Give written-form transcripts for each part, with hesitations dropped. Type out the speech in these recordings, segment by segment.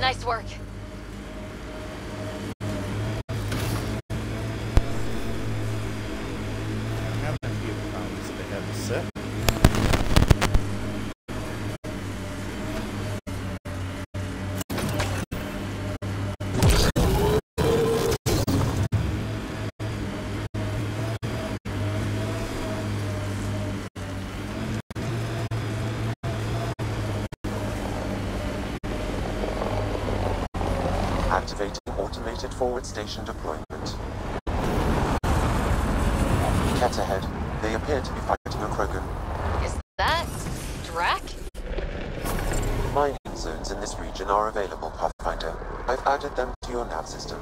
Nice work. I'm having a few problems with the headset. Activating automated forward station deployment. Kett ahead. They appear to be fighting a Krogan. Is that Drac? Mining zones in this region are available, Pathfinder. I've added them to your nav system.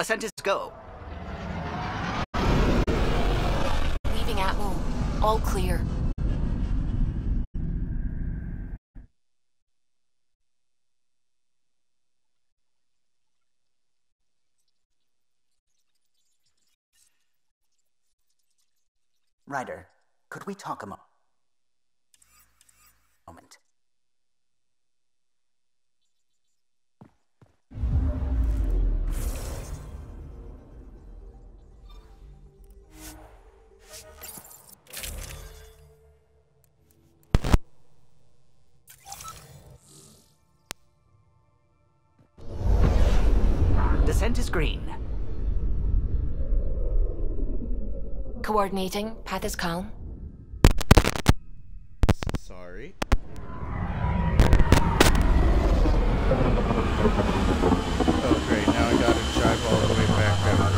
Ascent go. Leaving Atmo. All clear. Ryder, could we talk a moment? Descent is green. Coordinating. Path is calm. Sorry. Oh great, now I gotta drive all the way back out.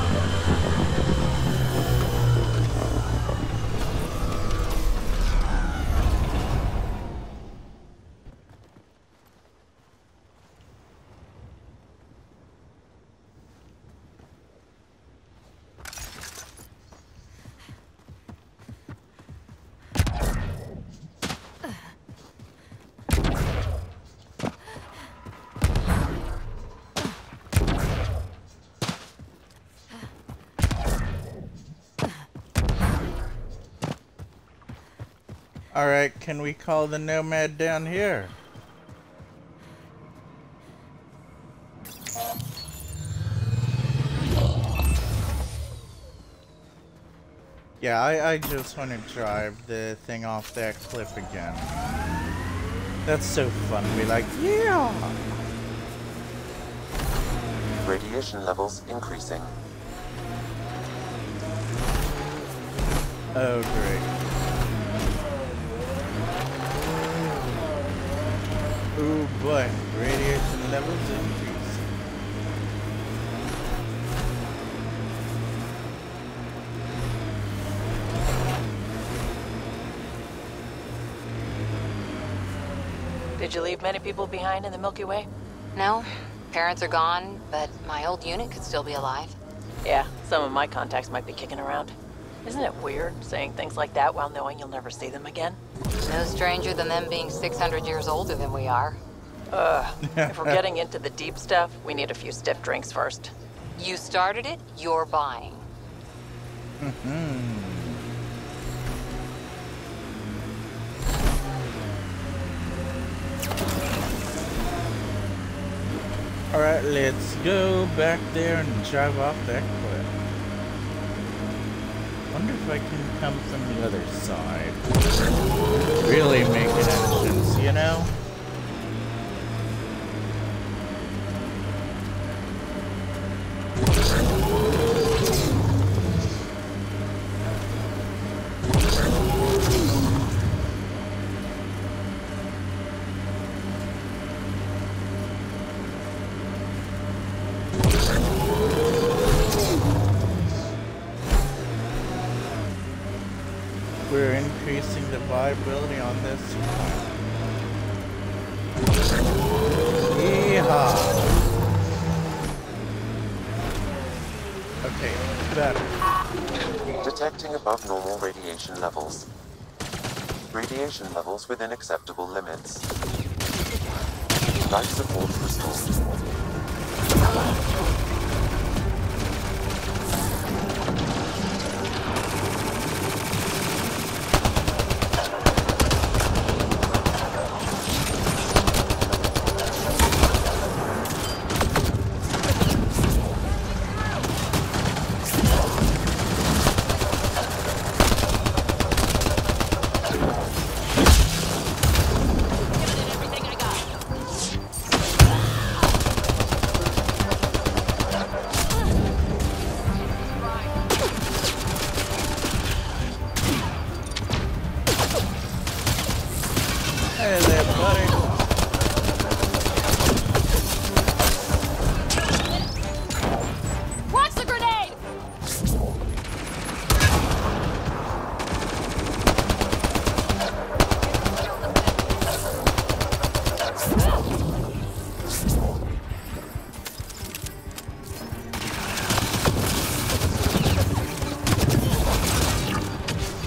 Alright, can we call the Nomad down here? Yeah, I just want to drive the thing off that cliff again. That's so fun. Be like, yeah! Radiation levels increasing. Oh, great. Oh boy, radiation levels increase. Did you leave many people behind in the Milky Way? No. Parents are gone, but my old unit could still be alive. Yeah, some of my contacts might be kicking around. Isn't it weird saying things like that while knowing you'll never see them again? No stranger than them being 600 years older than we are. If we're getting into the deep stuff, we need a few stiff drinks first. You started it, you're buying. Alright, let's go back there and drive off that cliff. Wonder if I can come from the other side. Really make an entrance, you know? We're increasing the viability on this one. Yeehaw! Okay, better. Detecting above normal radiation levels. Radiation levels within acceptable limits. Life support restored. Hey there, buddy. Watch the grenade!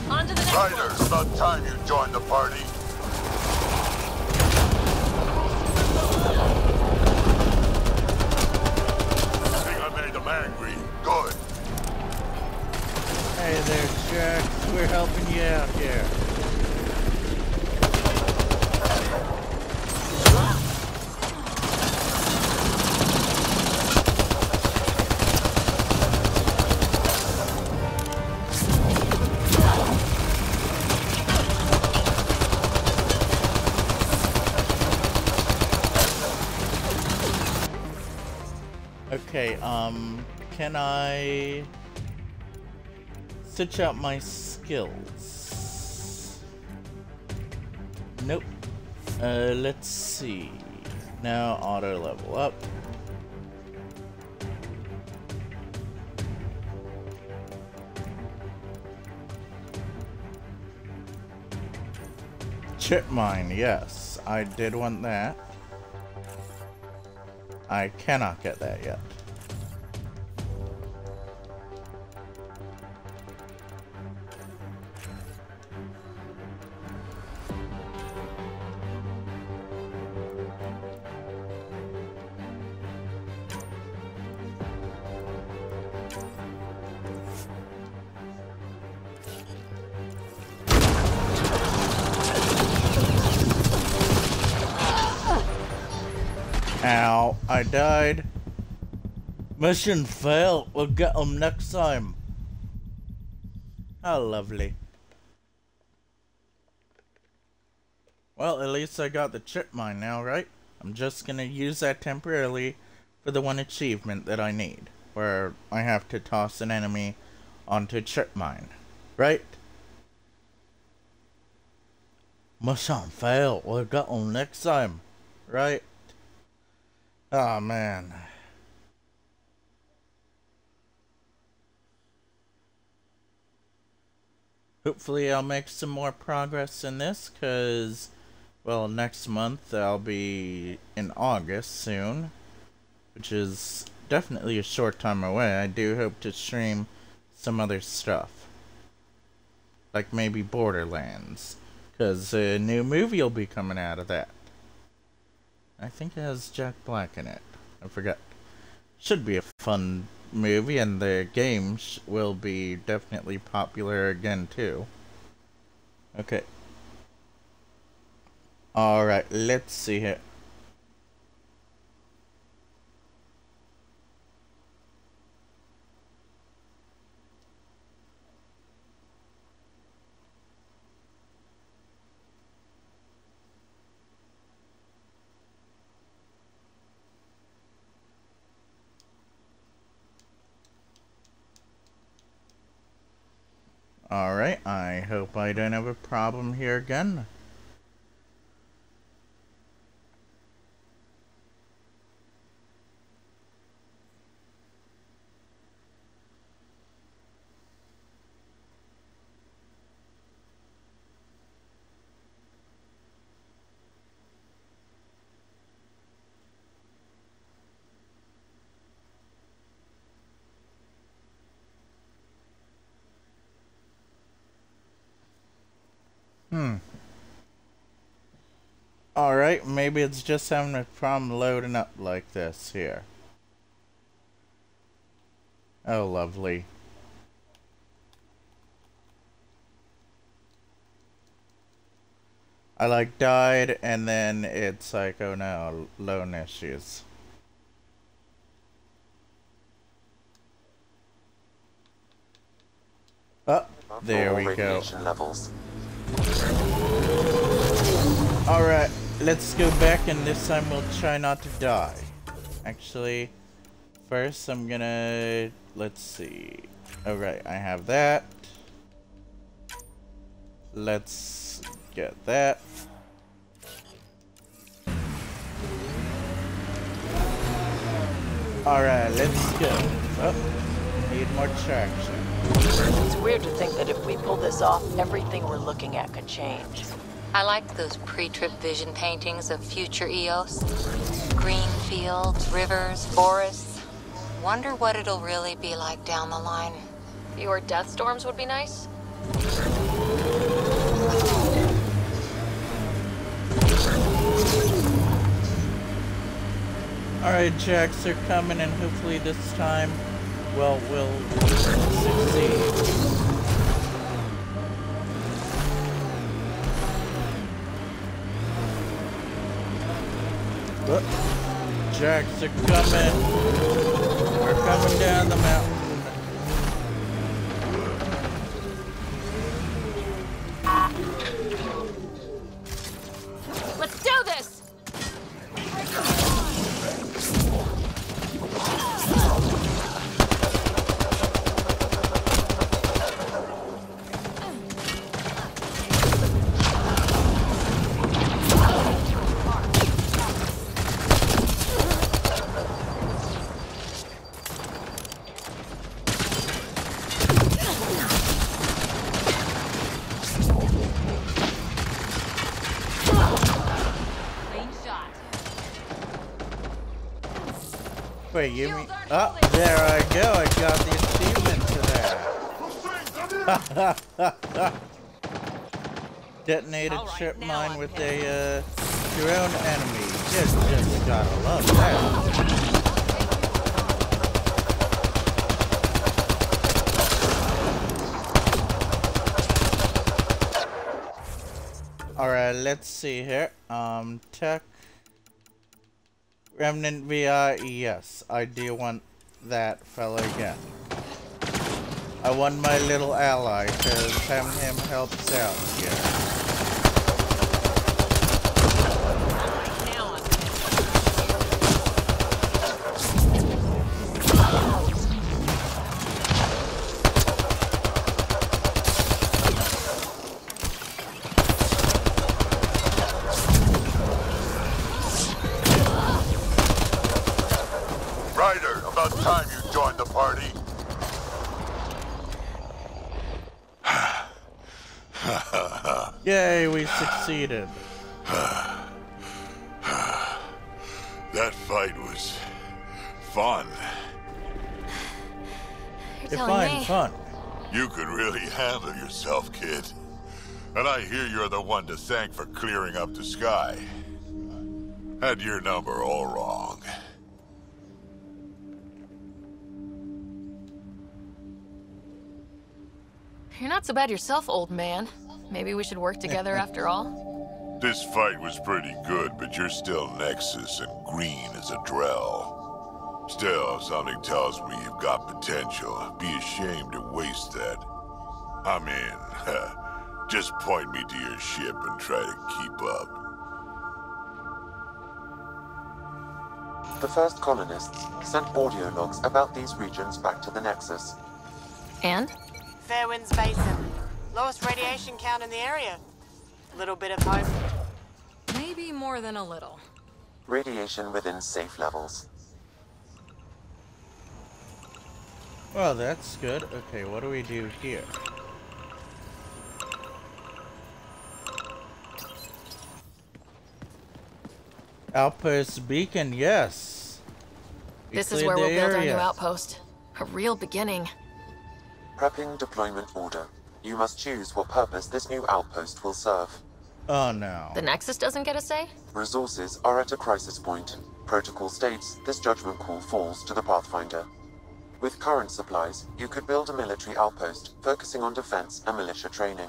On to the next one. Ryder, it's about time you joined the party. I think I made them angry. Good. Hey there, Jack. We're helping you out here. Okay, can I switch out my skills? Nope. Let's see. Now auto level up. Chip mine, yes. I did want that. I cannot get that yet. Ow, I died. Mission failed. We'll get them next time. How lovely. Well, at least I got the chip mine now, right? I'm just gonna use that temporarily for the one achievement that I need, where I have to toss an enemy onto a chip mine, right? Mission failed. We'll get them next time, right? Oh man. Hopefully I'll make some more progress in this, because, well, next month I'll be in August soon, which is definitely a short time away. I do hope to stream some other stuff, like maybe Borderlands, because a new movie will be coming out of that. I think it has Jack Black in it. I forgot. Should be a fun movie, and the game will be definitely popular again, too. Okay. Alright, let's see here. Alright, I hope I don't have a problem here again. Alright, maybe it's just having a problem loading up like this here. Oh, lovely. I like died, and then it's like, oh no, loan issues. Oh, there we go. Levels. Alright, let's go back, and this time we'll try not to die. Actually, first I'm gonna... let's see. Alright, I have that. Let's get that. Alright, let's go. Oh, need more traction. It's weird to think that if we pull this off, everything we're looking at could change. I liked those pre-trip vision paintings of future Eos. Green fields, rivers, forests. Wonder what it'll really be like down the line. Fewer death storms would be nice. Alright, Jacks are coming, and hopefully this time, well, we'll succeed. Jacks are coming. We're coming down the mountain. Let's do this! Wait, you mean... oh, there I go. I got the achievement to that. Detonated trip mine with a drone enemy. Just gotta love that. Alright, let's see here. Tech. Remnant VI, yes, I do want that fella again. I want my little ally, because having him helps out here. Time you joined the party. Yay, we succeeded. That fight was fun. Fun. You could really handle yourself, kid. And I hear you're the one to thank for clearing up the sky. Had your number all wrong. You're not so bad yourself, old man. Maybe we should work together after all? This fight was pretty good, but you're still Nexus and green as a Drell. Still, something tells me you've got potential. Be ashamed to waste that. I'm in. Just point me to your ship and try to keep up. The first colonists sent audio logs about these regions back to the Nexus. And? Fairwinds Basin. Lowest radiation count in the area. Little bit of hope. Maybe more than a little. Radiation within safe levels. Well, that's good. Okay, what do we do here? Outpost beacon, yes. This is where we'll build our new outpost. A real beginning. Prepping deployment order. You must choose what purpose this new outpost will serve. Oh no. The Nexus doesn't get a say? Resources are at a crisis point. Protocol states this judgment call falls to the Pathfinder. With current supplies, you could build a military outpost focusing on defense and militia training.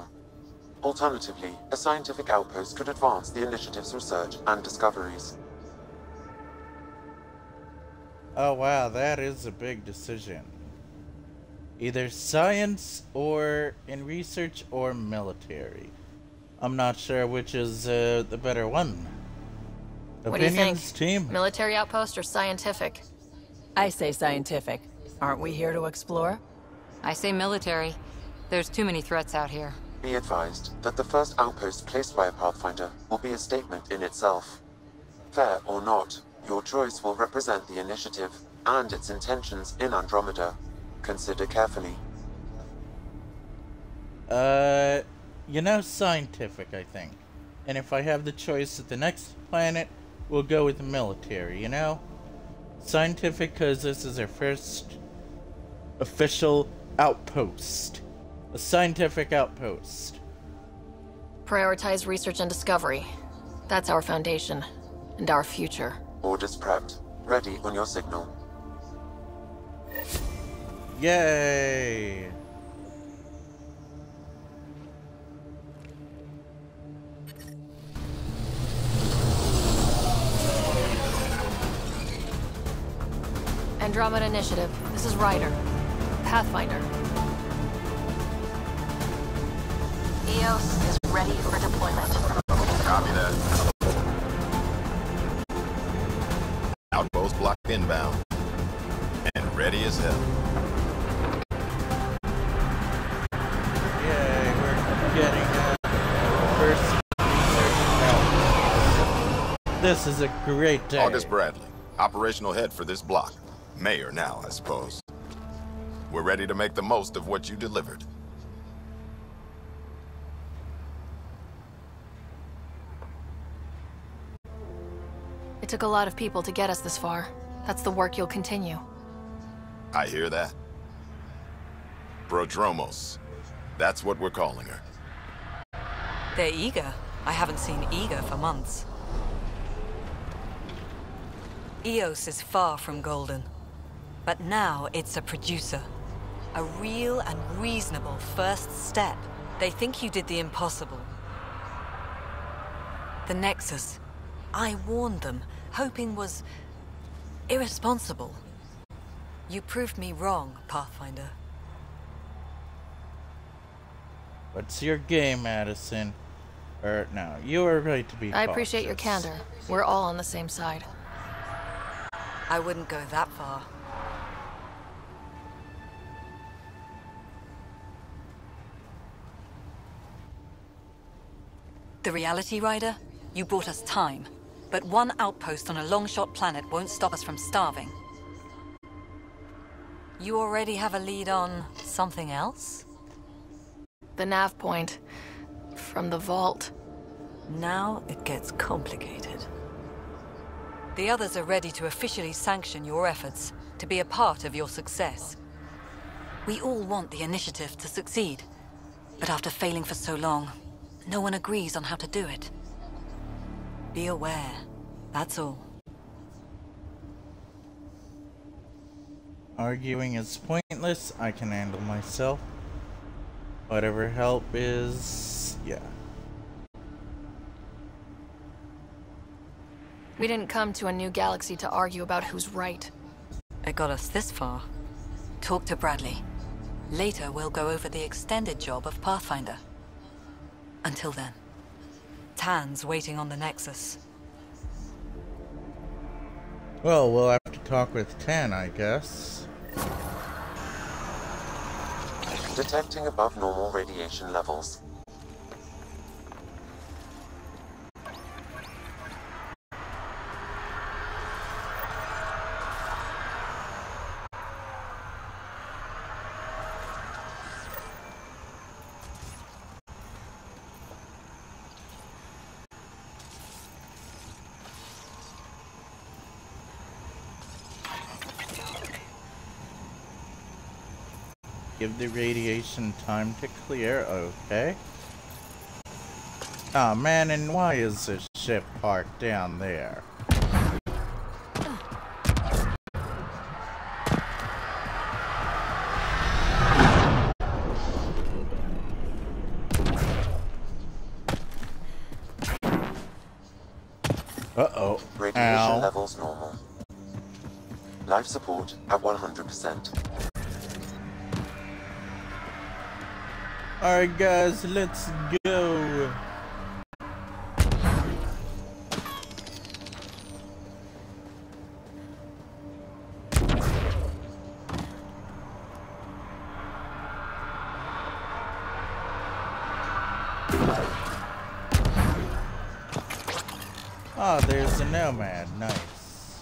Alternatively, a scientific outpost could advance the initiative's research and discoveries. Oh wow, that is a big decision. Either science or in research or military. I'm not sure which is the better one. What do you think? Opinions, team? Military outpost or scientific? I say scientific. Aren't we here to explore? I say military. There's too many threats out here. Be advised that the first outpost placed by a Pathfinder will be a statement in itself. Fair or not, your choice will represent the initiative and its intentions in Andromeda. Consider carefully. You know, scientific, I think. And if I have the choice at the next planet, we'll go with the military, you know? Scientific because this is our first official outpost. A scientific outpost. Prioritize research and discovery. That's our foundation. And our future. Orders prepped. Ready on your signal. Yay! Andromeda Initiative. This is Ryder. Pathfinder. EOS is ready for deployment. Copy that. Outpost block inbound. And ready as hell. Yay, we're getting first research out. This is a great day. August Bradley, operational head for this block. Mayor now, I suppose. We're ready to make the most of what you delivered. It took a lot of people to get us this far. That's the work you'll continue. I hear that. Prodromos. That's what we're calling her. They're eager. I haven't seen eager for months. EOS is far from golden. But now it's a producer. A real and reasonable first step. They think you did the impossible. The Nexus. I warned them, hoping was irresponsible. You proved me wrong, Pathfinder. What's your game, Madison? No, you are right to be I appreciate your cautious. candor. We're all on the same side. I wouldn't go that far. The reality, Ryder? You bought us time. But one outpost on a long-shot planet won't stop us from starving. You already have a lead on something else? The nav point. From the vault. Now it gets complicated. The others are ready to officially sanction your efforts, to be a part of your success. We all want the initiative to succeed, but after failing for so long, no one agrees on how to do it. Be aware, that's all. Arguing is pointless. I can handle myself. Whatever help is... yeah. We didn't come to a new galaxy to argue about who's right. It got us this far. Talk to Bradley. Later, we'll go over the extended job of Pathfinder. Until then, Tan's waiting on the Nexus. Well, we'll have to talk with Tan, I guess. Detecting above normal radiation levels. Give the radiation time to clear, okay. Oh man, and why is this ship parked down there? Uh-oh. Radiation levels normal. Life support at 100%. Alright guys, let's go. Oh, there's a nomad. Nice.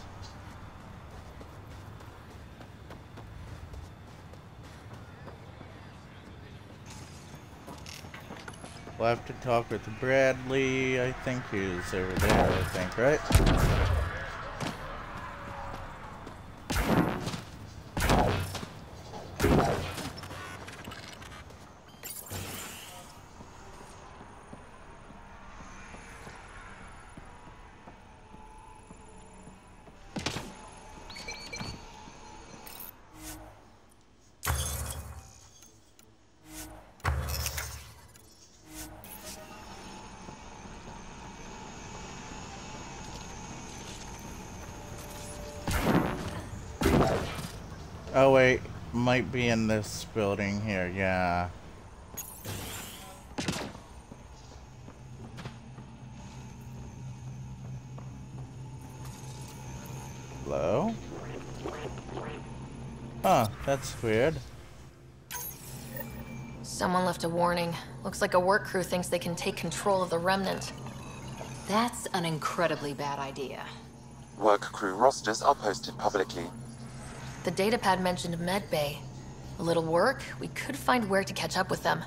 We'll have to talk with Bradley. I think he's over there, I think, right? Oh wait, might be in this building here, yeah. Hello? Huh, that's weird. Someone left a warning. Looks like a work crew thinks they can take control of the remnant. That's an incredibly bad idea. Work crew rosters are posted publicly. The datapad mentioned medbay. A little work, we could find where to catch up with them.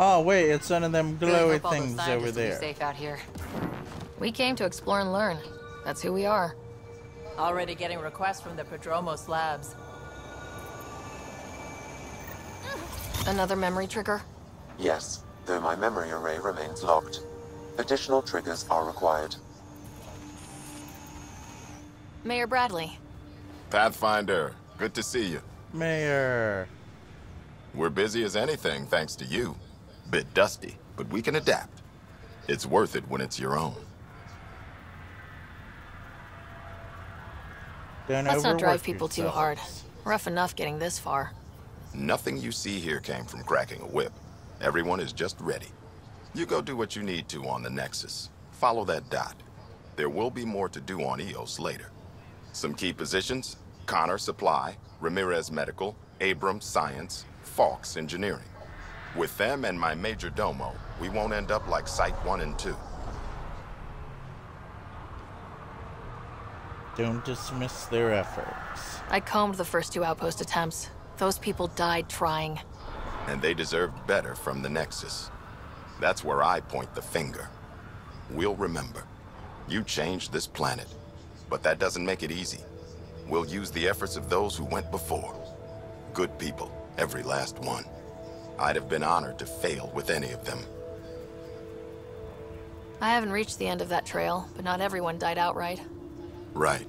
Oh wait, it's one of them Really glowy hope all those things scientists over will be there. safe out here. We came to explore and learn. That's who we are. Already getting requests from the Prodromos labs. Another memory trigger? Yes, though my memory array remains locked. Additional triggers are required. Mayor Bradley. Pathfinder, good to see you. Mayor. We're busy as anything, thanks to you. Bit dusty, but we can adapt. It's worth it when it's your own. Don't Let's not drive overwork people too yourselves. hard. Rough enough getting this far. Nothing you see here came from cracking a whip. Everyone is just ready. You go do what you need to on the Nexus. Follow that dot. There will be more to do on EOS later. Some key positions: Connor Supply, Ramirez Medical, Abrams Science, Fawkes Engineering. With them and my major domo, we won't end up like Site 1 and 2. Don't dismiss their efforts. I combed the first 2 outpost attempts. Those people died trying. And they deserved better from the Nexus. That's where I point the finger. We'll remember. You changed this planet. But that doesn't make it easy. We'll use the efforts of those who went before. Good people, every last one. I'd have been honored to fail with any of them. I haven't reached the end of that trail, but not everyone died outright. Right.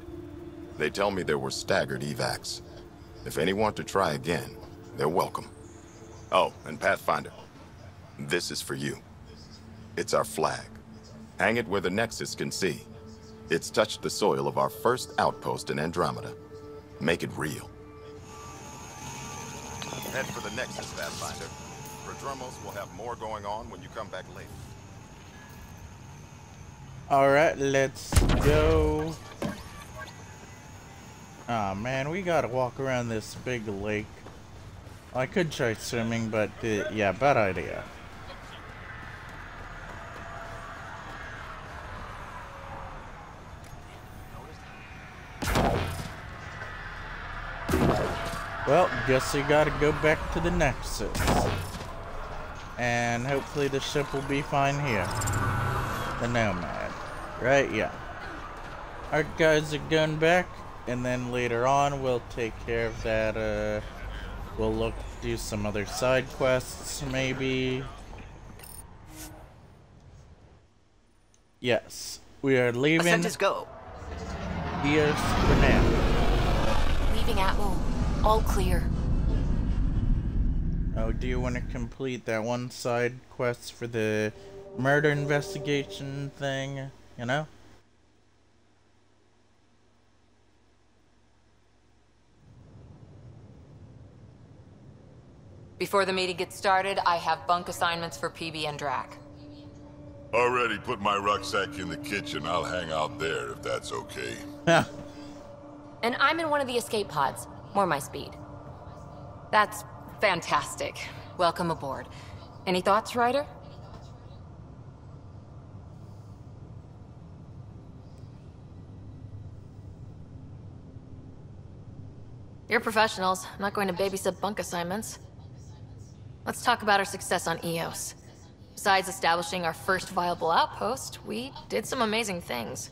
They tell me there were staggered evacs. If any want to try again, they're welcome. Oh, and Pathfinder, this is for you. It's our flag. Hang it where the Nexus can see. It's touched the soil of our first outpost in Andromeda. Make it real. Head for the Nexus, Pathfinder. Prodromos will have more going on when you come back later. Alright, let's go. Aw, man, we gotta walk around this big lake. I could try swimming, but yeah, bad idea. Well, guess we gotta go back to the Nexus. And hopefully the ship will be fine here. The Nomad. Right, yeah. Alright guys, we're going back. And then later on, we'll take care of that, we'll do some other side quests, maybe. Yes. We are leaving. Ascenders go. Eos for now. Leaving Atwell. All clear. Oh, do you want to complete that one side quest for the murder investigation thing? You know? Before the meeting gets started, I have bunk assignments for PB and Drac. Already put my rucksack in the kitchen. I'll hang out there if that's okay. And I'm in one of the escape pods. More my speed. That's fantastic. Welcome aboard. Any thoughts, Ryder? You're professionals. I'm not going to babysit bunk assignments. Let's talk about our success on Eos. Besides establishing our first viable outpost, we did some amazing things.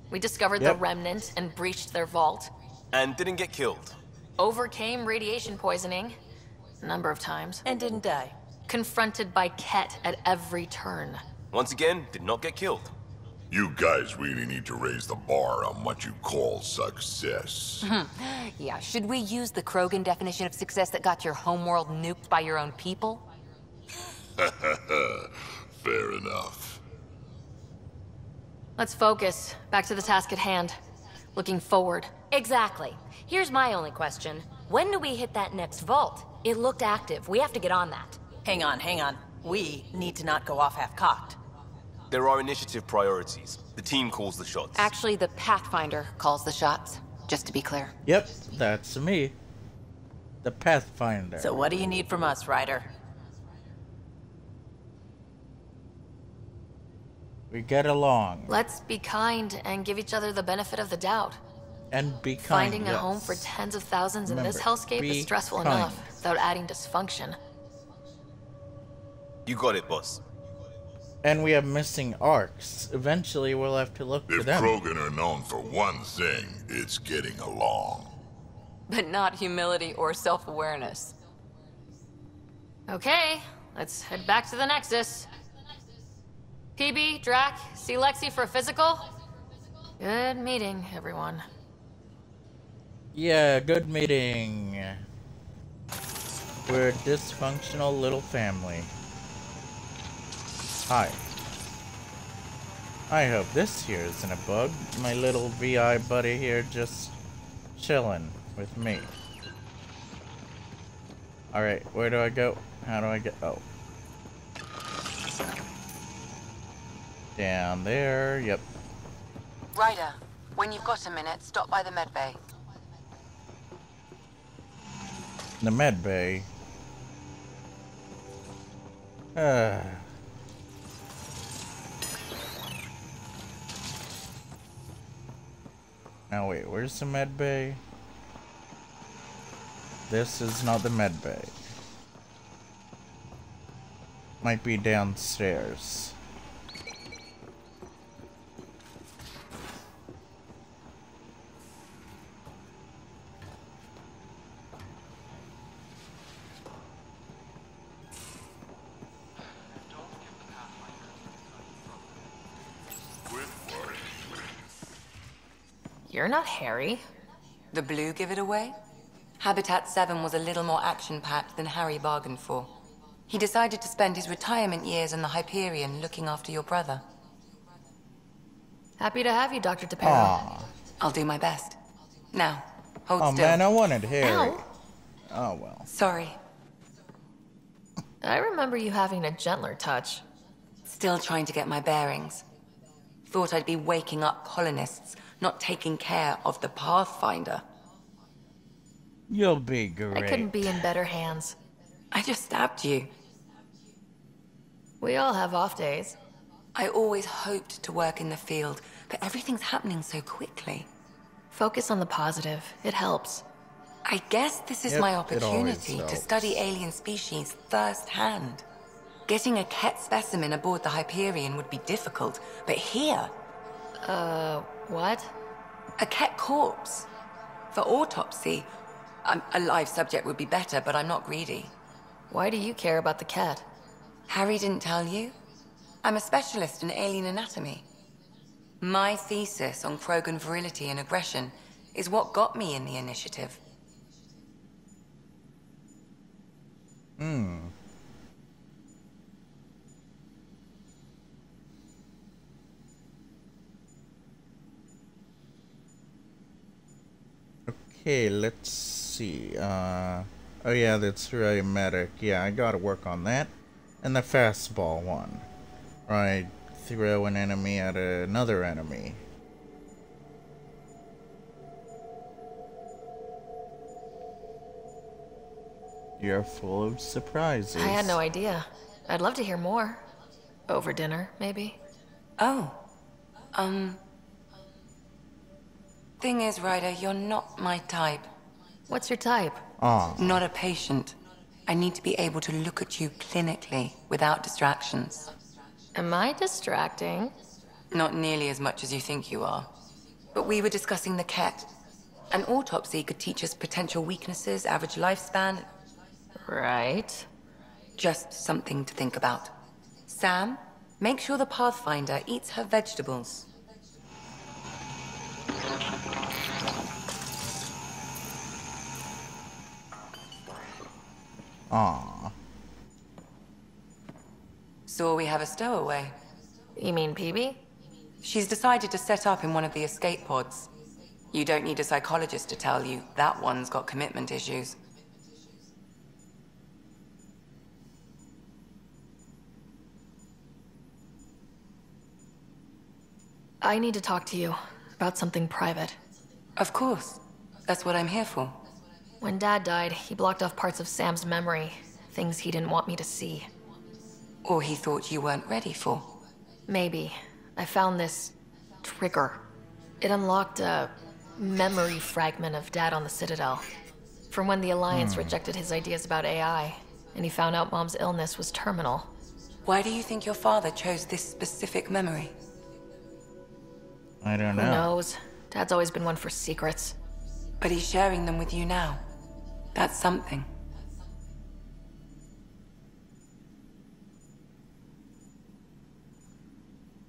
We discovered the Remnant and breached their vault. And didn't get killed. Overcame radiation poisoning. A number of times. And didn't die. Confronted by Kett at every turn. Once again, did not get killed. You guys really need to raise the bar on what you call success. Yeah, should we use the Krogan definition of success that got your homeworld nuked by your own people? Fair enough. Let's focus. Back to the task at hand. Looking forward. Exactly. Here's my only question. When do we hit that next vault? It looked active. We have to get on that. Hang on. We need to not go off half-cocked. There are initiative priorities. The team calls the shots. Actually, the Pathfinder calls the shots, just to be clear. Yep, that's me. The Pathfinder. So what do you need from us, Ryder? We get along. Let's be kind and give each other the benefit of the doubt. And be kind. Finding a home for tens of thousands in this hellscape is stressful enough, without adding dysfunction. You got it, boss. And we have missing arcs. Eventually, we'll have to look for them. If Krogan are known for one thing, it's getting along. But not humility or self-awareness. Okay, let's head back to the Nexus. PB, Drac, see Lexi for a physical? Good meeting, everyone. Yeah, good meeting. We're a dysfunctional little family. Hi. I hope this here isn't a bug. My little VI buddy here just chilling with me. Alright, where do I go? How do I get... Oh. Down there, yep. Ryder, when you've got a minute, stop by the medbay. The med bay. Now wait, where's the med bay? This is not the med bay. Might be downstairs. You're not Harry. The blue give it away? Habitat 7 was a little more action-packed than Harry bargained for. He decided to spend his retirement years in the Hyperion looking after your brother. Happy to have you, Dr. Tapera. I'll do my best. Now, hold still. Oh man, I wanted Harry. Ow. Oh well. Sorry. I remember you having a gentler touch. Still trying to get my bearings. Thought I'd be waking up colonists, not taking care of the Pathfinder. You'll be great. I couldn't be in better hands. I just stabbed you. We all have off days. I always hoped to work in the field, but everything's happening so quickly. Focus on the positive. It helps. I guess this is Yep, my it always opportunity to helps. study alien species firsthand. Getting a Kett specimen aboard the Hyperion would be difficult, but here... What? A Kett corpse. For autopsy. A live subject would be better, but I'm not greedy. Why do you care about the Kett? Harry didn't tell you? I'm a specialist in alien anatomy. My thesis on Krogan virility and aggression is what got me in the initiative. Okay, let's see. Oh yeah, that's right, medic. Yeah, I gotta work on that. And the fastball one. Right, throw an enemy at another enemy. You're full of surprises. I had no idea. I'd love to hear more. Over dinner, maybe? Oh. Thing is, Ryder, you're not my type. What's your type? Not a patient. I need to be able to look at you clinically, without distractions. Am I distracting? Not nearly as much as you think you are. But we were discussing the Kett. An autopsy could teach us potential weaknesses, average lifespan. Right. Just something to think about. Sam, make sure the Pathfinder eats her vegetables. Aww. So we have a stowaway. You mean PB? She's decided to set up in one of the escape pods. You don't need a psychologist to tell you that one's got commitment issues. I need to talk to you about something private. Of course. That's what I'm here for. When Dad died, he blocked off parts of Sam's memory, things he didn't want me to see. Or he thought you weren't ready for. Maybe. I found this trigger. It unlocked a memory fragment of Dad on the Citadel. From when the Alliance rejected his ideas about AI, and he found out Mom's illness was terminal. Why do you think your father chose this specific memory? I don't know. Who knows? Dad's always been one for secrets. But he's sharing them with you now. That's something.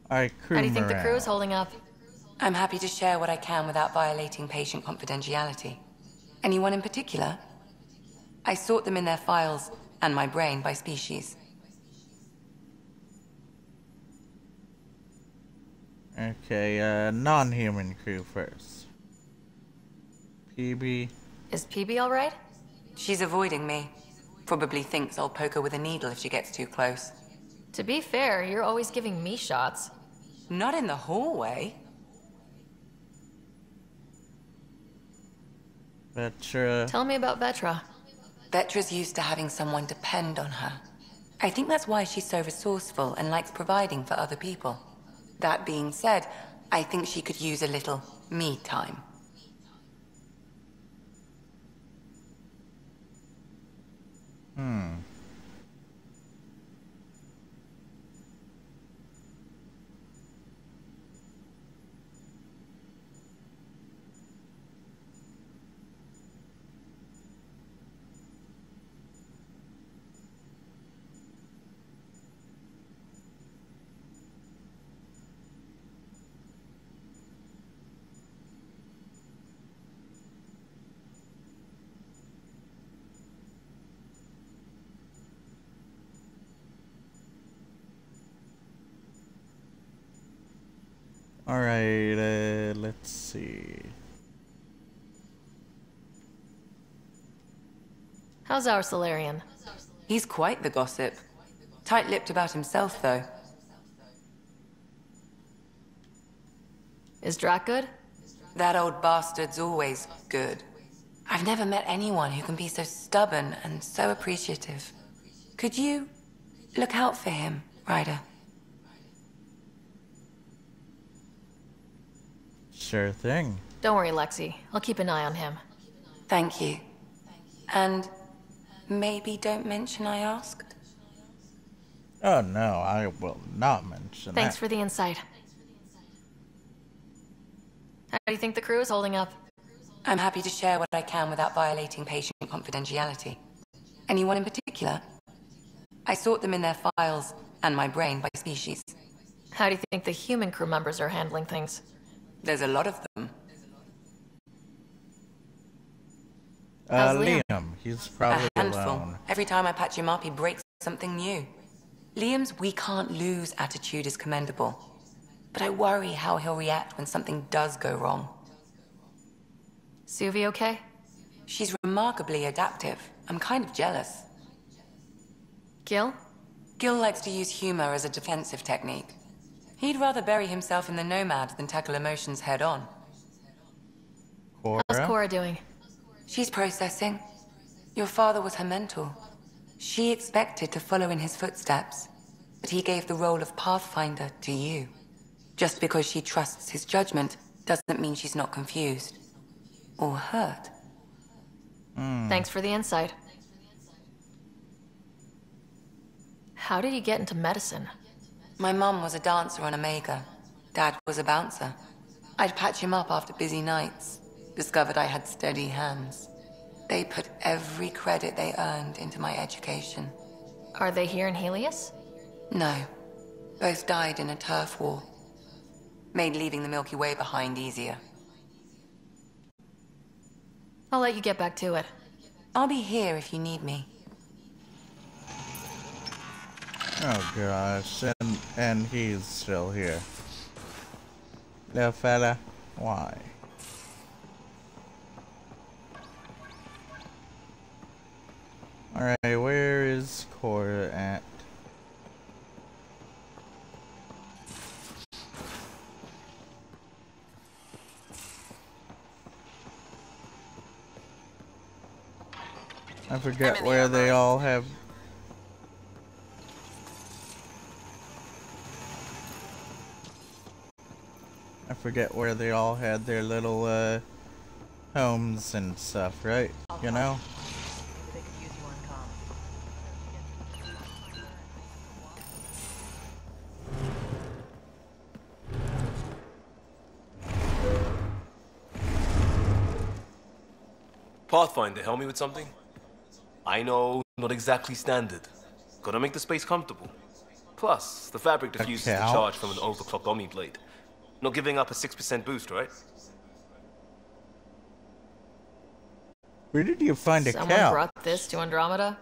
How do you think the crew is holding up? I'm happy to share what I can without violating patient confidentiality. Anyone in particular? I sort them in their files and my brain by species. Okay, non-human crew first. PB. Is PB alright? She's avoiding me. Probably thinks I'll poke her with a needle if she gets too close. To be fair, you're always giving me shots. Not in the hallway. Vetra. Tell me about Vetra. Vetra's used to having someone depend on her. I think that's why she's so resourceful and likes providing for other people. That being said, I think she could use a little me time. Alright, let's see. How's our Solarian? He's quite the gossip. Tight-lipped about himself, though. Is Drac good? That old bastard's always good. I've never met anyone who can be so stubborn and so appreciative. Could you look out for him, Ryder? Sure thing. Don't worry, Lexi. I'll keep an eye on him. Thank you. And maybe don't mention I asked? Oh no, I will not mention Thanks that. for the insight. How do you think the crew is holding up? I'm happy to share what I can without violating patient confidentiality. Anyone in particular? I sort them in their files and my brain by species. How do you think the human crew members are handling things? There's a lot of them. How's Liam? He's probably a handful. alone. Every time I patch him up, he breaks something new. Liam's we can't lose attitude is commendable. But I worry how he'll react when something does go wrong. Suvi okay? She's remarkably adaptive. I'm kind of jealous. Gil? Gil likes to use humor as a defensive technique. He'd rather bury himself in the Nomad than tackle emotions head-on. Cora? How's Cora doing? She's processing. Your father was her mentor. She expected to follow in his footsteps, but he gave the role of Pathfinder to you. Just because she trusts his judgment doesn't mean she's not confused. Or hurt. Thanks for the insight. How did you get into medicine? My mum was a dancer on Omega. Dad was a bouncer. I'd patch him up after busy nights. Discovered I had steady hands. They put every credit they earned into my education. Are they here in Helios? No. Both died in a turf war. Made leaving the Milky Way behind easier. I'll let you get back to it. I'll be here if you need me. Oh gosh, and he's still here. Little fella, why? Alright, where is Cora at? I forget where they all have. I forget where they all had their little homes and stuff, right? You know? Pathfinder, help me with something? I know, not exactly standard. Gotta make the space comfortable. Plus, the fabric diffuses the charge from an overclocked Omni blade. Not giving up a 6% boost, right? Where did you find a Someone cow? brought this to Andromeda?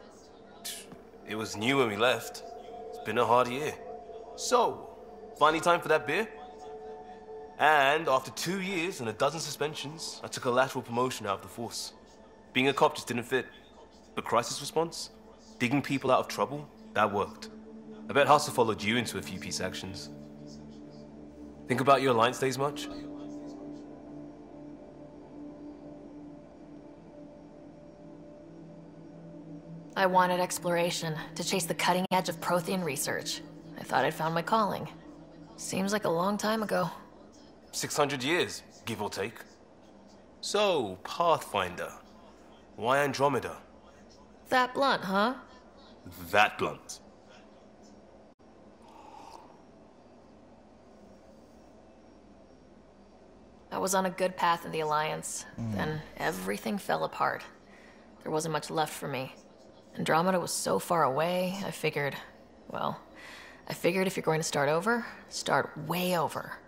It was new when we left. It's been a hard year. So, finally time for that beer? And after 2 years and a dozen suspensions, I took a lateral promotion out of the force. Being a cop just didn't fit. But crisis response? Digging people out of trouble? That worked. I bet Hustle followed you into a few peace actions. Think about your Alliance days much? I wanted exploration, to chase the cutting edge of Prothean research. I thought I'd found my calling. Seems like a long time ago. 600 years, give or take. So, Pathfinder. Why Andromeda? That blunt, huh? That blunt. I was on a good path in the Alliance. Then everything fell apart. There wasn't much left for me. Andromeda was so far away, I figured if you're going to start over, start way over.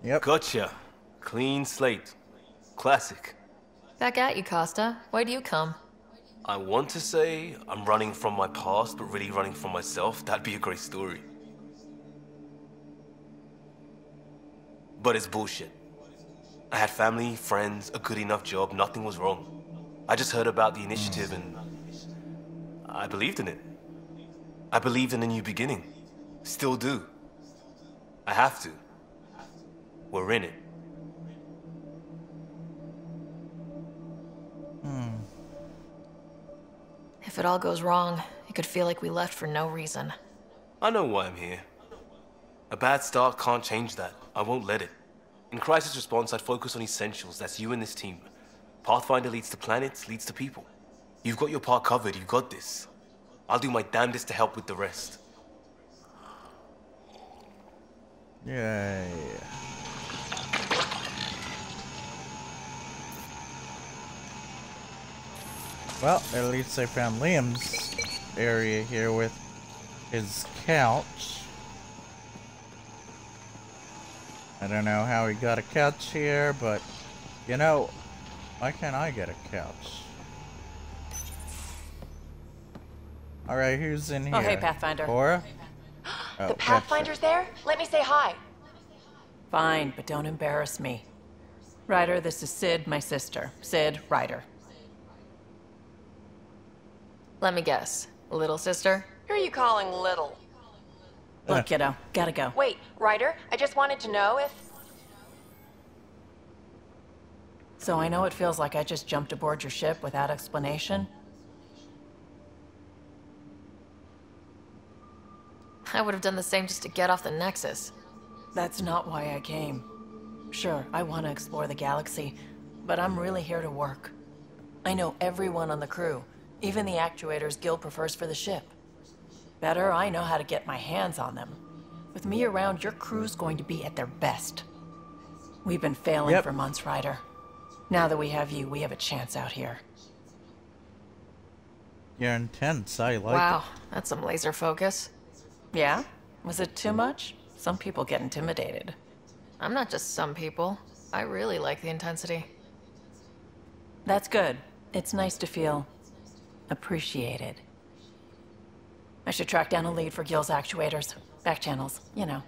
Yep. Gotcha. Clean slate. Classic. Back at you, Costa. Why'd you come? I want to say I'm running from my past, but really running from myself. That'd be a great story. But it's bullshit. I had family, friends, a good enough job, nothing was wrong. I just heard about the initiative and I believed in it. I believed in a new beginning. Still do. I have to. We're in it. If it all goes wrong, it could feel like we left for no reason. I know why I'm here. A bad start can't change that. I won't let it. In crisis response, I'd focus on essentials. That's you and this team. Pathfinder leads to planets, leads to people. You've got your part covered, you got this. I'll do my damnedest to help with the rest. Yay. Well, at least I found Liam's area here with his couch. I don't know how he got a couch here, but, you know, why can't I get a couch? Alright, who's in here? Oh, hey, Pathfinder. Cora? Oh, The Pathfinder's there? Let me say hi. Fine, but don't embarrass me. Ryder, this is Sid, my sister. Sid, Ryder. Let me guess. Little sister? Who are you calling little? Look, kiddo, gotta go. Wait, Ryder, I just wanted to know if... So I know it feels like I just jumped aboard your ship without explanation. I would have done the same just to get off the Nexus. That's not why I came. Sure, I want to explore the galaxy, but I'm really here to work. I know everyone on the crew, even the actuators Gil prefers for the ship. Better, I know how to get my hands on them. With me around, your crew's going to be at their best. We've been failing for months, Ryder. Now that we have you, we have a chance out here. You're intense, I like it. Wow, that's some laser focus. Yeah? Was it too much? Some people get intimidated. I'm not just some people. I really like the intensity. That's good. It's nice to feel appreciated. I should track down a lead for Gil's actuators. Back channels, you know.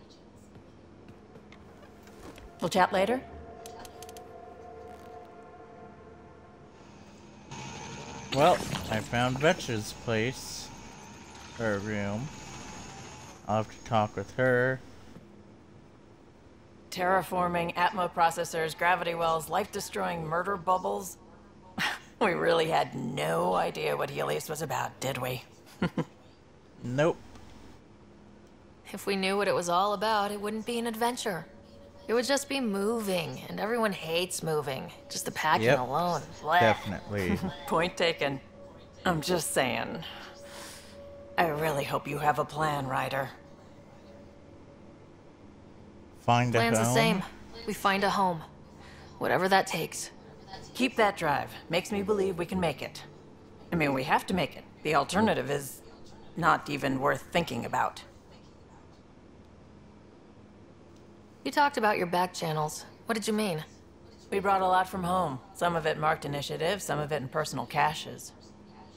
We'll chat later? Well, I found Vetch's place. Her room. I'll have to talk with her. Terraforming, Atmo processors, gravity wells, life-destroying murder bubbles. We really had no idea what Helios was about, did we? Nope. If we knew what it was all about, it wouldn't be an adventure. It would just be moving, and everyone hates moving. Just the packing alone. Blech. Definitely. Point taken. I'm just saying. I really hope you have a plan, Ryder. Find a home? Plan's the same. We find a home. Whatever that takes. Keep that drive. Makes me believe we can make it. I mean, we have to make it. The alternative is not even worth thinking about. You talked about your back channels. What did you mean? We brought a lot from home. Some of it marked initiative, some of it in personal caches.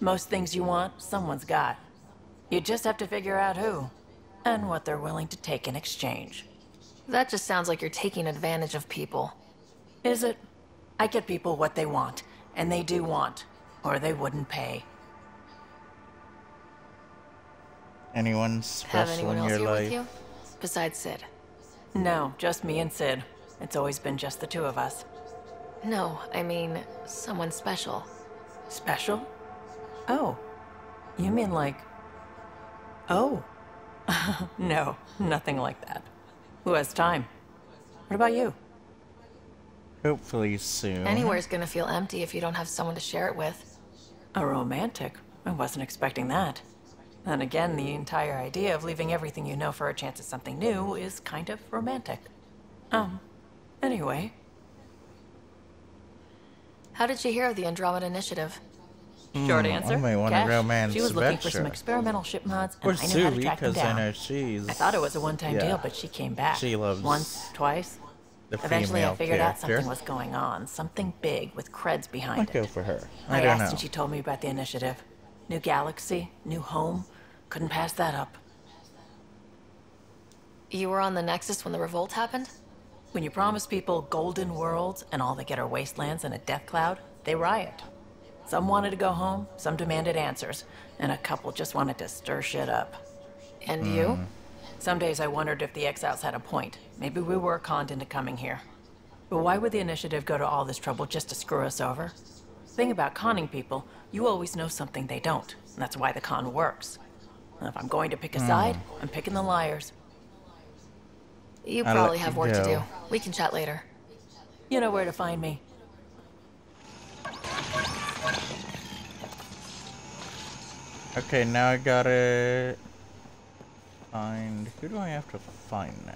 Most things you want, someone's got. You just have to figure out who, and what they're willing to take in exchange. That just sounds like you're taking advantage of people. Is it? I get people what they want, and they do want, or they wouldn't pay. Anyone Have special anyone in else your here life? with you? Besides Sid? No, just me and Sid. It's always been just the two of us. No, I mean, someone special. Special? Oh. You mean like... Oh. No, nothing like that. Who has time? What about you? Hopefully soon. Anywhere's gonna feel empty if you don't have someone to share it with. A romantic? I wasn't expecting that. Then again, the entire idea of leaving everything you know for a chance at something new is kind of romantic. Anyway. How did you hear of the Andromeda Initiative? Short answer, I may want cash. to romance She was looking for some Vetcher. experimental ship mods, Or and I knew how to Sui, track them because I down. know she's... I thought it was a one-time deal, but she came back. She loves once, twice. the Eventually, I female figured out character. something was going on. Something big with creds behind I'd it. go for her. I I don't asked know. and she told me about the initiative. New galaxy, new home. Couldn't pass that up. You were on the Nexus when the revolt happened? When you promise people golden worlds and all they get are wastelands and a death cloud, they riot. Some wanted to go home, some demanded answers, and a couple just wanted to stir shit up. And you? Some days I wondered if the exiles had a point. Maybe we were conned into coming here. But why would the initiative go to all this trouble just to screw us over? Thing about conning people, you always know something they don't. And that's why the con works. And if I'm going to pick a side, I'm picking the liars. You I'll probably let have you work to go. do. We can chat later. You know where to find me. Okay, now I gotta find... Who do I have to find now?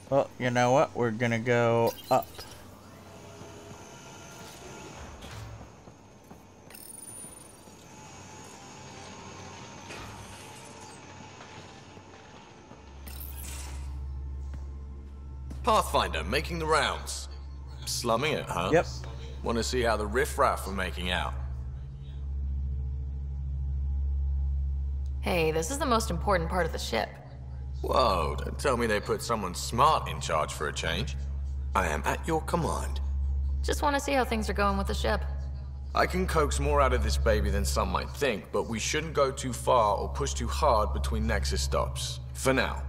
Well, you know what? We're gonna go up. Pathfinder, making the rounds. Slumming it, huh? Yep. Want to see how the riffraff are making out? Hey, this is the most important part of the ship. Whoa, don't tell me they put someone smart in charge for a change. I am at your command. Just want to see how things are going with the ship. I can coax more out of this baby than some might think, but we shouldn't go too far or push too hard between Nexus stops. For now.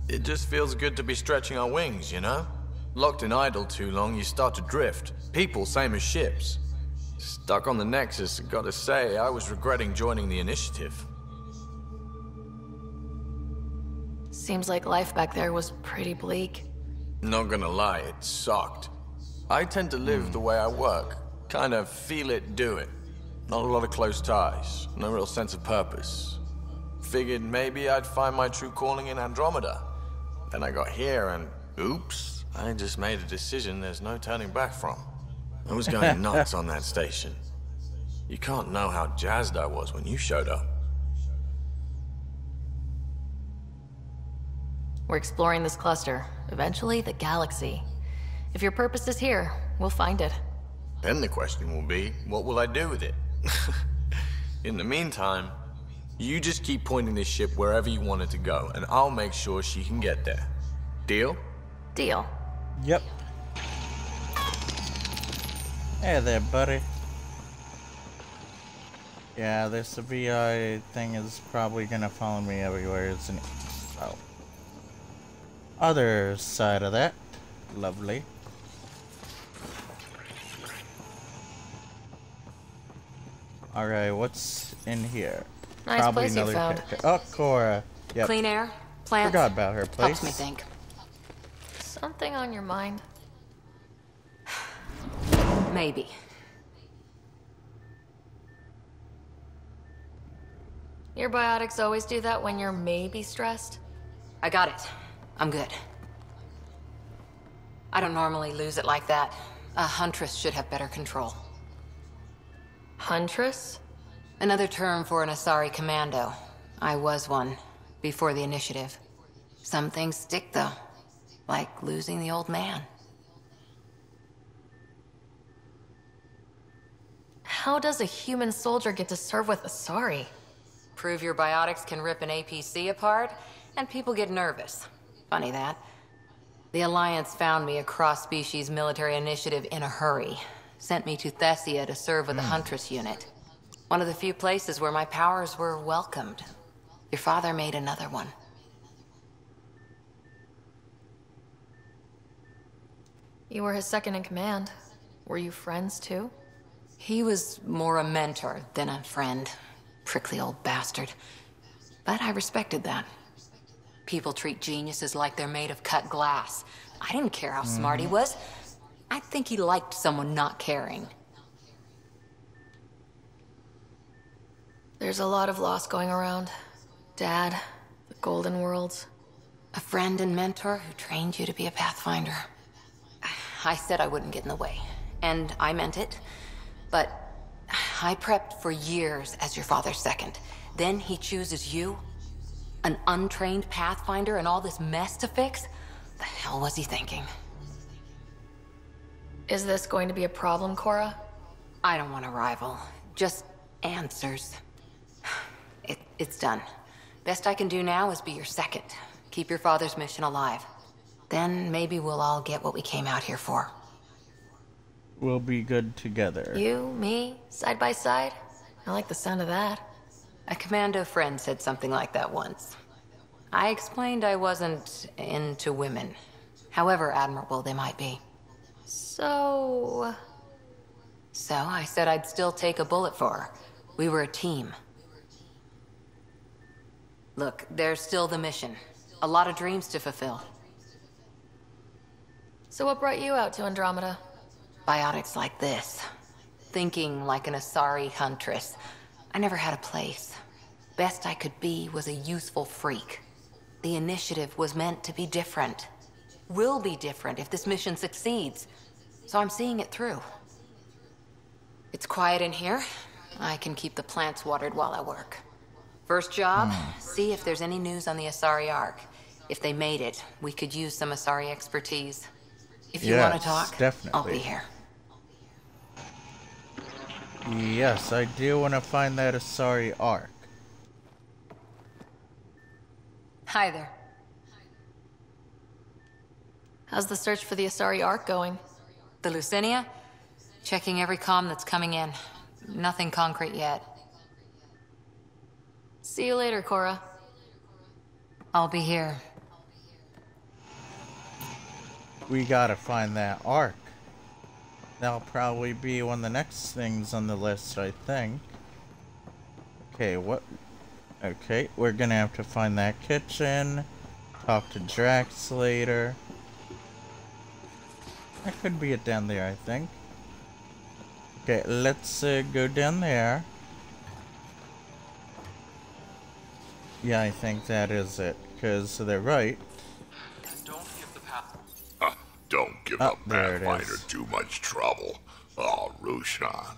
It just feels good to be stretching our wings, you know? Locked and idle too long, you start to drift. People, same as ships. Stuck on the Nexus, gotta say, I was regretting joining the Initiative. Seems like life back there was pretty bleak. Not gonna lie, it sucked. I tend to live the way I work. Kind of feel it, do it. Not a lot of close ties, no real sense of purpose. Figured maybe I'd find my true calling in Andromeda. Then I got here and, oops, I just made a decision there's no turning back from. I was going nuts on that station. You can't know how jazzed I was when you showed up. We're exploring this cluster, eventually the galaxy. If your purpose is here, we'll find it. Then the question will be, what will I do with it? In the meantime, you just keep pointing this ship wherever you want it to go, and I'll make sure she can get there. Deal? Deal. Yep. Hey there, buddy. Yeah, this VI thing is probably gonna follow me everywhere, isn't it? So. Other side of that. Lovely. Alright, what's in here? Nice Probably place you another found. character. Oh, Cora. Yep. Clean air, plants. Forgot about her place. Helps me think. Something on your mind? Maybe. Your biotics always do that when you're maybe stressed? I got it. I'm good. I don't normally lose it like that. A huntress should have better control. Huntress? Another term for an Asari commando. I was one, before the initiative. Some things stick, though. Like losing the old man. How does a human soldier get to serve with Asari? Prove your biotics can rip an APC apart, and people get nervous. Funny that. The Alliance found me a cross-species military initiative in a hurry. Sent me to Thessia to serve with the Huntress unit. One of the few places where my powers were welcomed. Your father made another one. You were his second in command. Were you friends too? He was more a mentor than a friend. Prickly old bastard. But I respected that. People treat geniuses like they're made of cut glass. I didn't care how smart he was. I think he liked someone not caring. There's a lot of loss going around. Dad, the Golden Worlds. A friend and mentor who trained you to be a Pathfinder. I said I wouldn't get in the way. And I meant it. But I prepped for years as your father's second. Then he chooses you? An untrained Pathfinder and all this mess to fix? The hell was he thinking? Is this going to be a problem, Cora? I don't want a rival. Just answers. It's done. Best I can do now is be your second. Keep your father's mission alive. Then maybe we'll all get what we came out here for. We'll be good together. You, me, side by side? I like the sound of that. A commando friend said something like that once. I explained I wasn't into women. However admirable they might be. So I said I'd still take a bullet for her. We were a team. Look, there's still the mission. A lot of dreams to fulfill. So what brought you out to Andromeda? Biotics like this. thinking like an Asari huntress. I never had a place. Best I could be was a useful freak. The initiative was meant to be different. Will be different if this mission succeeds. So I'm seeing it through. It's quiet in here. I can keep the plants watered while I work. First job, see if there's any news on the Asari Ark. If they made it, we could use some Asari expertise. If you want to talk, definitely. I'll be here. Yes, I do want to find that Asari Ark. Hi there. How's the search for the Asari Ark going? The Lucinia? Checking every comm that's coming in. Nothing concrete yet. See you later, Cora. I'll be here. We gotta find that Ark. That'll probably be one of the next things on the list, I think. Okay, what? Okay, we're gonna have to find that kitchen. Talk to Drax later. That could be it down there, I think. Okay, let's go down there. Yeah, I think that is it, because they're right. Don't give a Pathfinder too much trouble. Oh, Roshan.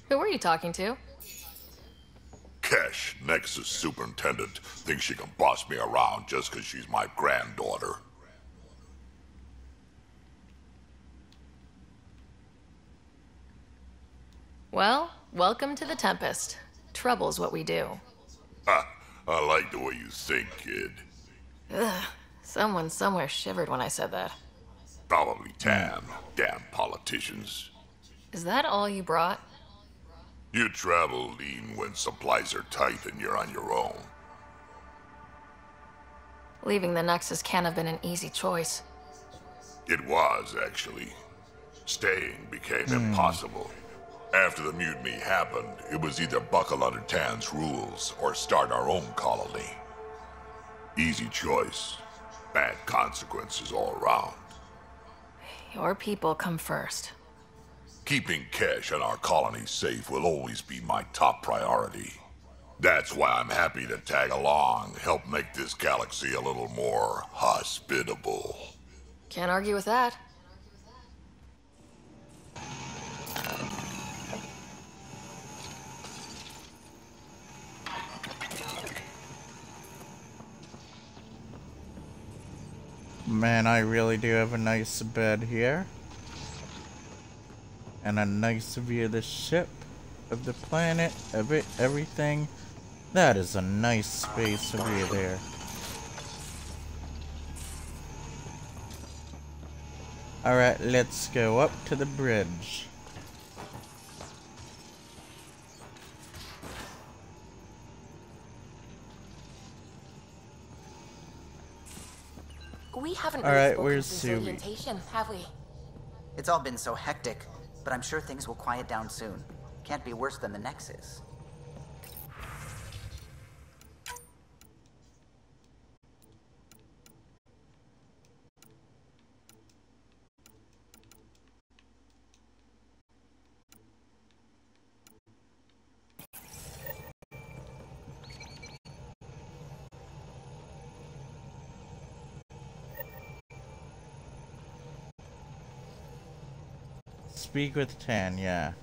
Who were you talking to? Kesh, Nexus Superintendent, thinks she can boss me around just because she's my granddaughter. Well, welcome to the Tempest. Trouble's what we do. I like the way you think, kid. Ugh, someone somewhere shivered when I said that. Probably Tam. Damn politicians. Is that all you brought? You travel lean when supplies are tight and you're on your own. Leaving the Nexus can't have been an easy choice. It was, actually. Staying became impossible. After the mutiny happened, it was either buckle under Tan's rules or start our own colony. Easy choice. Bad consequences all around. Your people come first. Keeping Kesh and our colony safe will always be my top priority. That's why I'm happy to tag along, help make this galaxy a little more hospitable. Can't argue with that. Man, I really do have a nice bed here. And a nice view of the ship, of the planet, of it, everything. That is a nice space view there. Alright, let's go up to the bridge. We haven't Alright, really where's spoken since Subi? orientation, have we? It's all been so hectic, but I'm sure things will quiet down soon. Can't be worse than the Nexus. Speak with Tan, yeah.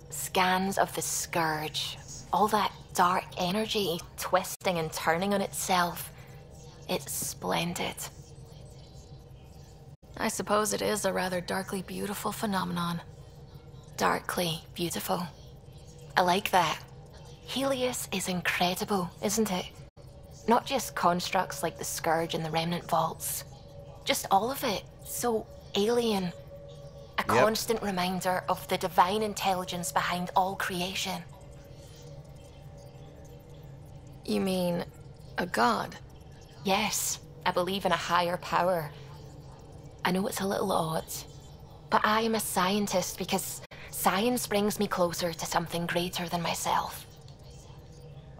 Scans of the Scourge. All that dark energy twisting and turning on itself. It's splendid. I suppose it is a rather darkly beautiful phenomenon. Darkly beautiful. I like that. Helios is incredible, isn't it? Not just constructs like the Scourge and the Remnant Vaults. Just all of it. So alien. A constant reminder of the divine intelligence behind all creation. You mean a god? Yes, I believe in a higher power. I know it's a little odd, but I am a scientist because science brings me closer to something greater than myself.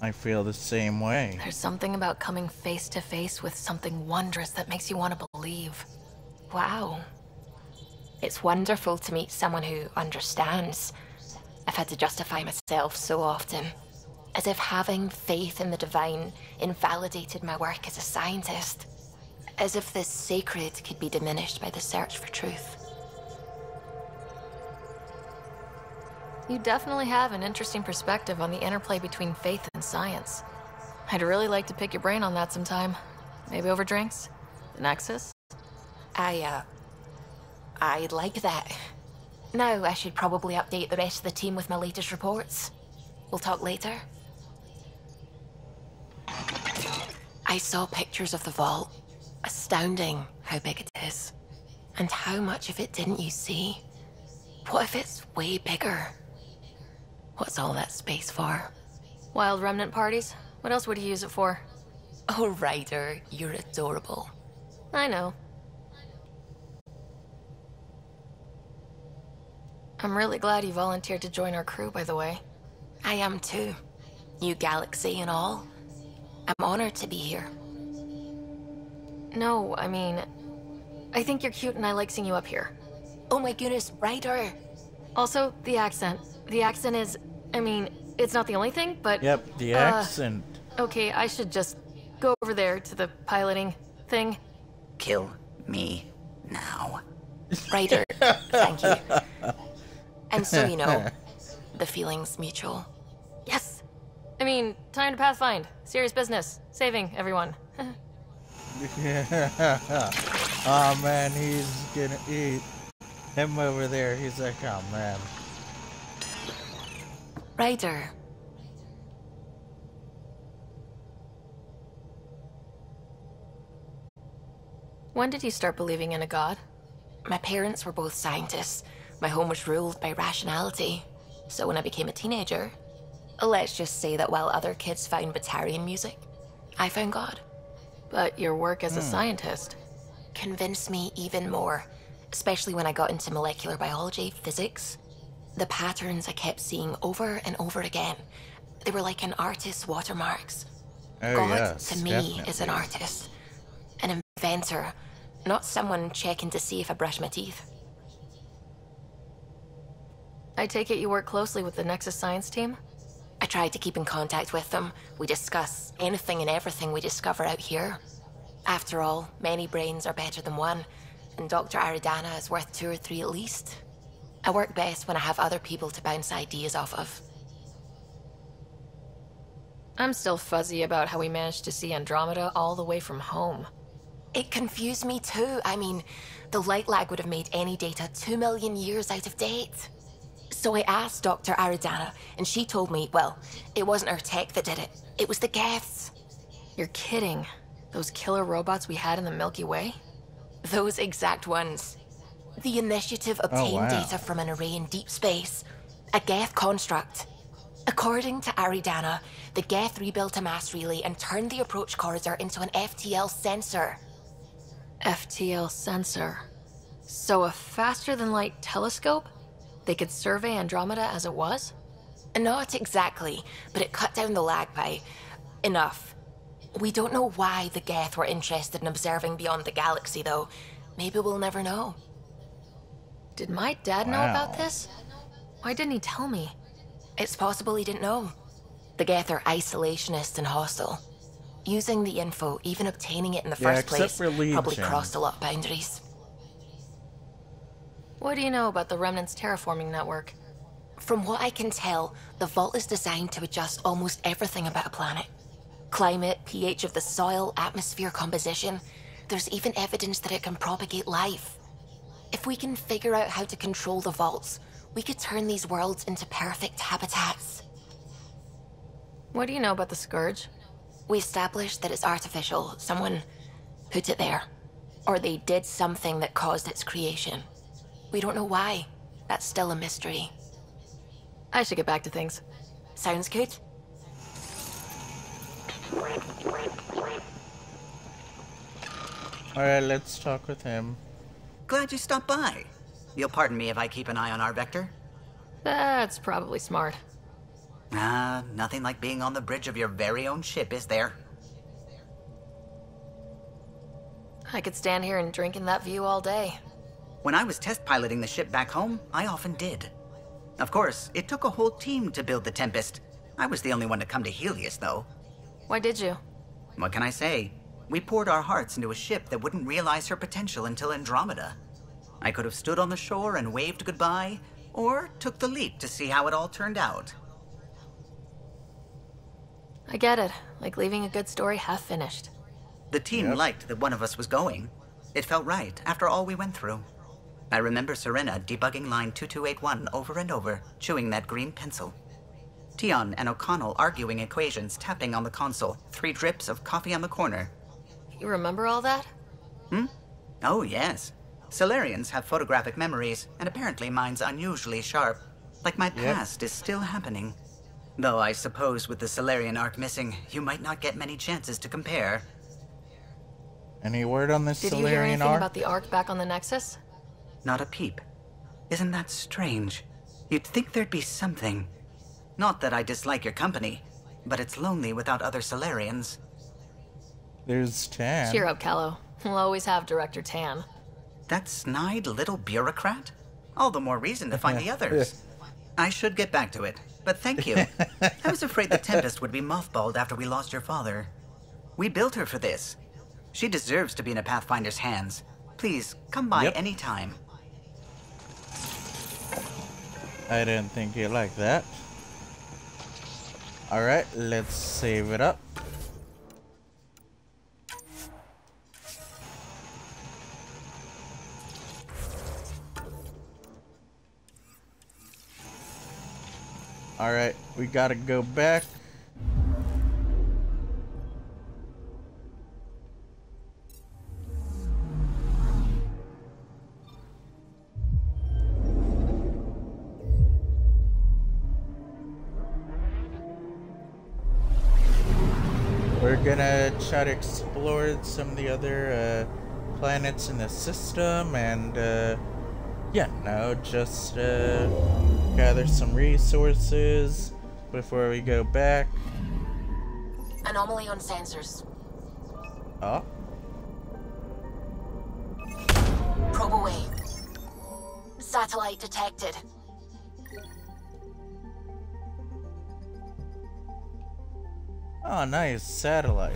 I feel the same way. There's something about coming face to face with something wondrous that makes you want to believe. Wow. It's wonderful to meet someone who understands. I've had to justify myself so often, as if having faith in the divine invalidated my work as a scientist. As if the sacred could be diminished by the search for truth. You definitely have an interesting perspective on the interplay between faith and science. I'd really like to pick your brain on that sometime. Maybe over drinks? The Nexus? I'd like that. Now I should probably update the rest of the team with my latest reports. We'll talk later. I saw pictures of the vault. Astounding how big it is. And how much of it didn't you see? What if it's way bigger? What's all that space for? Wild remnant parties? What else would you use it for? Oh, Ryder, you're adorable. I know. I'm really glad you volunteered to join our crew, by the way. I am too. New galaxy and all. I'm honored to be here. No, I mean, I think you're cute and I like seeing you up here. Oh my goodness, Ryder! Also, the accent. The accent is, I mean, it's not the only thing, but... Yep, the accent. Okay, I should just go over there to the piloting thing. Kill me now. Ryder, thank you. And so you know, the feeling's mutual. Yes! I mean, time to pathfind. Serious business. Saving everyone. Oh man, he's gonna eat. Him over there, he's like, oh man. Ryder. When did you start believing in a god? My parents were both scientists. My home was ruled by rationality. So when I became a teenager, let's just say that while other kids found Batarian music, I found God. But your work as a scientist convinced me even more, especially when I got into molecular biology, physics. The patterns I kept seeing over and over again, they were like an artist's watermarks. Oh, God, yes, to me, definitely. is an artist. An inventor, not someone checking to see if I brush my teeth. I take it you work closely with the Nexus science team? I try to keep in contact with them. We discuss anything and everything we discover out here. After all, many brains are better than one, and Dr. Aridana is worth 2 or 3 at least. I work best when I have other people to bounce ideas off of. I'm still fuzzy about how we managed to see Andromeda all the way from home. It confused me too. I mean, the light lag would have made any data 2 million years out of date. So I asked Dr. Aridana, and she told me, well, it wasn't her tech that did it. It was the Geths. You're kidding. Those killer robots we had in the Milky Way? Those exact ones. The initiative obtained data from an array in deep space. A Geth construct. According to Aridana, the Geth rebuilt a mass relay and turned the approach corridor into an FTL sensor. FTL sensor. So a faster-than-light telescope? They could survey Andromeda as it was? Not exactly, but it cut down the lag by enough. We don't know why the Geth were interested in observing beyond the galaxy, though. Maybe we'll never know. Did my dad know about this? Why didn't he tell me? It's possible he didn't know. The Geth are isolationist and hostile. Using the info, even obtaining it in the first place, probably crossed a lot of boundaries. What do you know about the Remnant's terraforming network? From what I can tell, the vault is designed to adjust almost everything about a planet. Climate, pH of the soil, atmosphere composition. There's even evidence that it can propagate life. If we can figure out how to control the vaults, we could turn these worlds into perfect habitats. What do you know about the Scourge? We established that it's artificial. Someone put it there. Or they did something that caused its creation. We don't know why. That's still a mystery. I should get back to things. Sounds good. Alright, let's talk with him. Glad you stopped by. You'll pardon me if I keep an eye on our vector? That's probably smart. Nothing like being on the bridge of your very own ship, is there? I could stand here and drink in that view all day. When I was test piloting the ship back home, I often did. Of course, it took a whole team to build the Tempest. I was the only one to come to Helios, though. Why did you? What can I say? We poured our hearts into a ship that wouldn't realize her potential until Andromeda. I could have stood on the shore and waved goodbye, or took the leap to see how it all turned out. I get it. Like leaving a good story half finished. The team liked that one of us was going. It felt right after all we went through. I remember Serena debugging line 2281 over and over, chewing that green pencil. Tion and O'Connell arguing equations, tapping on the console, 3 drips of coffee on the corner. You remember all that? Oh, yes. Solarians have photographic memories, and apparently mine's unusually sharp. Like my past is still happening. Though I suppose with the Solarian arc missing, you might not get many chances to compare. Any word on this Did Solarian you hear anything arc? about the arc back on the Nexus? Not a peep. Isn't that strange? You'd think there'd be something. Not that I dislike your company, but it's lonely without other Solarians. There's Tan. Cheer up, Callow. We'll always have Director Tan. That snide little bureaucrat? All the more reason to find the others. I should get back to it, but thank you. I was afraid the Tempest would be mothballed after we lost your father. We built her for this. She deserves to be in a Pathfinder's hands. Please, come by any time. I didn't think you'd like that. Alright, let's save it up. Alright, we gotta go back. We're gonna try to explore some of the other planets in the system and just gather some resources before we go back. Anomaly on sensors. Oh. Probe away. Satellite detected. Oh, nice satellite.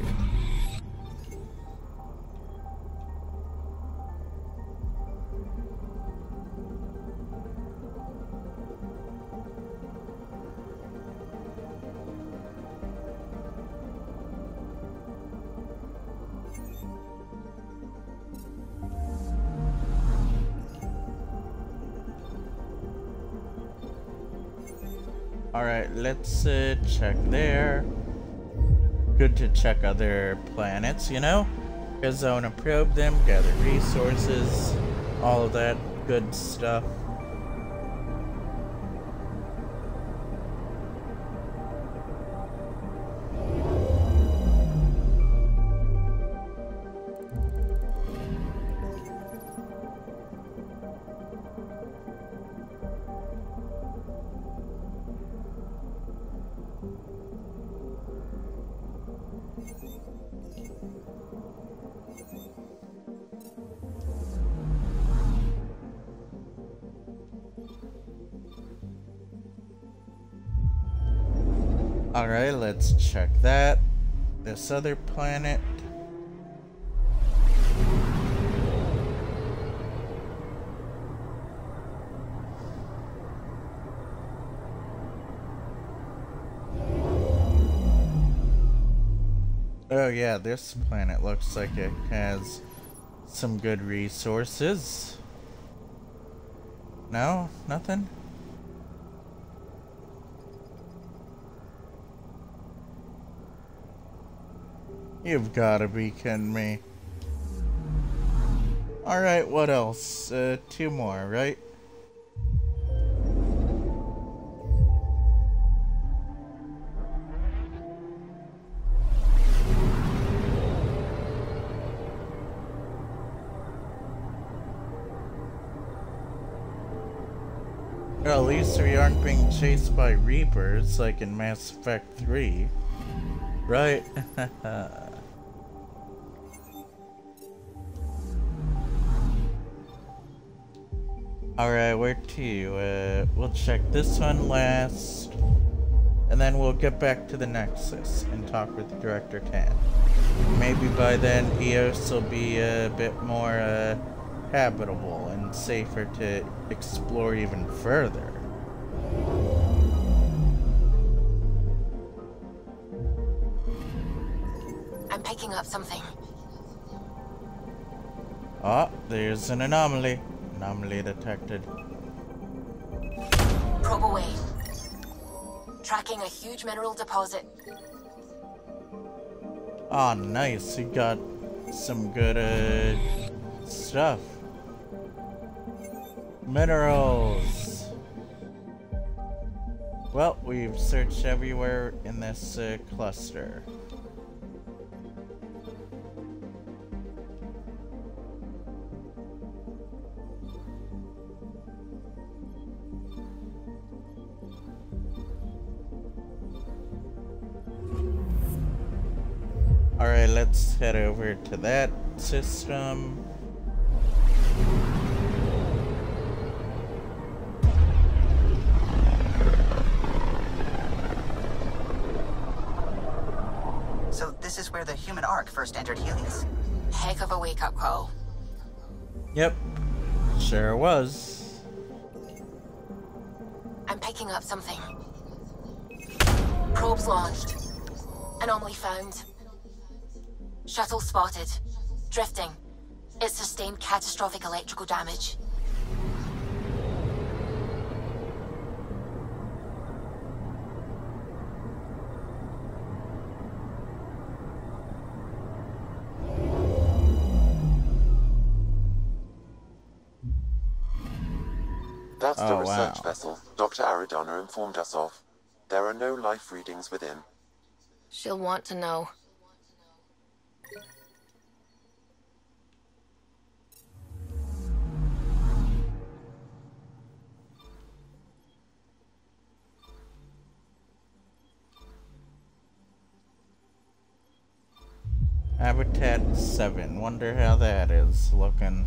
Alright, let's check there. Good to check other planets, you know? Because I want to probe them, gather resources, all of that good stuff. Alright, let's check that. This other planet. Oh yeah, this planet looks like it has some good resources. No? Nothing? You've gotta be kidding me. Alright, what else? 2 more, right? Well, at least we aren't being chased by Reapers like in Mass Effect 3. Right? Alright, where to? We'll check this one last. And then we'll get back to the Nexus and talk with Director Tan. Maybe by then Eos will be a bit more habitable and safer to explore even further. I'm picking up something. Ah, there's an anomaly. Anomaly detected. Probe away. Tracking a huge mineral deposit. Ah, nice. You got some good stuff. Minerals. Well, we've searched everywhere in this cluster. Alright, let's head over to that system. So this is where the human Ark first entered Helios? Heck of a wake-up call. Yep, sure was. I'm picking up something. Probes launched. Anomaly found. Shuttle spotted. Drifting. It sustained catastrophic electrical damage. That's the research wow. vessel Dr. Aridana informed us of. There are no life readings within. She'll want to know. Habitat 7. Wonder how that is looking.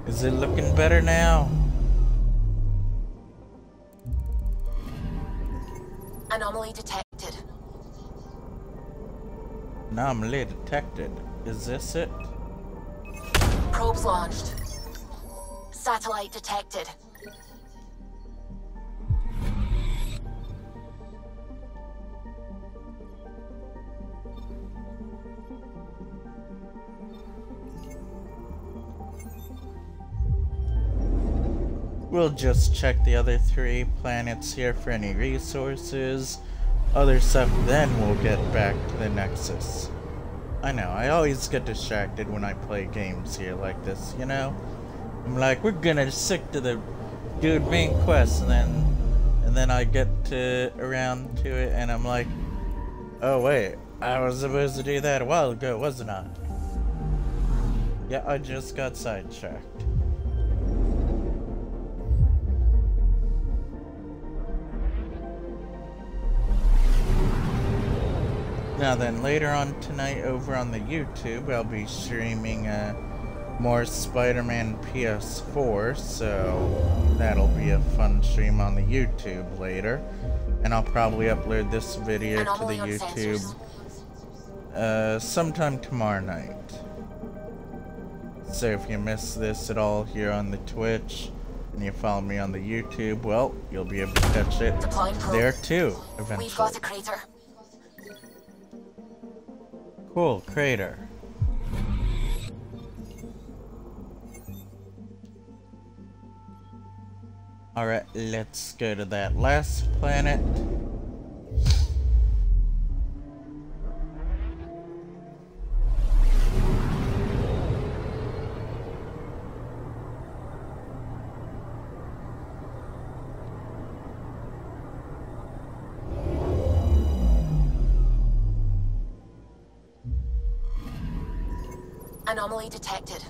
Is it looking better now? Anomaly detected. Anomaly detected. Is this it? Probes launched. Satellite detected. We'll just check the other 3 planets here for any resources, other stuff, then we'll get back to the Nexus. I know, I always get distracted when I play games here like this, you know? I'm like, we're gonna stick to the main quest, and then I get around to it, and I'm like, oh wait, I was supposed to do that a while ago, wasn't I? Yeah, I just got sidetracked. Now then, later on tonight over on the YouTube, I'll be streaming more Spider-Man PS4, so that'll be a fun stream on the YouTube later. And I'll probably upload this video to the YouTube sometime tomorrow night. So if you miss this at all here on the Twitch, and you follow me on the YouTube, well, you'll be able to catch it there too, eventually. We've got a crater. Cool, crater. Alright, let's go to that last planet. Anomaly detected.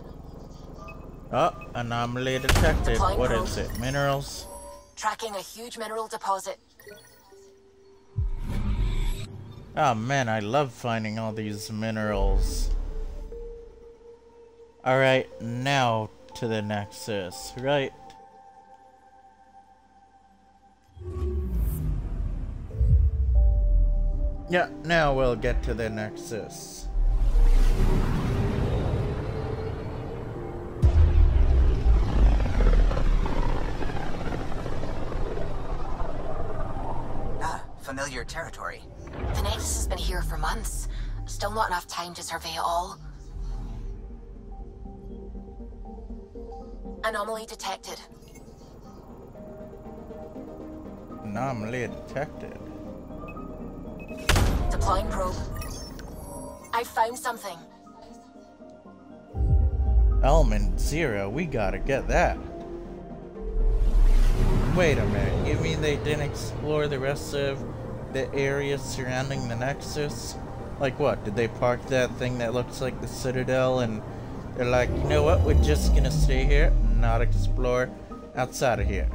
Oh, anomaly detected. Deploying What probe. is it? Minerals? Tracking a huge mineral deposit. Oh man, I love finding all these minerals. Alright, now to the Nexus, right? Yeah, now we'll get to the Nexus. Familiar territory. The Nexus has been here for months. Still not enough time to survey it all. Anomaly detected. Anomaly detected. Deploying probe. I found something. Element 0, we gotta get that. Wait a minute, you mean they didn't explore the rest of the area surrounding the Nexus? Like what, did they park that thing that looks like the Citadel and they're like, you know what, we're just gonna stay here and not explore outside of here?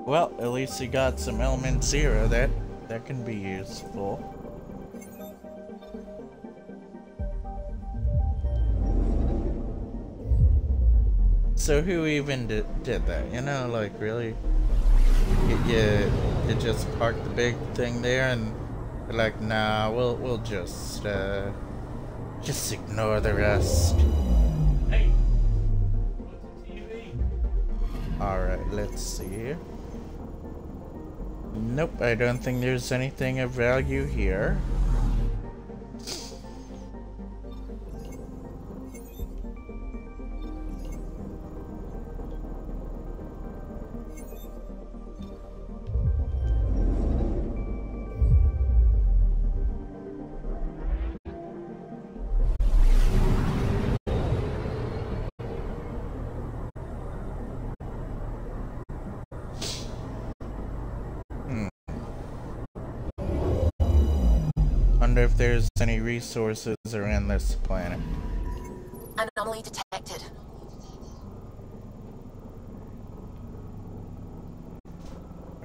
Well, at least you got some Element 0 that can be useful. So who even did that? You know, like really? You just park the big thing there and they're like, nah, we'll just ignore the rest. Hey, alright, let's see. Nope, I don't think there's anything of value here. Wonder if there's any resources around this planet. Anomaly detected.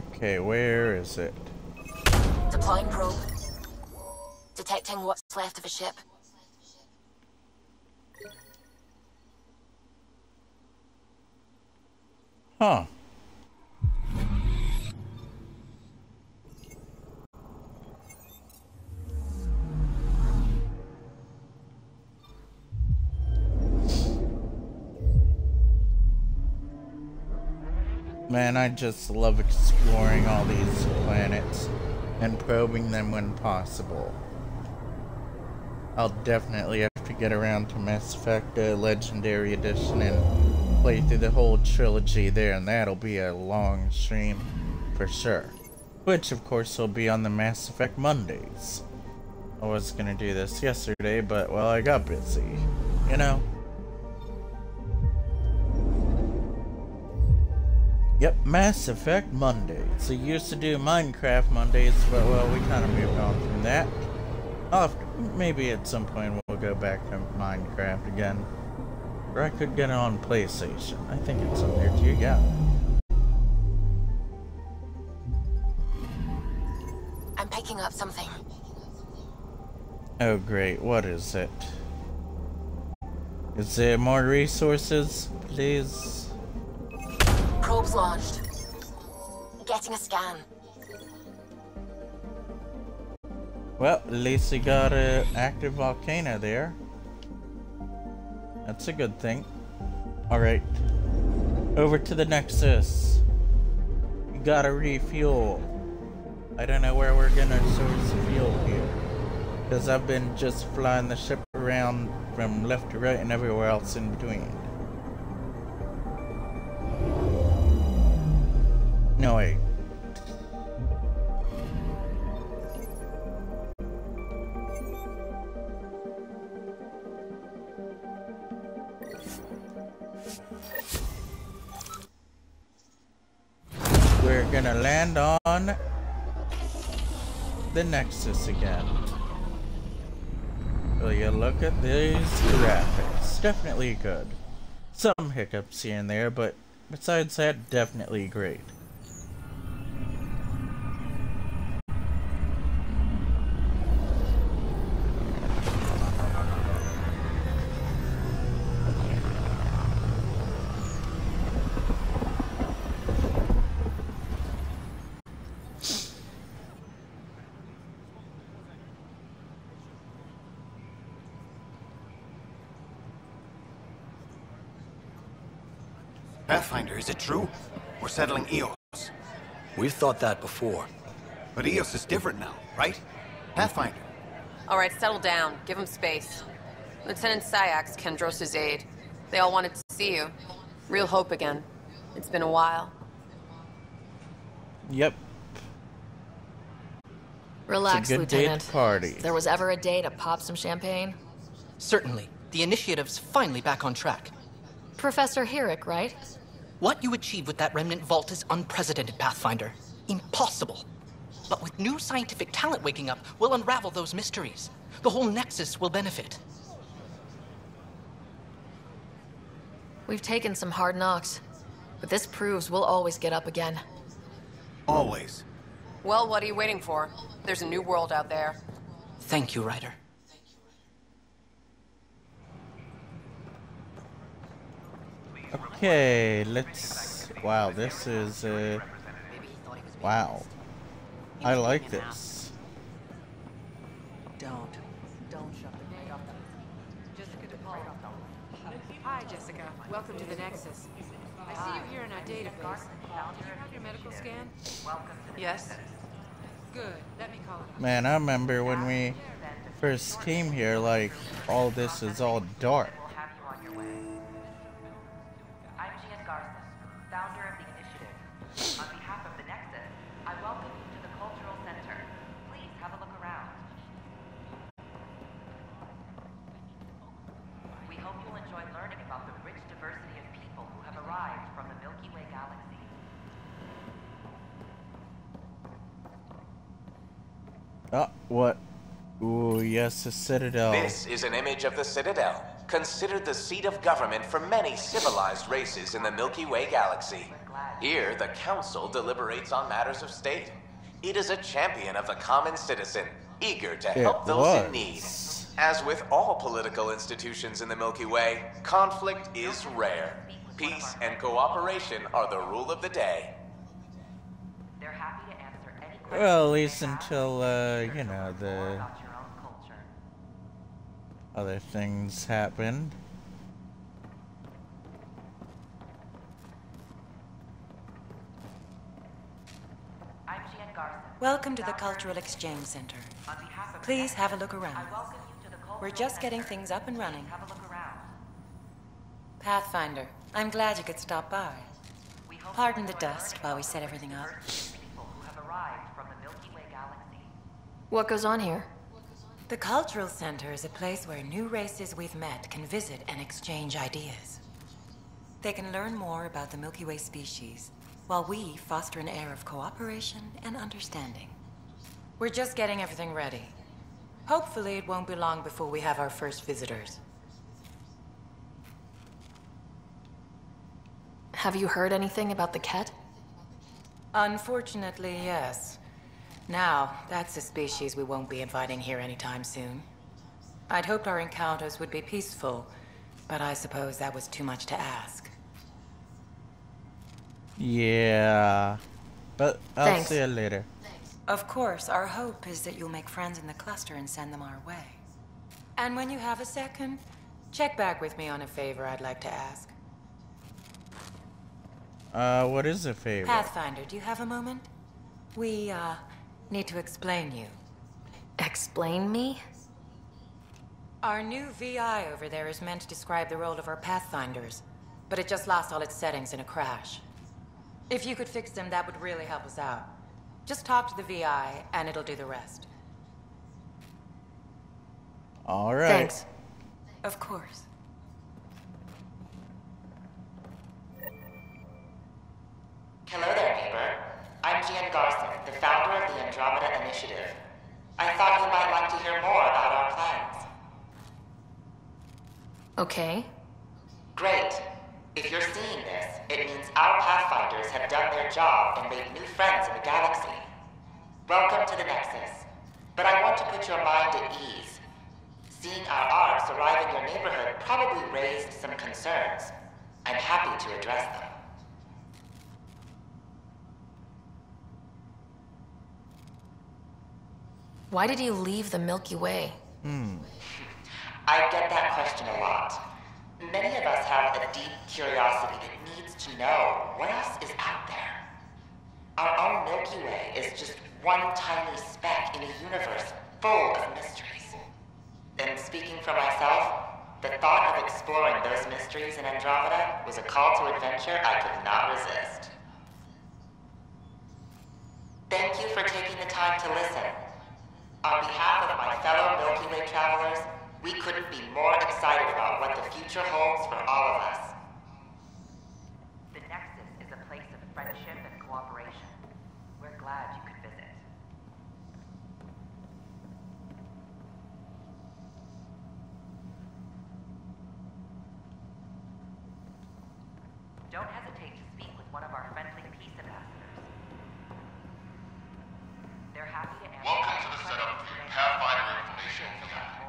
Okay, where is it? Deploying probe. Detecting what's left of a ship. Huh. Man, I just love exploring all these planets and probing them when possible. I'll definitely have to get around to Mass Effect Legendary Edition and play through the whole trilogy there, and that'll be a long stream for sure. Which, of course, will be on the Mass Effect Mondays. I was gonna do this yesterday, but, well, I got busy. You know? Yep, Mass Effect Mondays. I used to do Minecraft Mondays, but, well, we kind of moved on from that. Maybe at some point we'll go back to Minecraft again. Or I could get it on PlayStation. I think it's on there too, yeah. I'm picking up something. Oh great, what is it? Is there more resources, please? Probes launched. Getting a scan. Well, at least we got an active volcano there. That's a good thing. Alright. Over to the Nexus. We gotta refuel. I don't know where we're gonna source the fuel here. Because I've been just flying the ship around from left to right and everywhere else in between. No, wait. We're gonna land on the Nexus again. Will you look at these graphics? Definitely good. Some hiccups here and there, but besides that, definitely great. Pathfinder, is it true? We're settling Eos. We've thought that before. But Eos is different now, right? Pathfinder. All right, settle down. Give him space. Lieutenant Syax, Kendros' aide. They all wanted to see you. Real hope again. It's been a while. Yep. Relax, it's a good Lieutenant. Day to party. If there was ever a day to pop some champagne. Certainly. The initiative's finally back on track. Professor Herrick, right? What you achieved with that remnant vault is unprecedented, Pathfinder. Impossible. But with new scientific talent waking up, we'll unravel those mysteries. The whole Nexus will benefit. We've taken some hard knocks, but this proves we'll always get up again. Always. Well, what are you waiting for? There's a new world out there. Thank you, Ryder. Okay, let's... Wow, this is... Wow. I like this. Don't shut the gate off. Jessica DePaul. Hi, Jessica. Welcome to the Nexus. I see you here in our database. Do you have your medical scan? Yes. Good. Let me call it. Man, I remember when we first came here, like, all this is all dark. What? Ooh, yes, the Citadel. This is an image of the Citadel, considered the seat of government for many civilized races in the Milky Way galaxy. Here, the Council deliberates on matters of state. It is a champion of the common citizen, eager to help those in need. As with all political institutions in the Milky Way, conflict is rare. Peace and cooperation are the rule of the day. Well, at least until, you know, the other things happened. Welcome to the Cultural Exchange Center. Please have a look around. We're just getting things up and running. Pathfinder, I'm glad you could stop by. Pardon the dust while we set everything up. What goes on here? The Cultural Center is a place where new races we've met can visit and exchange ideas. They can learn more about the Milky Way species, while we foster an air of cooperation and understanding. We're just getting everything ready. Hopefully it won't be long before we have our first visitors. Have you heard anything about the Kett? Unfortunately, yes. Now, that's a species we won't be inviting here anytime soon. I'd hoped our encounters would be peaceful, but I suppose that was too much to ask. Yeah, but I'll see you later. Of course, our hope is that you'll make friends in the cluster and send them our way. And when you have a second, check back with me on a favor I'd like to ask. What is a favor? Pathfinder, do you have a moment? We, need to explain you. Explain me? Our new VI over there is meant to describe the role of our Pathfinders, but it just lost all its settings in a crash. If you could fix them, that would really help us out. Just talk to the VI, and it'll do the rest. All right. Thanks. Of course. Hello there, neighbor. I'm Gian Garson, the founder of the Andromeda Initiative. I thought you might like to hear more about our plans. Okay. Great. If you're seeing this, it means our Pathfinders have done their job and made new friends in the galaxy. Welcome to the Nexus. But I want to put your mind at ease. Seeing our arcs arrive in your neighborhood probably raised some concerns. I'm happy to address them. Why did you leave the Milky Way? I get that question a lot. Many of us have a deep curiosity that needs to know what else is out there. Our own Milky Way is just one tiny speck in a universe full of mysteries. And speaking for myself, the thought of exploring those mysteries in Andromeda was a call to adventure I could not resist. Thank you for taking the time to listen. On behalf of my fellow Milky Way travelers, we couldn't be more excited about what the future holds for all of us. The Nexus is a place of friendship and cooperation. We're glad you could visit. Don't hesitate to speak with one of our friendly peace ambassadors. They're happy to answer. Welcome to the setup for your Pathfinder information VI.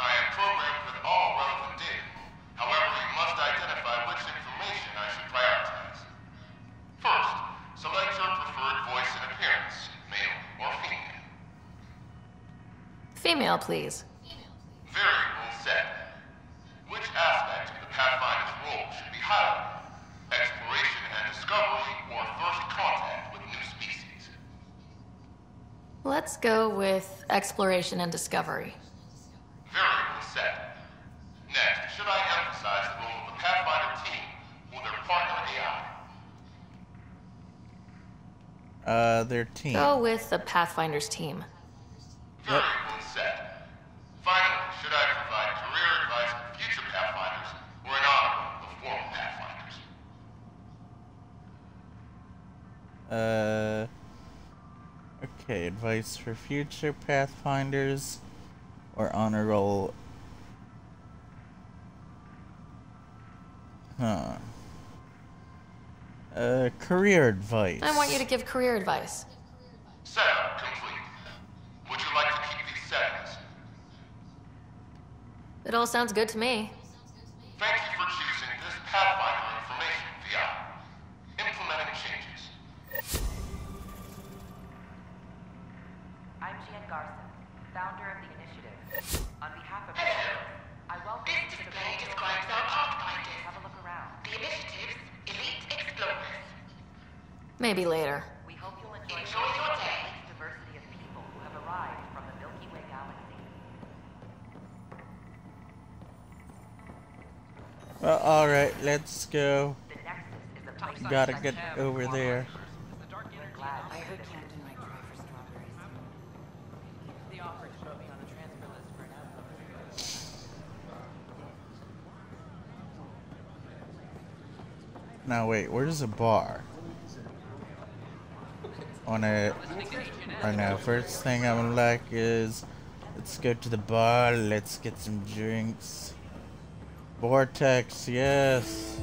I am programmed with all relevant data. However, you must identify which information I should prioritize. First, select your preferred voice and appearance, male or female. Female, please. Variable set. Which aspect of the Pathfinder's role should be highlighted? Exploration and discovery or first contact with new species? Let's go with exploration and discovery. Variable set. Next, should I emphasize the role of the Pathfinder team or their partner AI? Their team. Go with the Pathfinder's team. Variable set. Finally, should I provide career advice for future Pathfinders or in honor of former Pathfinders? Okay, advice for future Pathfinders or honor roll. Career advice. I want you to give career advice. Setup complete. Would you like to keep these settings? It all sounds good to me. Thank you for choosing this Pathfinder information VI. Implementing changes. I'm Jan Garson, founder of the initiative. On behalf of I welcome you to the display describes our Pathfinders. Have a look around. The initiative's elite explorers. Maybe later. We hope you'll Enjoy your day. diversity of people who have arrived from the Milky Way galaxy. Well, alright, let's go. The Nexus is a place Gotta get over there. I heard Camden might try for strawberries. The offer to put me on the transfer list for an outpost. Now wait, where's the bar? Right now, first thing I would like is let's go to the bar, let's get some drinks. Vortex, yes.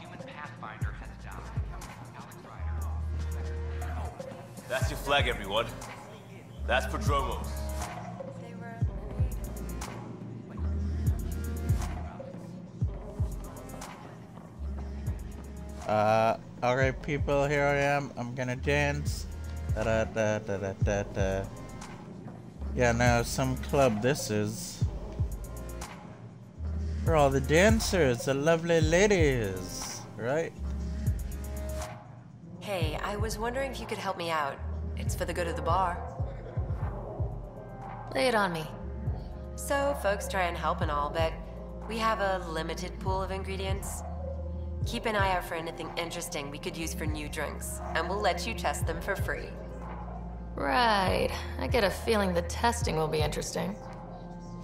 Human Pathfinder has died. Alex Ryder. That's your flag, everyone. That's Prodromos. Alright people, here I am. I'm gonna dance. Da da da da da da da. Yeah, now some club this is. For all the dancers, the lovely ladies, right? Hey, I was wondering if you could help me out. It's for the good of the bar. Lay it on me. So, folks try and help and all, but we have a limited pool of ingredients. Keep an eye out for anything interesting we could use for new drinks, and we'll let you test them for free. Right. I get a feeling the testing will be interesting.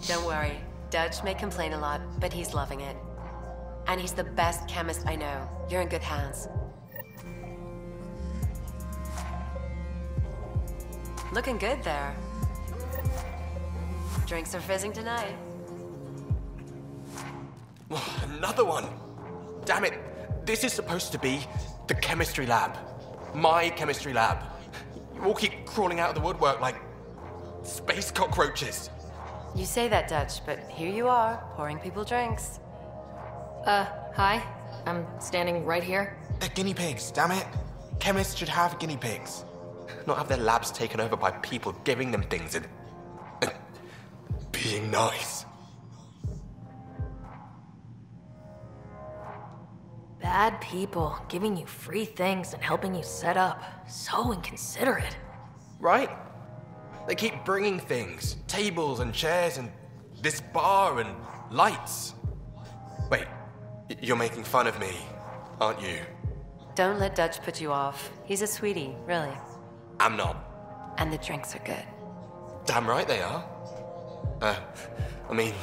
Don't worry. Dutch may complain a lot, but he's loving it. And he's the best chemist I know. You're in good hands. Looking good there. Drinks are fizzing tonight. Another one! Damn it! This is supposed to be the chemistry lab. My chemistry lab. You all keep crawling out of the woodwork like space cockroaches. You say that, Dutch, but here you are, pouring people drinks. Hi. I'm standing right here. They're guinea pigs, damn it. Chemists should have guinea pigs. Not have their labs taken over by people giving them things and being nice. Bad people giving you free things and helping you set up. So inconsiderate. Right? They keep bringing things. Tables and chairs and this bar and lights. Wait, you're making fun of me, aren't you? Don't let Dutch put you off. He's a sweetie, really. I'm not. And the drinks are good. Damn right they are. I mean...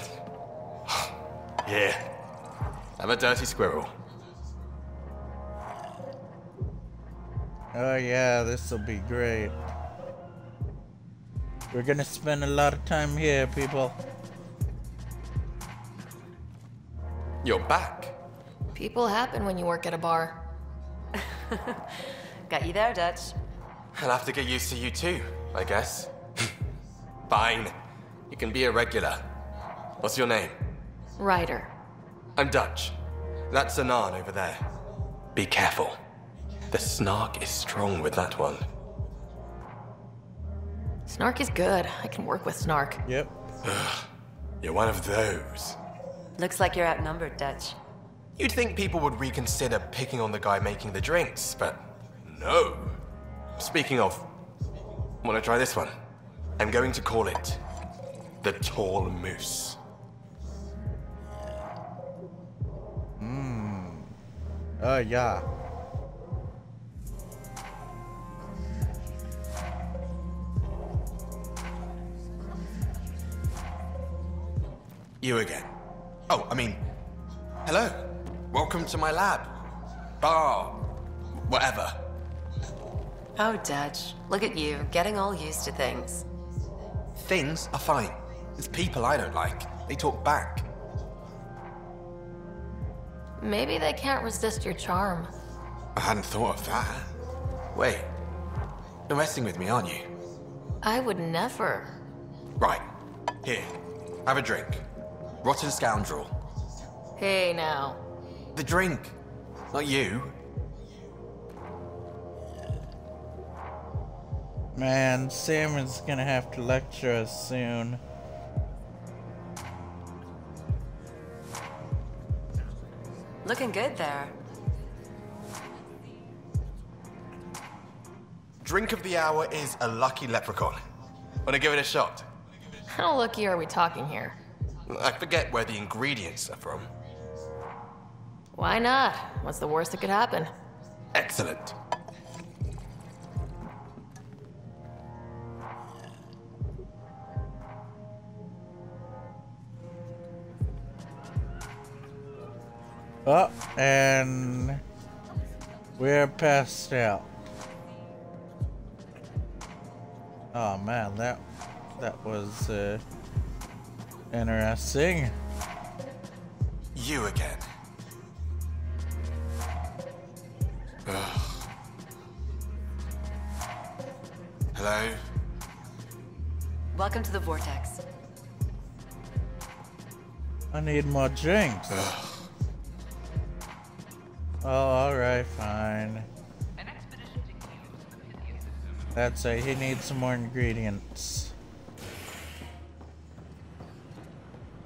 yeah. I'm a dirty squirrel. Oh yeah, this'll be great. We're gonna spend a lot of time here, people. You're back. People happen when you work at a bar. Got you there, Dutch. I'll have to get used to you too, I guess. Fine. You can be a regular. What's your name? Ryder. I'm Dutch. That's Anan over there. Be careful. The snark is strong with that one. Snark is good. I can work with Snark. Yep. You're one of those. Looks like you're outnumbered, Dutch. You'd think people would reconsider picking on the guy making the drinks, but no. Speaking of, wanna try this one? I'm going to call it the Tall Moose. Oh yeah. You again. Oh, I mean, hello. Welcome to my lab. Bar. Whatever. Oh, Dutch. Look at you, getting all used to things. Things are fine. It's people I don't like. They talk back. Maybe they can't resist your charm. I hadn't thought of that. Wait. You're messing with me, aren't you? I would never. Right. Here. Have a drink. Rotten scoundrel. Hey, now. The drink. Not you. Man, Sam is gonna have to lecture us soon. Looking good there. Drink of the hour is a lucky leprechaun. Wanna give it a shot? How lucky are we talking here? I forget where the ingredients are from. Why not? What's the worst that could happen? Excellent. Oh, and we're passed out. Oh man, that was interesting. You again. Ugh. Hello? Welcome to the Vortex. I need more drinks. Ugh. Oh, alright, fine. That's it, he needs some more ingredients.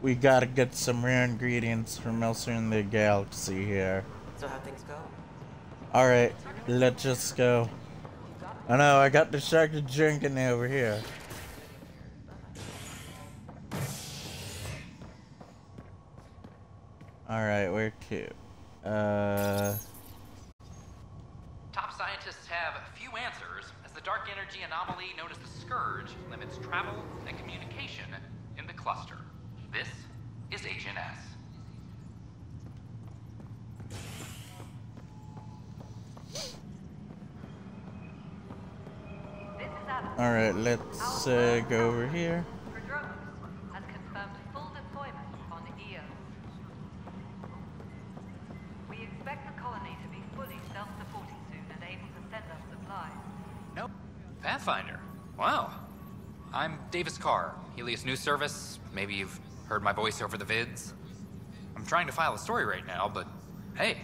We gotta get some rare ingredients from elsewhere in the galaxy here. So how things go? Alright, let's just go. I know, I got distracted drinking over here. Alright, where to? Top scientists have few answers, as the dark energy anomaly known as the Scourge limits travel and communication in the cluster. This is HNS. Alright, let's go over here. has confirmed full deployment on EOS. We expect the colony to be fully self-supporting soon and able to send us supplies. Nope. Pathfinder. Wow. I'm Davis Carr, Helios News Service. Maybe you've heard my voice over the vids. I'm trying to file a story right now, but hey.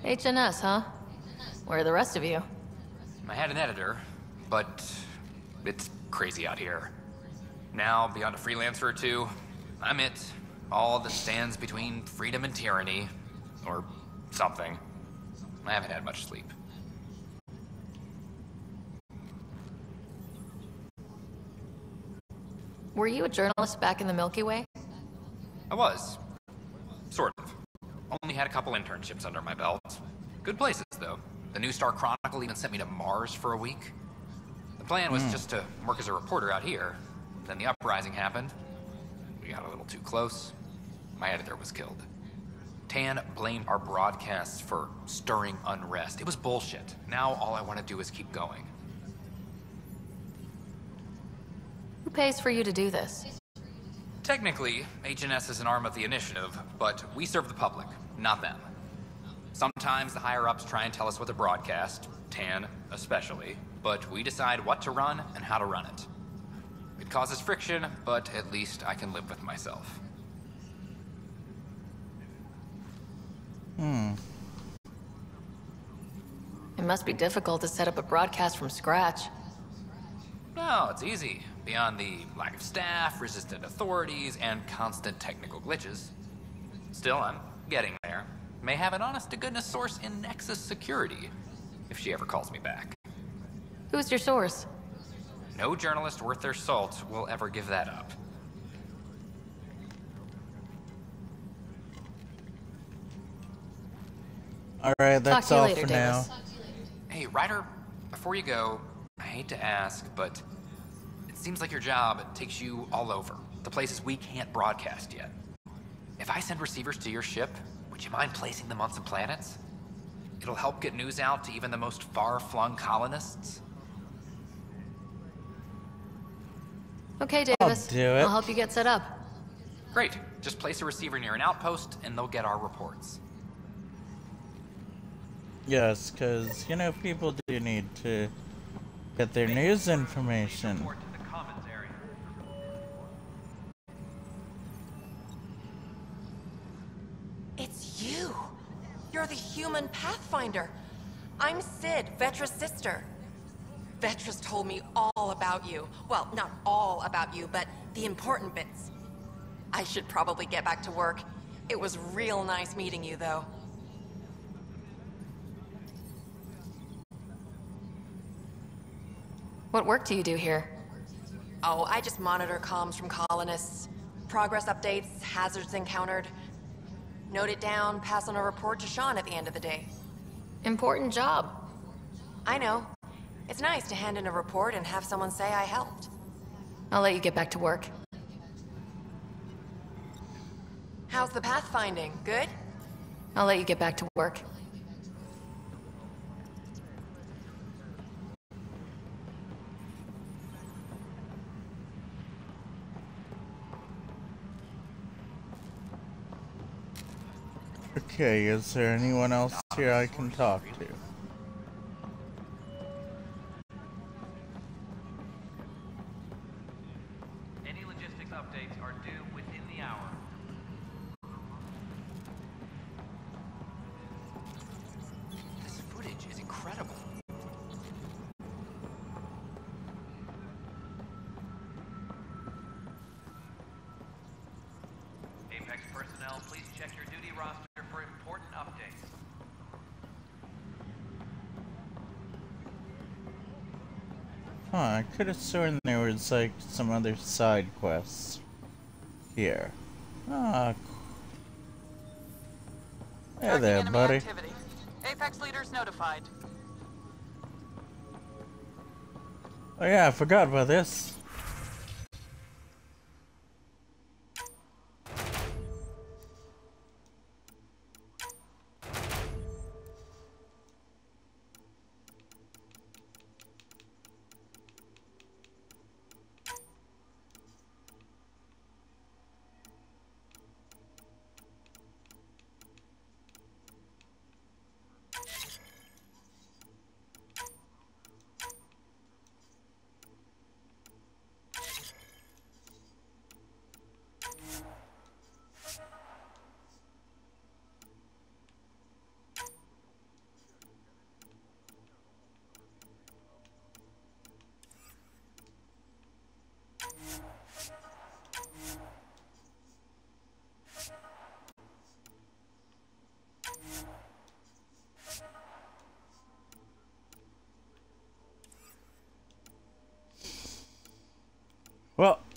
HNS, huh? Where are the rest of you? I had an editor. but it's crazy out here. Now, beyond a freelancer or two, I'm it. All that stands between freedom and tyranny. Or something. I haven't had much sleep. Were you a journalist back in the Milky Way? I was. Sort of. Only had a couple internships under my belt. Good places, though. The New Star Chronicle even sent me to Mars for a week. The plan was just to work as a reporter out here. Then the uprising happened. We got a little too close. My editor was killed. Tan blamed our broadcasts for stirring unrest. It was bullshit. Now all I want to do is keep going. Who pays for you to do this? Technically, HNS is an arm of the initiative, but we serve the public, not them. Sometimes the higher-ups try and tell us what to broadcast, Tan especially, but we decide what to run and how to run it. It causes friction, but at least I can live with myself. It must be difficult to set up a broadcast from scratch. No, it's easy. Beyond the lack of staff, resistant authorities, and constant technical glitches. Still, I'm getting there. May have an honest-to-goodness source in Nexus Security, if she ever calls me back. Who's your source? No journalist worth their salt will ever give that up. Alright, that's Talk to you all later, for Davis. now. Hey, Ryder, before you go, I hate to ask, but it seems like your job takes you all over, the places we can't broadcast yet. If I send receivers to your ship, would you mind placing them on some planets? It'll help get news out to even the most far-flung colonists. Okay, Davis. do it. I'll help you get set up. Great. Just place a receiver near an outpost, and they'll get our reports. Yes, because, you know, people do need to get their news information. It's you! You're the human Pathfinder! I'm Sid, Vetra's sister. Vetra's told me all about you. Well, not all about you, but the important bits. I should probably get back to work. It was real nice meeting you, though. What work do you do here? Oh, I just monitor comms from colonists. Progress updates, hazards encountered. Note it down, pass on a report to Sean at the end of the day. Important job. I know. It's nice to hand in a report and have someone say I helped. I'll let you get back to work. How's the pathfinding? Good? I'll let you get back to work. Okay, is there anyone else here I can talk to? Any logistics updates are due within the hour. This footage is incredible. Apex personnel, please check your duty roster for important updates. Huh, I could have sworn there was like some other side quests here. Ah, hey there, buddy. Activity. Apex leaders notified. Oh yeah, I forgot about this.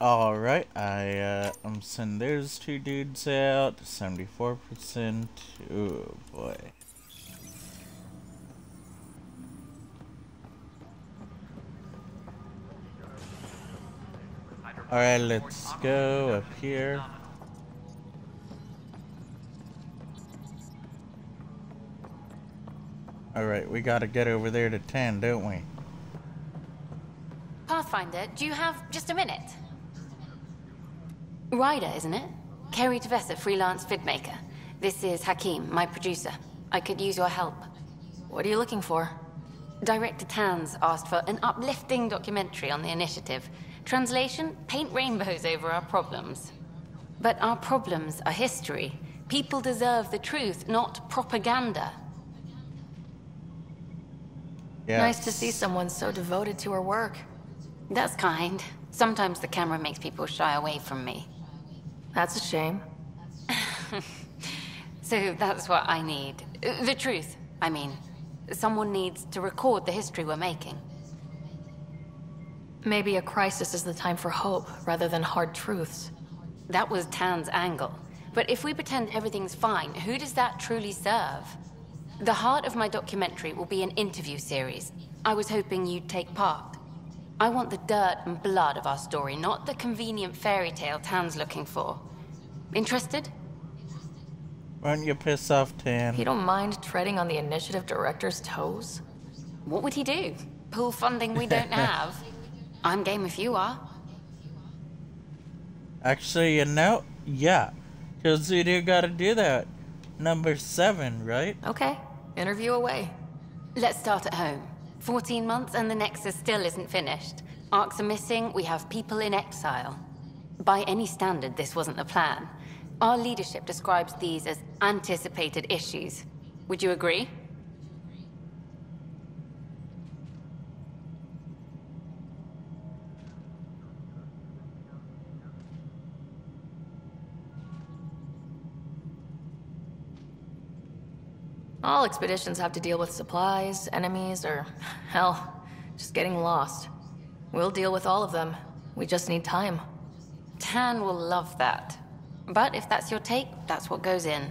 Alright, I'm sending those two dudes out. 74%. Oh boy. Alright, let's go up here. Alright, we gotta get over there to 10, don't we? Pathfinder, do you have just a minute? Ryder, isn't it? Kerry Tavessa, freelance vidmaker. This is Hakeem, my producer. I could use your help. What are you looking for? Director Tans asked for an uplifting documentary on the initiative. Translation, paint rainbows over our problems. But our problems are history. People deserve the truth, not propaganda. Yes. Nice to see someone so devoted to her work. That's kind. Sometimes the camera makes people shy away from me. That's a shame. So that's what I need. The truth, I mean. Someone needs to record the history we're making. Maybe a crisis is the time for hope, rather than hard truths. That was Tan's angle. But if we pretend everything's fine, who does that truly serve? The heart of my documentary will be an interview series. I was hoping you'd take part. I want the dirt and blood of our story, not the convenient fairy tale Tan's looking for. Interested? Why don't you piss off Tan? You don't mind treading on the initiative director's toes? What would he do? Pull funding we don't have? I'm game if you are. Actually, you know, yeah. Because you do gotta do that. Number 7, right? Okay, interview away. Let's start at home. 14 months and the Nexus still isn't finished. Arcs are missing, we have people in exile. By any standard, this wasn't the plan. Our leadership describes these as anticipated issues. Would you agree? All expeditions have to deal with supplies, enemies, or, hell, just getting lost. We'll deal with all of them. We just need time. Tan will love that. But if that's your take, that's what goes in.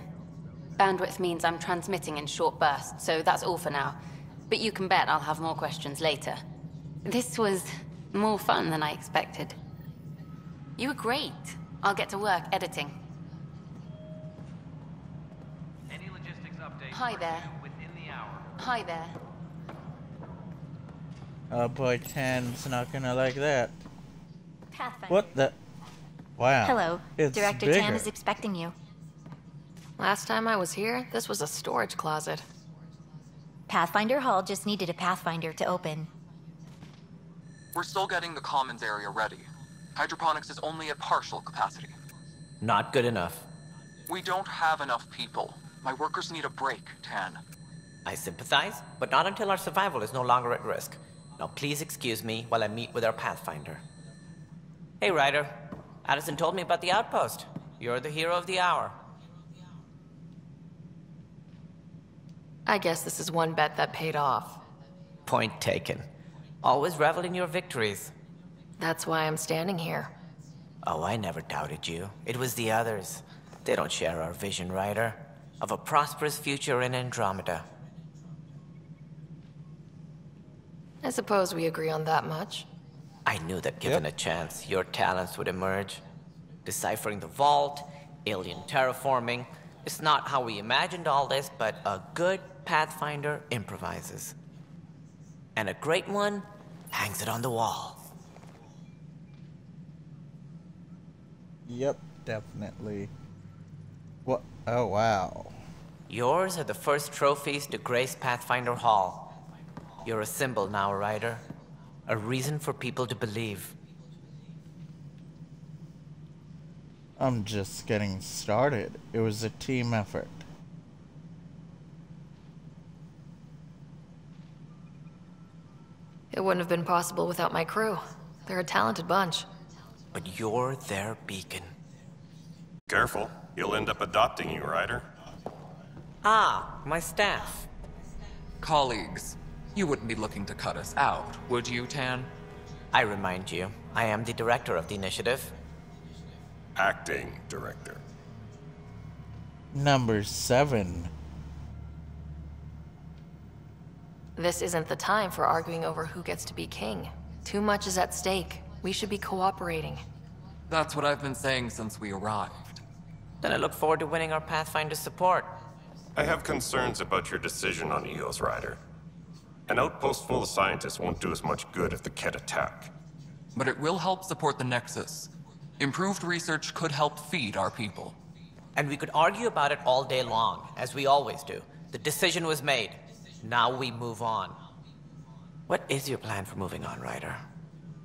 Bandwidth means I'm transmitting in short bursts, so that's all for now. But you can bet I'll have more questions later. This was more fun than I expected. You were great. I'll get to work editing. Any logistics updates Hi there. within the hour. Hi there. Oh boy, Tan's not gonna like that. Pathfinder. What the? Wow. Hello. It's Director bigger. Tan is expecting you. Last time I was here, this was a storage closet. Pathfinder Hall just needed a Pathfinder to open. We're still getting the commons area ready. Hydroponics is only at partial capacity. Not good enough. We don't have enough people. My workers need a break, Tan. I sympathize, but not until our survival is no longer at risk. Now please excuse me while I meet with our Pathfinder. Hey, Ryder. Addison told me about the outpost. You're the hero of the hour. I guess this is one bet that paid off. Point taken. Always revel in your victories. That's why I'm standing here. Oh, I never doubted you. It was the others. They don't share our vision, Ryder, of a prosperous future in Andromeda. I suppose we agree on that much. I knew that given a chance, your talents would emerge. Deciphering the vault, alien terraforming. It's not how we imagined all this, but a good Pathfinder improvises. And a great one hangs it on the wall. Yep, definitely. What? Oh, wow. Yours are the first trophies to grace Pathfinder Hall. You're a symbol now, Ryder. A reason for people to believe. I'm just getting started. It was a team effort. It wouldn't have been possible without my crew. They're a talented bunch. But you're their beacon. Careful. He'll end up adopting you, Ryder. Ah, my staff. Colleagues, you wouldn't be looking to cut us out, would you, Tan? I remind you, I am the director of the initiative. Acting director. Number 7. This isn't the time for arguing over who gets to be king. Too much is at stake. We should be cooperating. That's what I've been saying since we arrived. Then I look forward to winning our Pathfinder support. I have concerns about your decision on Eos, Ryder. An outpost full of scientists won't do as much good if the Kett attack. But it will help support the Nexus. Improved research could help feed our people. And we could argue about it all day long, as we always do. The decision was made. Now we move on. What is your plan for moving on, Ryder?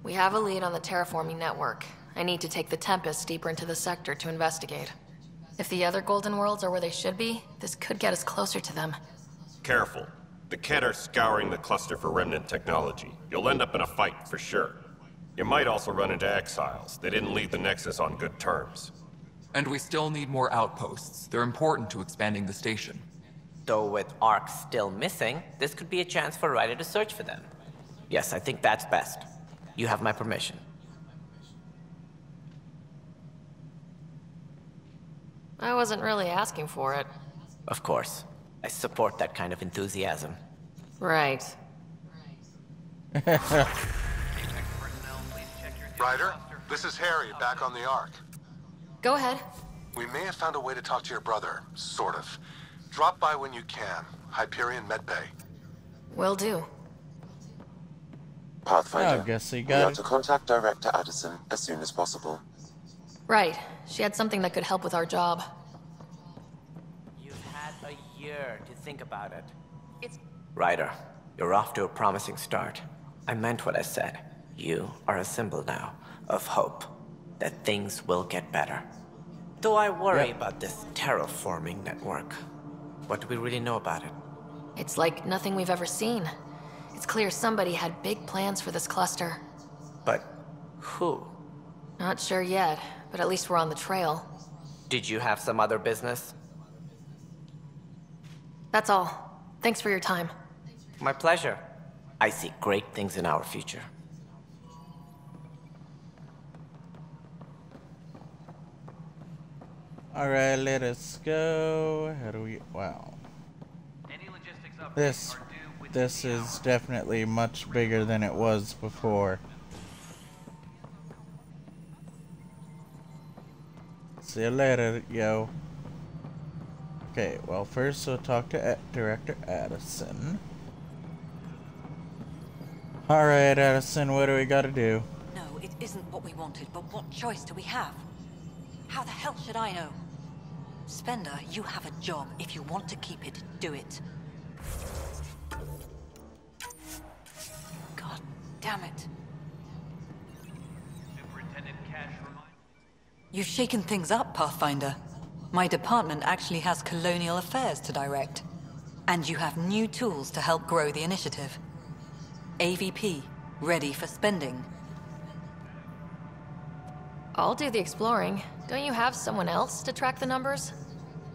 We have a lead on the terraforming network. I need to take the Tempest deeper into the sector to investigate. If the other Golden Worlds are where they should be, this could get us closer to them. Careful. The Kett are scouring the cluster for remnant technology. You'll end up in a fight, for sure. You might also run into exiles. They didn't leave the Nexus on good terms. And we still need more outposts. They're important to expanding the station. Though with Ark still missing, this could be a chance for Ryder to search for them. Yes, I think that's best. You have my permission. I wasn't really asking for it. Of course. I support that kind of enthusiasm. Right. Ryder, this is Harry, back on the Ark. Go ahead. We may have found a way to talk to your brother, sort of. Drop by when you can. Hyperion Medbay. Will do. Pathfinder, I guess he we got are to contact Director Addison as soon as possible. Right. She had something that could help with our job. You've had a year to think about it. Ryder, you're off to a promising start. I meant what I said. You are a symbol now of hope that things will get better. Though I worry about this terraforming network. What do we really know about it? It's like nothing we've ever seen. It's clear somebody had big plans for this cluster. But who? Not sure yet, but at least we're on the trail. Did you have some other business? That's all. Thanks for your time. My pleasure. I see great things in our future. Alright, let us go. How do we... Wow. This is definitely much bigger than it was before. See you later, yo. Okay, well first we'll talk to Director Addison. Alright, Addison, what do we gotta do? No, it isn't what we wanted, but what choice do we have? How the hell should I know? Spender, you have a job. If you want to keep it, do it. God damn it. You've shaken things up, Pathfinder. My department actually has colonial affairs to direct. And you have new tools to help grow the initiative. AVP, ready for spending. I'll do the exploring. Don't you have someone else to track the numbers?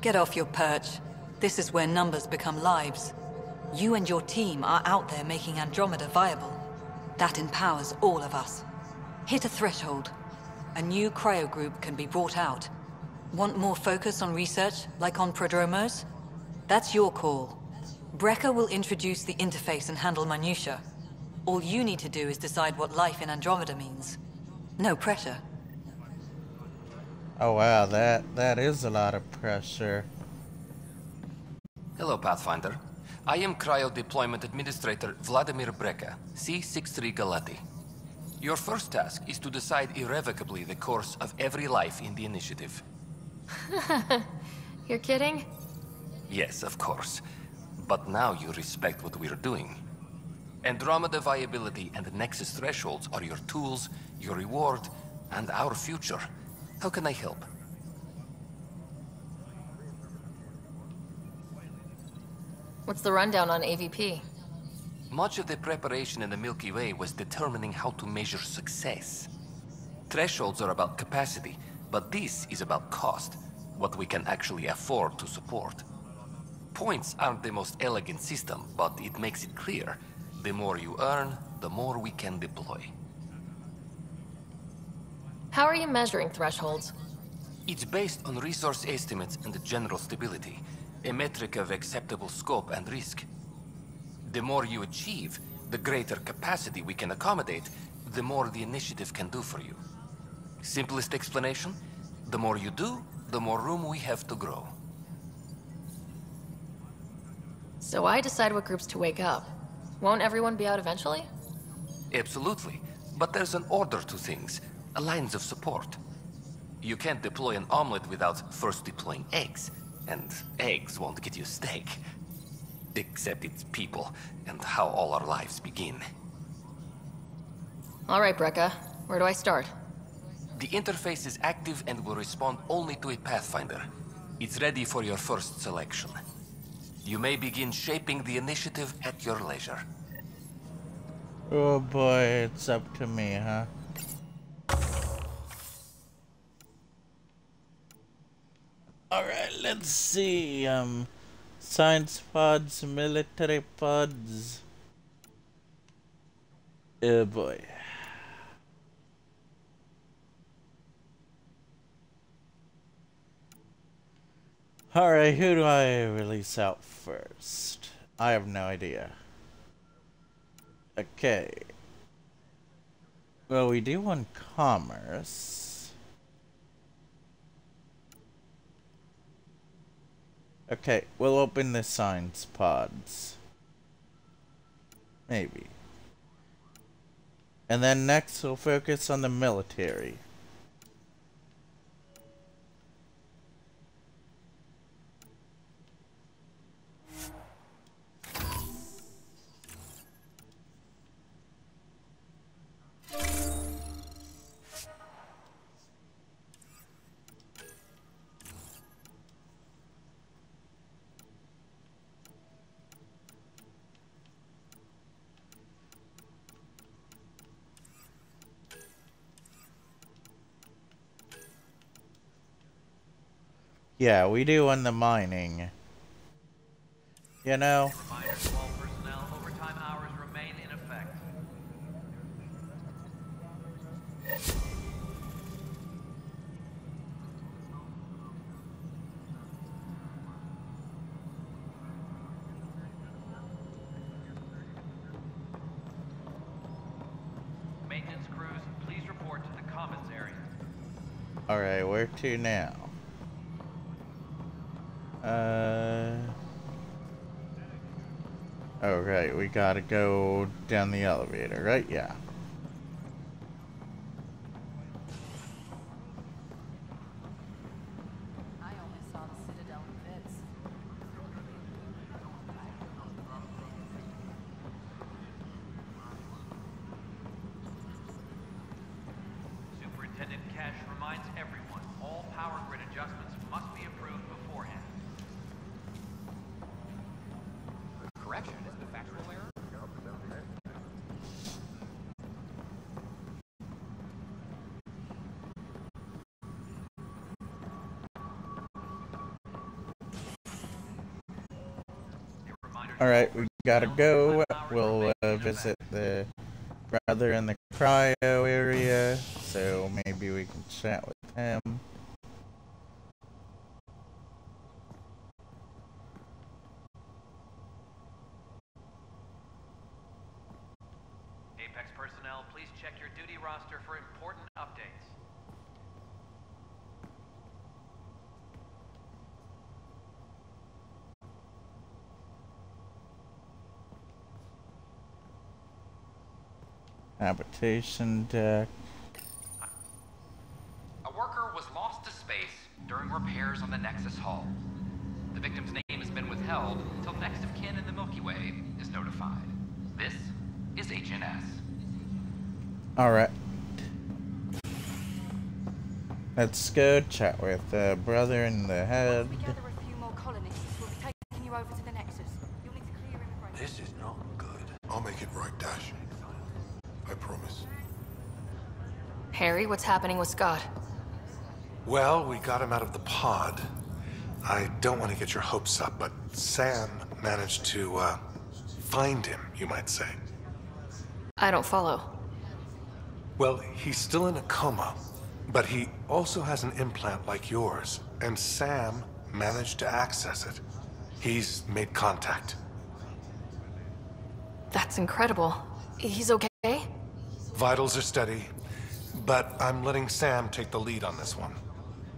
Get off your perch. This is where numbers become lives. You and your team are out there making Andromeda viable. That empowers all of us. Hit a threshold. A new cryo group can be brought out. Want more focus on research, like on Prodromos? That's your call. Brecker will introduce the interface and handle minutiae. All you need to do is decide what life in Andromeda means. No pressure. Oh wow, that is a lot of pressure. Hello, Pathfinder. I am Cryo Deployment Administrator Vladimir Brecker, C-63 Galati. Your first task is to decide irrevocably the course of every life in the initiative. You're kidding? Yes, of course. But now you respect what we're doing. Andromeda viability and Nexus thresholds are your tools, your reward, and our future. How can I help? What's the rundown on AVP? Much of the preparation in the Milky Way was determining how to measure success. Thresholds are about capacity, but this is about cost, what we can actually afford to support. Points aren't the most elegant system, but it makes it clear. The more you earn, the more we can deploy. How are you measuring thresholds? It's based on resource estimates and the general stability, a metric of acceptable scope and risk. The more you achieve, the greater capacity we can accommodate, the more the initiative can do for you. Simplest explanation, the more you do, the more room we have to grow. So I decide what groups to wake up. Won't everyone be out eventually? Absolutely. But there's an order to things, lines of support. You can't deploy an omelet without first deploying eggs, and eggs won't get you steak. Except it's people, and how all our lives begin. All right, Brekka. Where do I start? The interface is active and will respond only to a Pathfinder. It's ready for your first selection. You may begin shaping the initiative at your leisure. Oh boy, it's up to me, huh? Alright, let's see. Science pods, military pods. Oh boy. Alright, who do I release out first? I have no idea. Okay. Well, we do want commerce. Okay, we'll open the science pods. Maybe. And then next we'll focus on the military. Yeah, we do on the mining. You know? Reminder to all personnel, overtime hours remain in effect. Maintenance crews, please report to the commons area. Alright, where to now? Oh, right, we gotta go down the elevator, right? Yeah. I only saw the Citadel pits. Superintendent Cash reminds everyone, all power grid adjustments must be approved beforehand. Correction, is it a factual error? Alright, we gotta go. We'll visit the brother in the cryo area, so maybe we can chat with him. Apex personnel, please check your duty roster for important updates. Habitation deck. A worker was lost to space during repairs on the Nexus hull. The victim's name has been withheld until next of kin in the Milky Way is notified. This is HNS. Alright. Let's go chat with the brother in the head. Once we gather a few more colonists, we'll be taking you over to the Nexus. You'll need to clear immigration. This is not good. I'll make it right, Dash. I promise. Harry, what's happening with Scott? Well, we got him out of the pod. I don't want to get your hopes up, but Sam managed to, find him, you might say. I don't follow. Well, he's still in a coma, But he also has an implant like yours, and Sam managed to access it. He's made contact. That's incredible. He's okay? Vitals are steady, but I'm letting Sam take the lead on this one.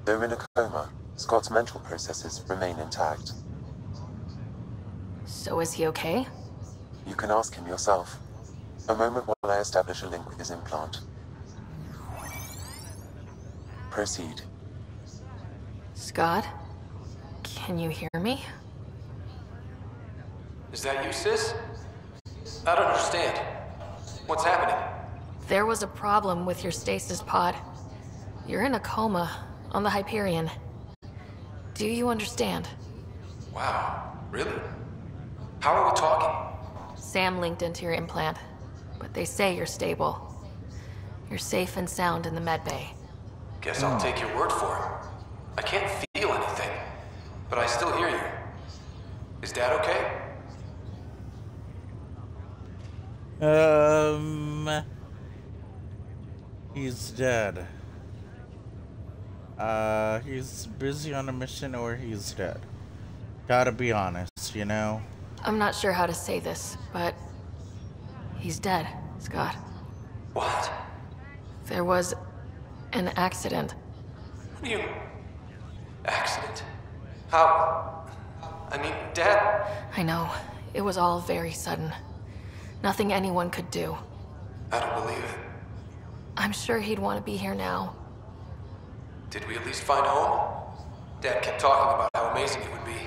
Though in a coma, Scott's mental processes remain intact. So is he okay? You can ask him yourself. A moment while I establish a link with his implant. Proceed. Scott? Can you hear me? Is that you, sis? I don't understand. What's happening? There was a problem with your stasis pod. You're in a coma on the Hyperion. Do you understand? Wow, really? How are we talking? Sam linked into your implant, but they say you're stable. You're safe and sound in the medbay. Guess I'll take your word for it. I can't feel anything, but I still hear you. Is Dad okay? He's dead. He's busy on a mission or he's dead. Gotta be honest, you know? I'm not sure how to say this, but he's dead, Scott. What? There was an accident. What do you... accident? How... I mean, Dad... I know. It was all very sudden. Nothing anyone could do. I don't believe it. I'm sure he'd want to be here now. Did we at least find home? Dad kept talking about how amazing it would be.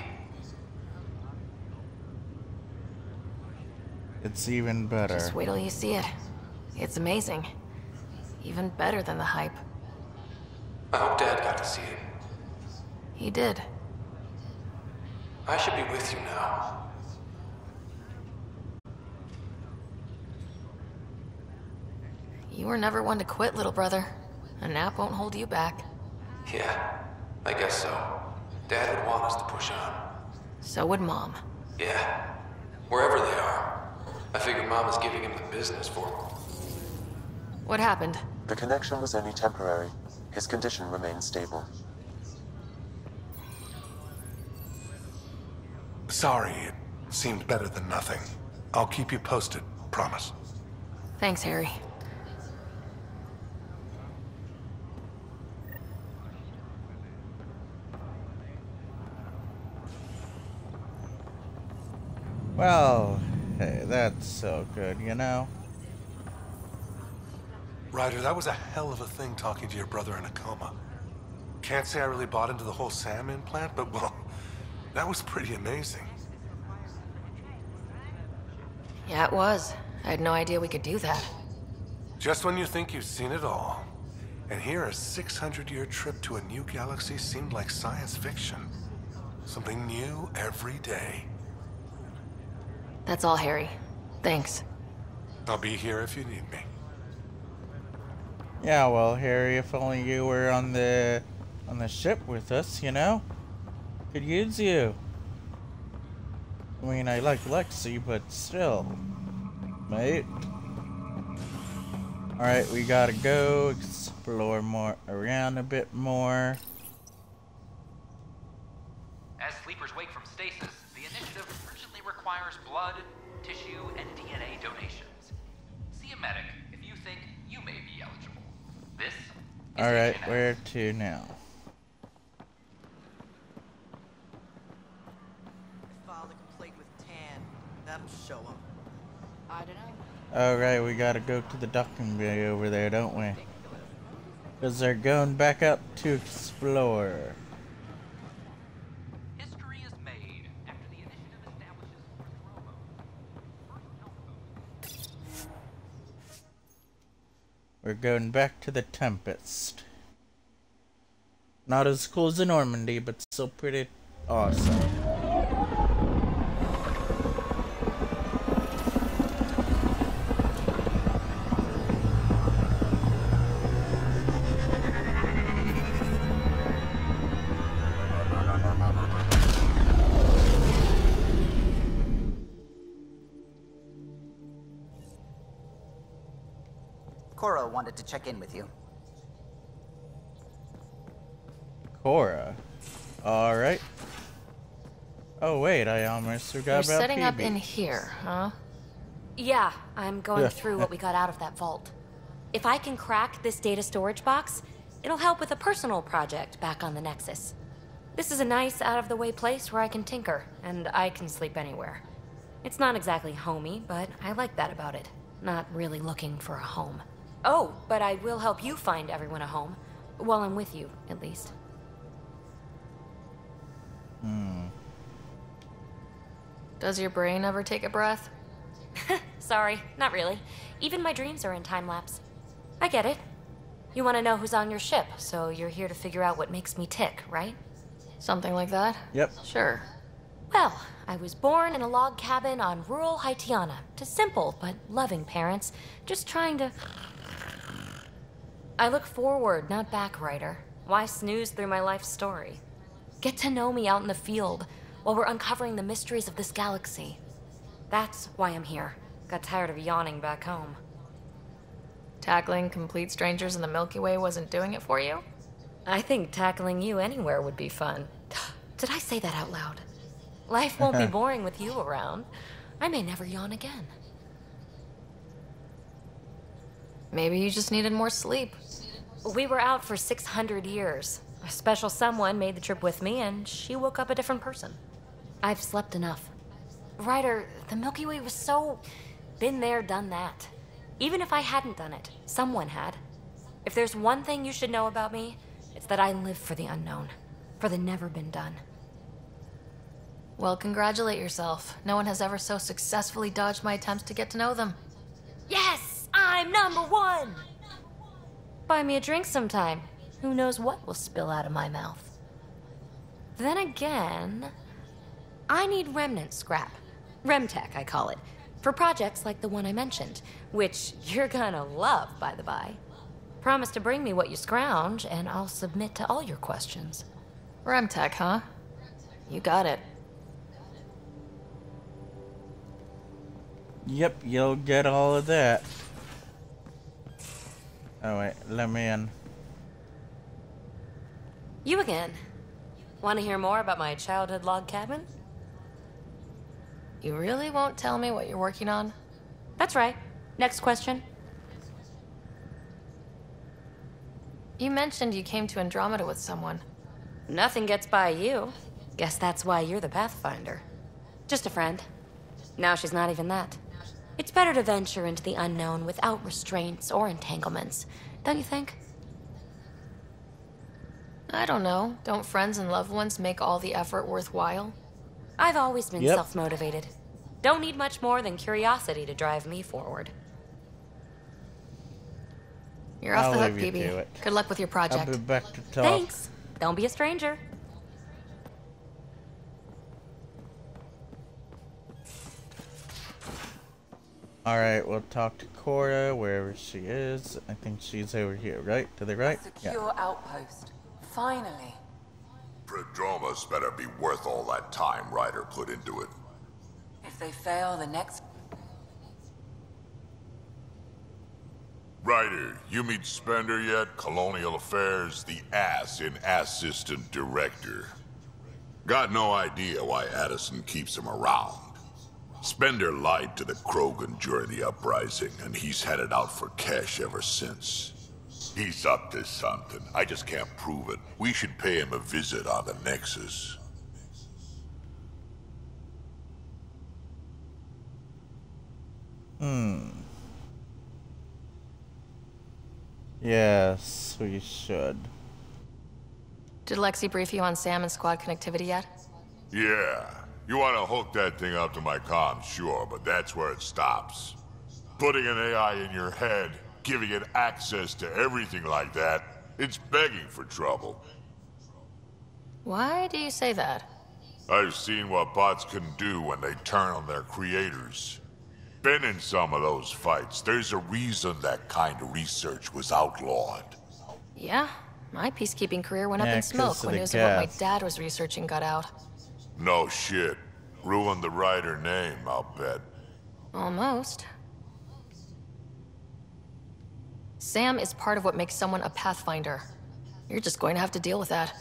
It's even better. Just wait till you see it. It's amazing. Even better than the hype. I hope Dad got to see it. He did. I should be with you now. You were never one to quit, little brother. A nap won't hold you back. Yeah, I guess so. Dad would want us to push on. So would Mom. Yeah, wherever they are. I figure Mom is giving him the business for him. What happened? The connection was only temporary. His condition remains stable. Sorry, it seemed better than nothing. I'll keep you posted, promise. Thanks, Harry. Well, hey, that's so good, you know? Ryder, that was a hell of a thing talking to your brother in a coma. Can't say I really bought into the whole Sam implant, but well, that was pretty amazing. Yeah, it was. I had no idea we could do that. Just when you think you've seen it all. And here a 600-year trip to a new galaxy seemed like science fiction. Something new every day. That's all, Harry. Thanks. I'll be here if you need me. Yeah, well, Harry, if only you were on the ship with us, you know? Could use you. I mean, I like Lexi, but still. Mate. Alright, we gotta go explore more around a bit more. As sleepers wake from stasis, the initiative urgently requires blood, tissue, and DNA donations. See a medic if you think you may be eligible. This is Alright, Agent F. where to now? Filed a complaint with Tan. That'll show him. I don't know. Alright, we gotta go to the docking bay over there, don't we? Because they're going back up to explore. History is made after the initiative establishes first row. We're going back to the Tempest. Not as cool as the Normandy, but still pretty awesome. Cora wanted to check in with you. Cora. Alright. Oh wait, I almost forgot You're about setting up PB. in here, huh? Yeah, I'm going through what we got out of that vault. If I can crack this data storage box, it'll help with a personal project back on the Nexus. This is a nice, out-of-the-way place where I can tinker, and I can sleep anywhere. It's not exactly homey, but I like that about it. Not really looking for a home. Oh, but I will help you find everyone a home. While I'm with you, at least. Does your brain ever take a breath? Sorry, not really. Even my dreams are in time-lapse. I get it. You want to know who's on your ship, so you're here to figure out what makes me tick, right? Something like that? Yep. Sure. Well, I was born in a log cabin on rural Haitiana to simple but loving parents, just trying to... I look forward, not back, Ryder. Why snooze through my life story? Get to know me out in the field while we're uncovering the mysteries of this galaxy. That's why I'm here. Got tired of yawning back home. Tackling complete strangers in the Milky Way wasn't doing it for you? I think tackling you anywhere would be fun. Did I say that out loud? Life won't be boring with you around. I may never yawn again. Maybe you just needed more sleep. We were out for 600 years. A special someone made the trip with me, and she woke up a different person. I've slept enough. Ryder, the Milky Way was so... been there, done that. Even if I hadn't done it, someone had. If there's one thing you should know about me, it's that I live for the unknown. For the never been done. Well, congratulate yourself. No one has ever so successfully dodged my attempts to get to know them. Yes! I'm #1! Buy me a drink sometime. Who knows what will spill out of my mouth. Then again... I need remnant scrap. Remtech, I call it. For projects like the one I mentioned. Which you're gonna love, by the by. Promise to bring me what you scrounge, and I'll submit to all your questions. Remtech, huh? You got it. Yep, you'll get all of that. Oh wait, let me in. You again. Want to hear more about my childhood log cabin? You really won't tell me what you're working on? That's right. Next question. You mentioned you came to Andromeda with someone. Nothing gets by you. Guess that's why you're the Pathfinder. Just a friend. Now she's not even that. It's better to venture into the unknown without restraints or entanglements, don't you think? I don't know. Don't friends and loved ones make all the effort worthwhile? I've always been Yep. self-motivated. Don't need much more than curiosity to drive me forward. You're off the I'll hook, leave you PB. to it. Good luck with your project. I'll be back to talk. Thanks. Don't be a stranger. Alright, we'll talk to Cora wherever she is. I think she's over here, right? To the right? Secure outpost. Finally. Prodroma's better be worth all that time Ryder put into it. If they fail, the next... Ryder, you meet Spender yet? Colonial Affairs, the ass in Assistant Director. Got no idea why Addison keeps him around. Spender lied to the Krogan during the uprising, and he's headed out for cash ever since. He's up to something. I just can't prove it. We should pay him a visit on the Nexus. Yes, we should. Did Lexi brief you on Sam and squad connectivity yet? Yeah. You want to hook that thing up to my comms, sure, but that's where it stops. Putting an AI in your head, giving it access to everything like that, it's begging for trouble. Why do you say that? I've seen what bots can do when they turn on their creators. Been in some of those fights. There's a reason that kind of research was outlawed. Yeah, my peacekeeping career went up Yeah, in 'cause smoke of when the news of what my gas. dad was researching got out. No shit. Ruined the Ryder name, I'll bet. Almost. Sam is part of what makes someone a Pathfinder. You're just going to have to deal with that.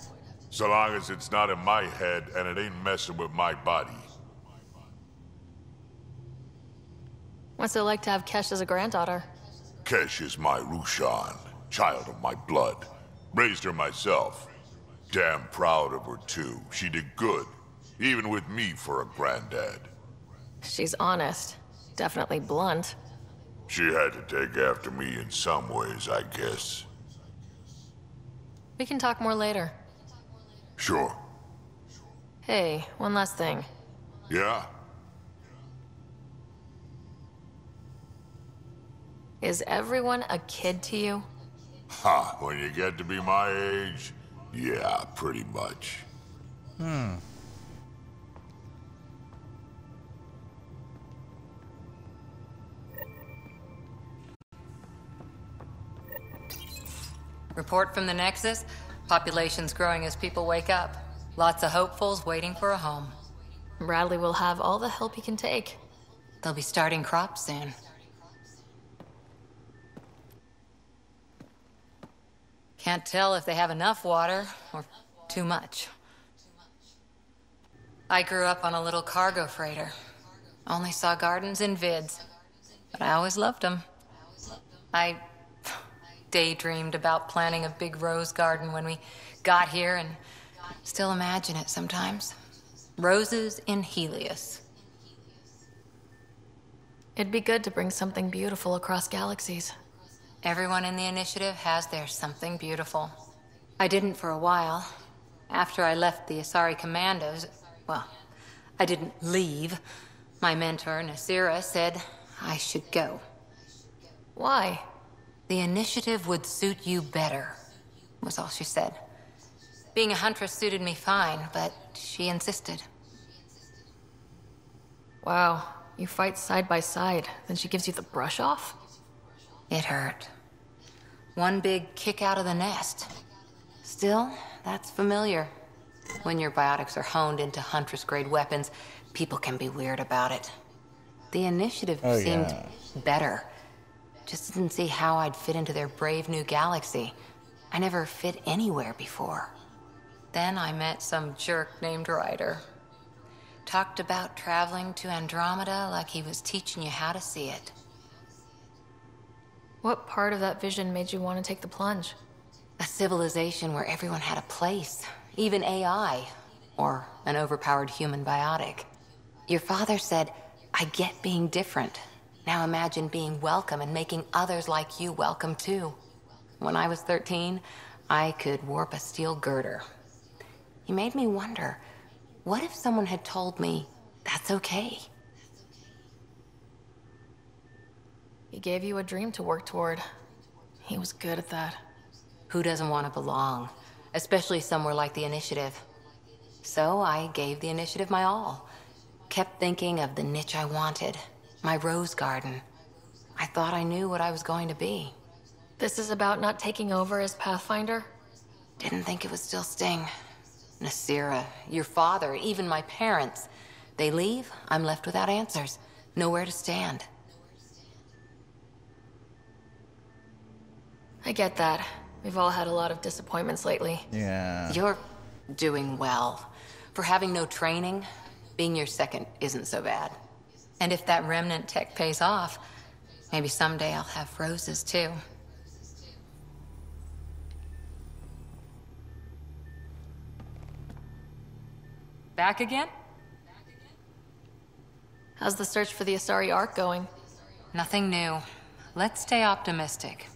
So long as it's not in my head and it ain't messing with my body. What's it like to have Kesh as a granddaughter? Kesh is my Rushan, child of my blood. Raised her myself. Damn proud of her too. She did good, even with me for a granddad. She's honest. Definitely blunt. She had to take after me in some ways, I guess. We can talk more later. Sure. Hey, one last thing. Yeah? Is everyone a kid to you? Ha, when you get to be my age, yeah, pretty much. Report from the Nexus. Population's growing as people wake up. Lots of hopefuls waiting for a home. Bradley will have all the help he can take. They'll be starting crops soon. Can't tell if they have enough water or too much. I grew up on a little cargo freighter. Only saw gardens in vids, but I always loved them. I daydreamed about planting a big rose garden when we got here and still imagine it sometimes. Roses in Helios. It'd be good to bring something beautiful across galaxies. Everyone in the initiative has their something beautiful. I didn't for a while. After I left the Asari Commandos, well, I didn't leave. My mentor, Nasira, said I should go. Why? The initiative would suit you better, was all she said. Being a huntress suited me fine, but she insisted. Wow, you fight side by side, then she gives you the brush off? It hurt. One big kick out of the nest. Still, that's familiar. When your biotics are honed into Huntress-grade weapons, people can be weird about it. The initiative seemed better. Just didn't see how I'd fit into their brave new galaxy. I never fit anywhere before. Then I met some jerk named Ryder. Talked about traveling to Andromeda like he was teaching you how to see it. What part of that vision made you want to take the plunge? A civilization where everyone had a place, even AI, or an overpowered human biotic. Your father said, I get being different. Now imagine being welcome and making others like you welcome too. When I was 13, I could warp a steel girder. He made me wonder, what if someone had told me that's okay? He gave you a dream to work toward. He was good at that. Who doesn't want to belong? Especially somewhere like the Initiative. So I gave the Initiative my all. Kept thinking of the niche I wanted. My rose garden. I thought I knew what I was going to be. This is about not taking over as Pathfinder? Didn't think it would still sting. Nasira, your father, even my parents. They leave, I'm left without answers. Nowhere to stand. I get that. We've all had a lot of disappointments lately. Yeah. You're doing well. For having no training, being your second isn't so bad. And if that remnant tech pays off, maybe someday I'll have roses too. Back again? How's the search for the Asari Ark going? Nothing new. Let's stay optimistic.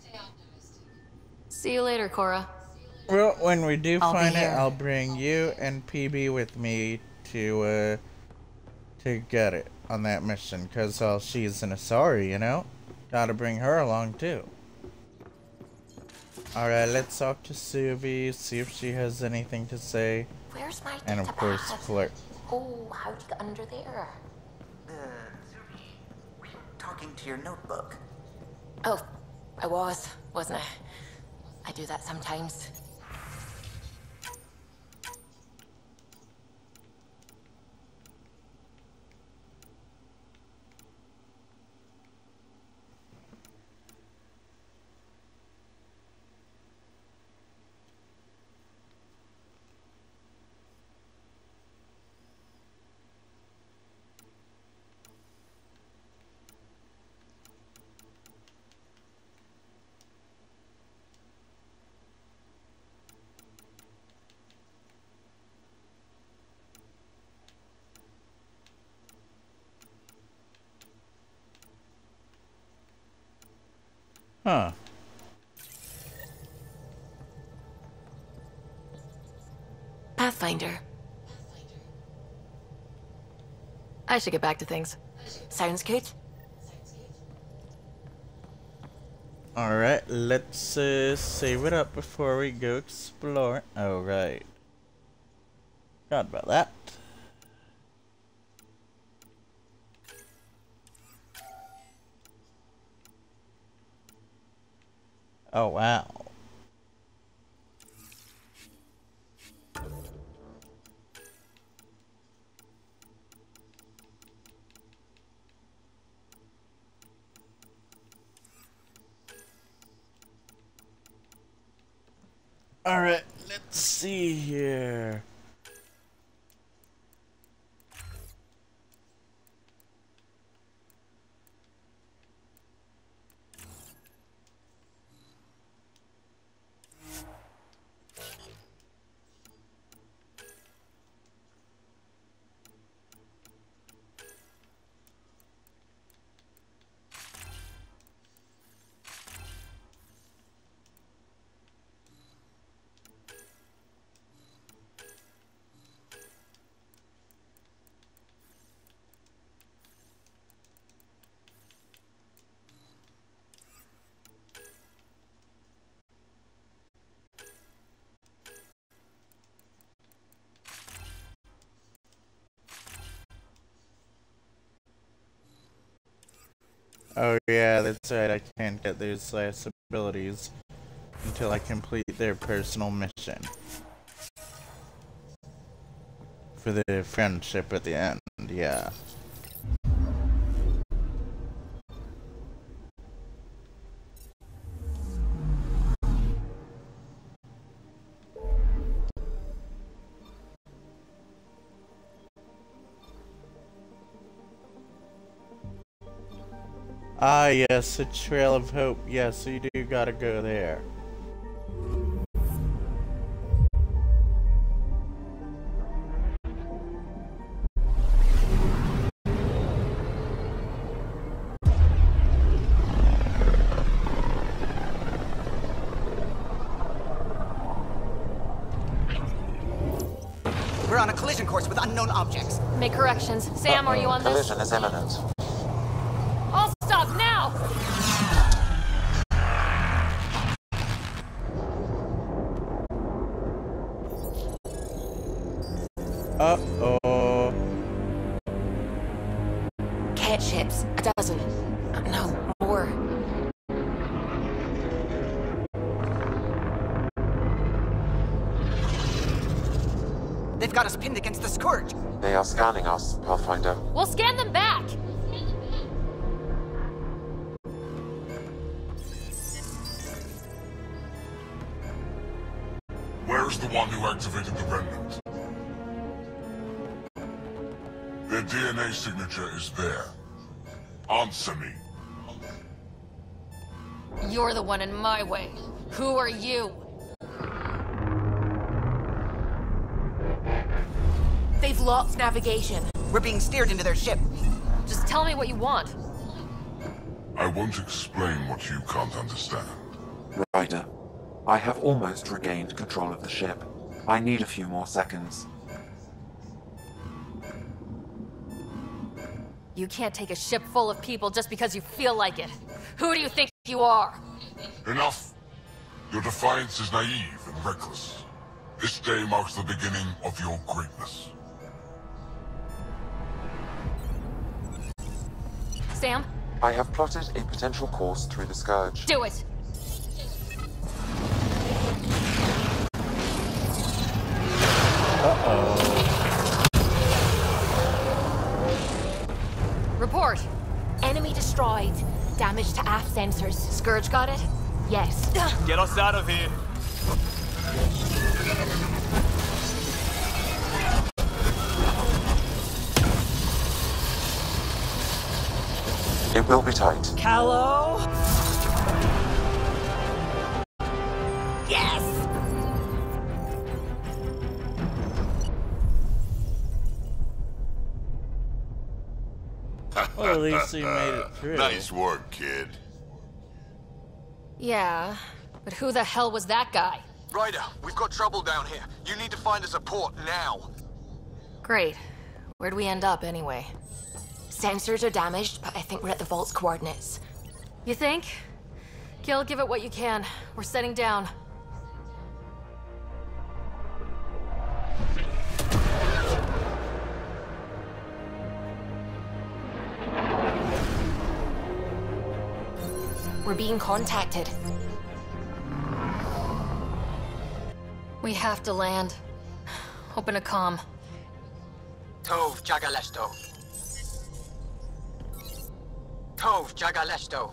See you later, Cora. Well, when we do I'll find be it, here. I'll bring you and PB with me to get it on that mission, because she's an Asari, you know? Gotta bring her along, too. Alright, let's talk to Suvi, see if she has anything to say. Where's my And of course, Claire. Oh, how'd you get under there? Were you talking to your notebook? Oh, I wasn't I? I do that sometimes. Huh. Pathfinder. I should get back to things. Sounds good. Alright, let's save it up before we go explore. Alright. Forgot about that. Oh, wow. Alright, let's see here. Oh yeah, that's right, I can't get those last abilities until I complete their personal mission. For the friendship at the end, yeah. Ah, yes, a Trail of Hope. Yes, you do gotta go there. We're on a collision course with unknown objects. Make corrections. Sam, are you on this? Collision is imminent. I'll stop now! Uh-oh. Kett ships. A dozen. No, more. They've got us pinned against the Scourge. They are scanning us, Pathfinder. We'll scan them back! Where's the one who activated the remnant? Their DNA signature is there. Answer me. You're the one in my way. Who are you? They've lost navigation. We're being steered into their ship. Just tell me what you want. I won't explain what you can't understand. Ryder, I have almost regained control of the ship. I need a few more seconds. You can't take a ship full of people just because you feel like it. Who do you think you are? Enough! Your defiance is naive and reckless. This day marks the beginning of your greatness. Sam? I have plotted a potential course through the Scourge. Do it! Uh-oh. Report. Enemy destroyed. Damage to aft sensors. Scourge got it? Yes. Get us out of here. It will be tight. Callow? Yes! Well, at least he made it through. Nice work, kid. Yeah, but who the hell was that guy? Ryder, we've got trouble down here. You need to find us a port now. Great. Where'd we end up anyway? Sensors are damaged, but I think we're at the vault's coordinates. You think? Gil, give it what you can. We're setting down. We're being contacted. We have to land. Open a comm. Tov Jagalesto. Tov Jagalesto.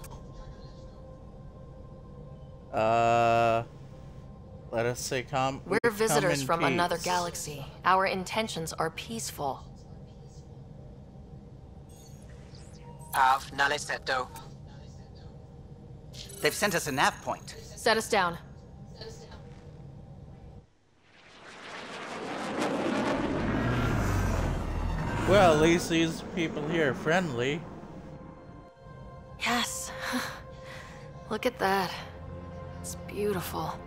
Let us say We're visitors from another galaxy. Our intentions are peaceful. Av Naleseto. They've sent us a nav point. Set us down. Well, at least these people here are friendly. Yes. Look at that. It's beautiful.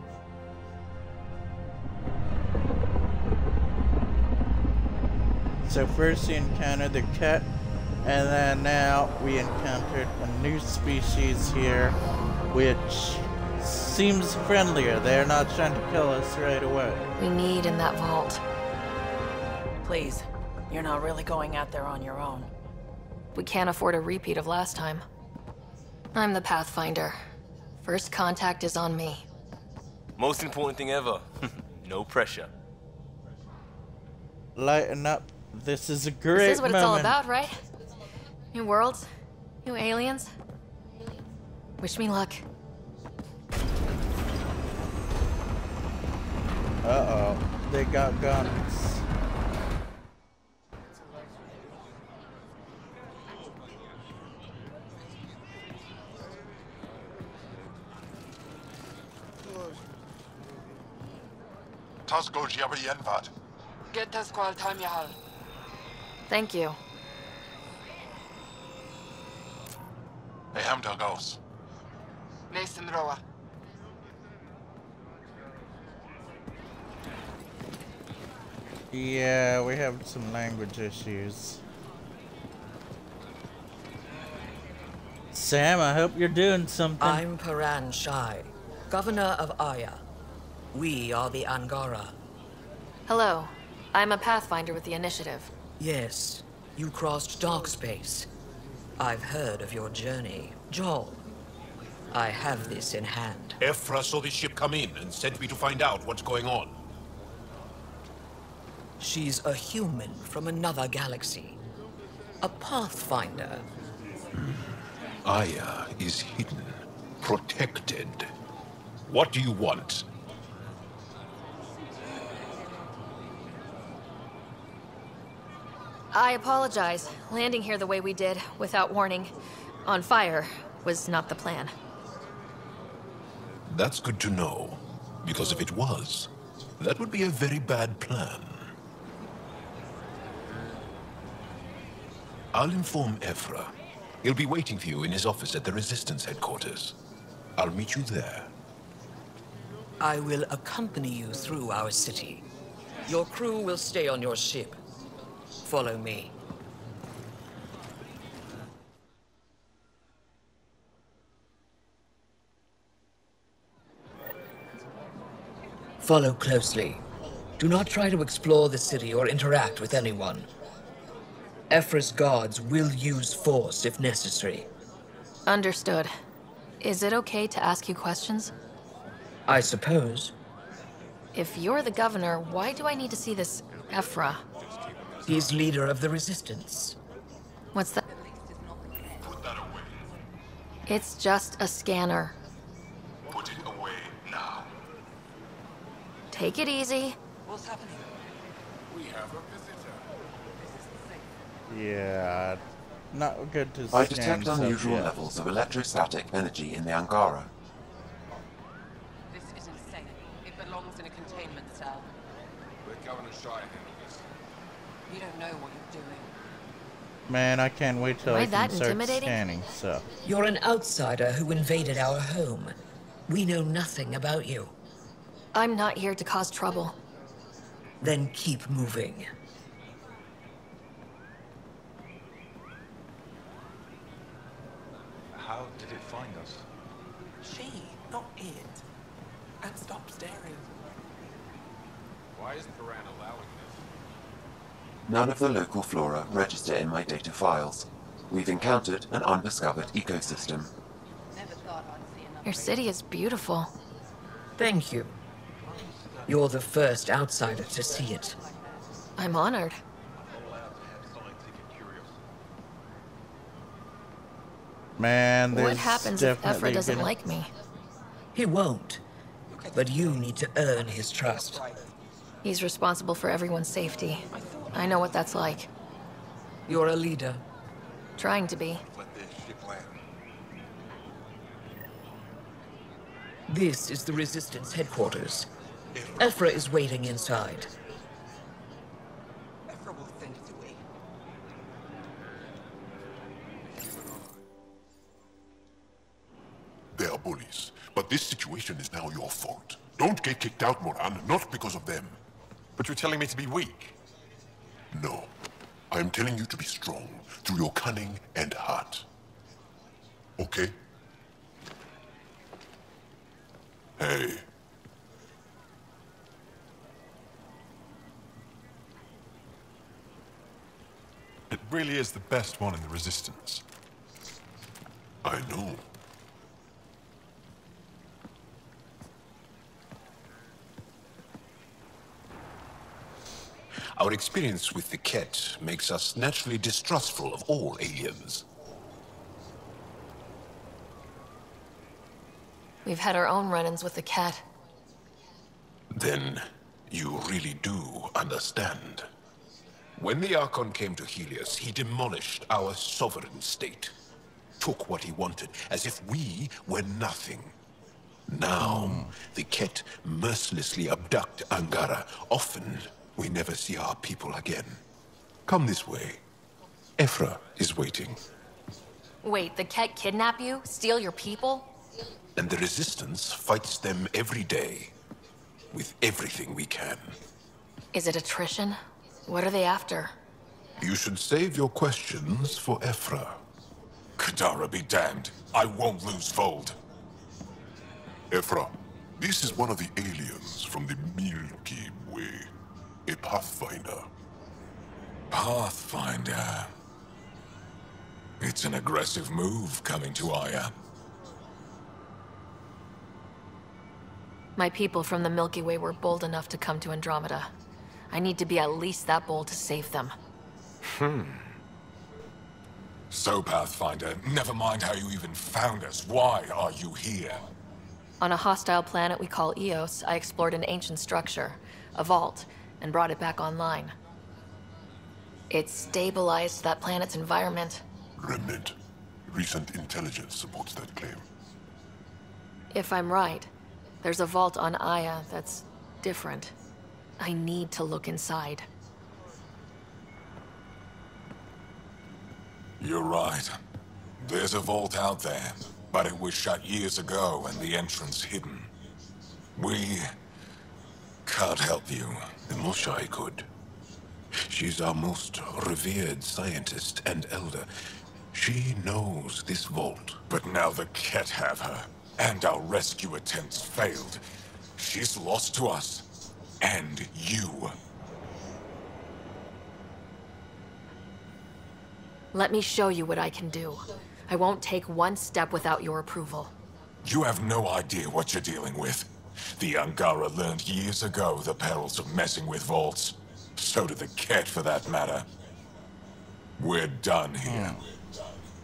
So first we encountered the Kett, and then now we encountered a new species here, which seems friendlier. They're not trying to kill us right away. We need in that vault. Please, you're not really going out there on your own. We can't afford a repeat of last time. I'm the Pathfinder. First contact is on me. Most important thing ever. No pressure. Lighten up. This is a great This is what moment. it's all about, right? New worlds, new aliens. Wish me luck. Uh-oh. They got guns. Tasco Jiabayenvat. Get us qual Tamyahal. Thank you. Hey, Hamdalgos. Nathan Roa. Yeah, we have some language issues. Sam, I hope you're doing something. I'm Paran Shai, Governor of Aya. We are the Angara. Hello. I'm a Pathfinder with the Initiative. Yes, you crossed dark space. I've heard of your journey. Joel, I have this in hand. Ephra saw this ship come in and sent me to find out what's going on. She's a human from another galaxy. A Pathfinder. Aya is hidden, protected. What do you want? I apologize. Landing here the way we did, without warning, on fire, was not the plan. That's good to know, because if it was, that would be a very bad plan. I'll inform Ephra. He'll be waiting for you in his office at the Resistance headquarters. I'll meet you there. I will accompany you through our city. Your crew will stay on your ship. Follow me. Follow closely. Do not try to explore the city or interact with anyone. Ephra's guards will use force if necessary. Understood. Is it okay to ask you questions? I suppose. If you're the governor, why do I need to see this Ephra? He's leader of the Resistance. What's that? It's just a scanner. Put it away now. Take it easy. What's happening? We have a visitor. Yeah, not good to I scan detect stuff unusual yet. levels of electrostatic energy in the Angara. This is insane. It belongs in a containment cell. Let Governor Shai handle this. You don't know what you're doing. Man, I can't wait till Am I I can that start intimidating? scanning stuff. You're an outsider who invaded our home. We know nothing about you. I'm not here to cause trouble. Then keep moving. How did it find us? She, not it. And stop staring. Why is Paran allowing this? None of the local flora register in my data files. We've encountered an undiscovered ecosystem. Your city is beautiful. Thank you. You're the first outsider to see it. I'm honored. Man, What happens if Ephra doesn't like me? He won't. But you need to earn his trust. He's responsible for everyone's safety. I know what that's like. You're a leader. Trying to be. This is the Resistance headquarters. Ephra is waiting inside. Ephra will send us away. They are bullies, but this situation is now your fault. Don't get kicked out, Moran, not because of them. But you're telling me to be weak? No. I am telling you to be strong, through your cunning and heart. Okay? Hey. It really is the best one in the Resistance. I know. Our experience with the Kett makes us naturally distrustful of all aliens. We've had our own run-ins with the Kett. Then you really do understand. When the Archon came to Helios, he demolished our sovereign state. Took what he wanted, as if we were nothing. Now, the Kett mercilessly abduct Angara. Often, we never see our people again. Come this way. Ephra is waiting. Wait, the Kett kidnap you? Steal your people? And the Resistance fights them every day. With everything we can. Is it attrition? What are they after? You should save your questions for Ephra. Kadara be damned. I won't lose Fold. Ephra, this is one of the aliens from the Milky Way. A Pathfinder. Pathfinder. It's an aggressive move coming to Aya. My people from the Milky Way were bold enough to come to Andromeda. I need to be at least that bold to save them. So, Pathfinder, never mind how you even found us. Why are you here? On a hostile planet we call Eos, I explored an ancient structure, a vault, and brought it back online. It stabilized that planet's environment. Remnant. Recent intelligence supports that claim. If I'm right, there's a vault on Aya that's different. I need to look inside. You're right. There's a vault out there, but it was shut years ago and the entrance hidden. We can't help you. The Moshai could. She's our most revered scientist and elder. She knows this vault. But now the Kett have her, and our rescue attempts failed. She's lost to us. And you. Let me show you what I can do. I won't take one step without your approval. You have no idea what you're dealing with. The Angara learned years ago the perils of messing with vaults. So did the Kett, for that matter. We're done here.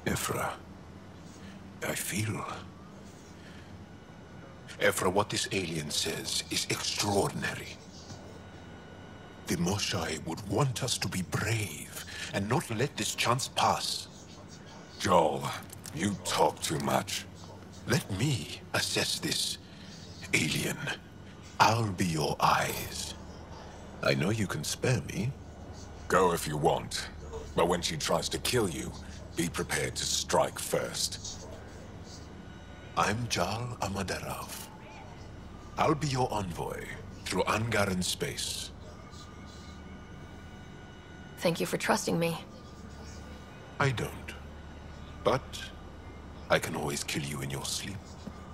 Ephra, I feel... Ephra, what this alien says is extraordinary. The Moshai would want us to be brave and not let this chance pass. Joel, you talk too much. Let me assess this, alien. I'll be your eyes. I know you can spare me. Go if you want. But when she tries to kill you, be prepared to strike first. I'm Jal Amaderov. I'll be your envoy through Angaran space. Thank you for trusting me. I don't. But I can always kill you in your sleep.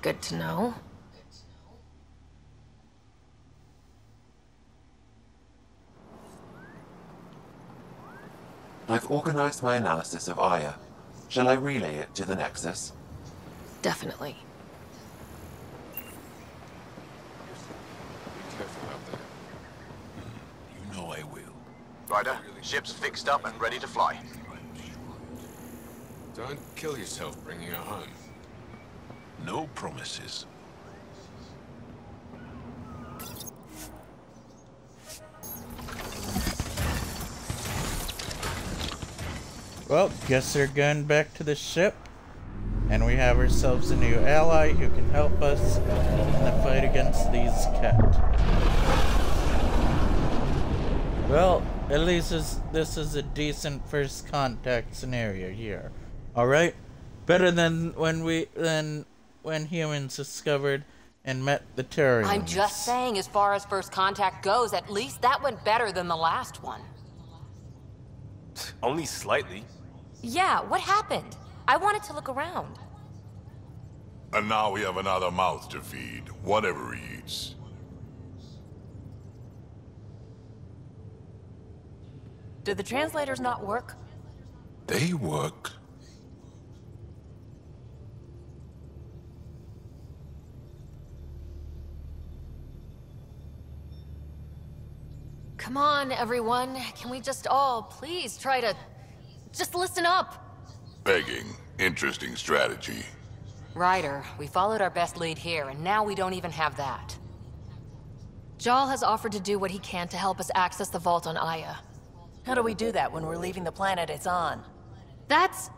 Good to know. I've organized my analysis of Aya. Shall I relay it to the Nexus? Definitely. You know I will. Ryder, ship's fixed up and ready to fly. Don't kill yourself bringing her home. No promises. Well, guess they're going back to the ship. And we have ourselves a new ally who can help us in the fight against these Kett. Well, at least this is a decent first contact scenario here. Alright? Better than when humans discovered and met the Terrians. I'm just saying, as far as first contact goes, at least that went better than the last one. Only slightly. Yeah, what happened? I wanted to look around. And now we have another mouth to feed, whatever he eats. Did the translators not work? They work. Come on, everyone. Can we just all please try to just listen up? Begging. Interesting strategy. Ryder, we followed our best lead here, and now we don't even have that. Jal has offered to do what he can to help us access the vault on Aya. How do we do that when we're leaving the planet it's on? That's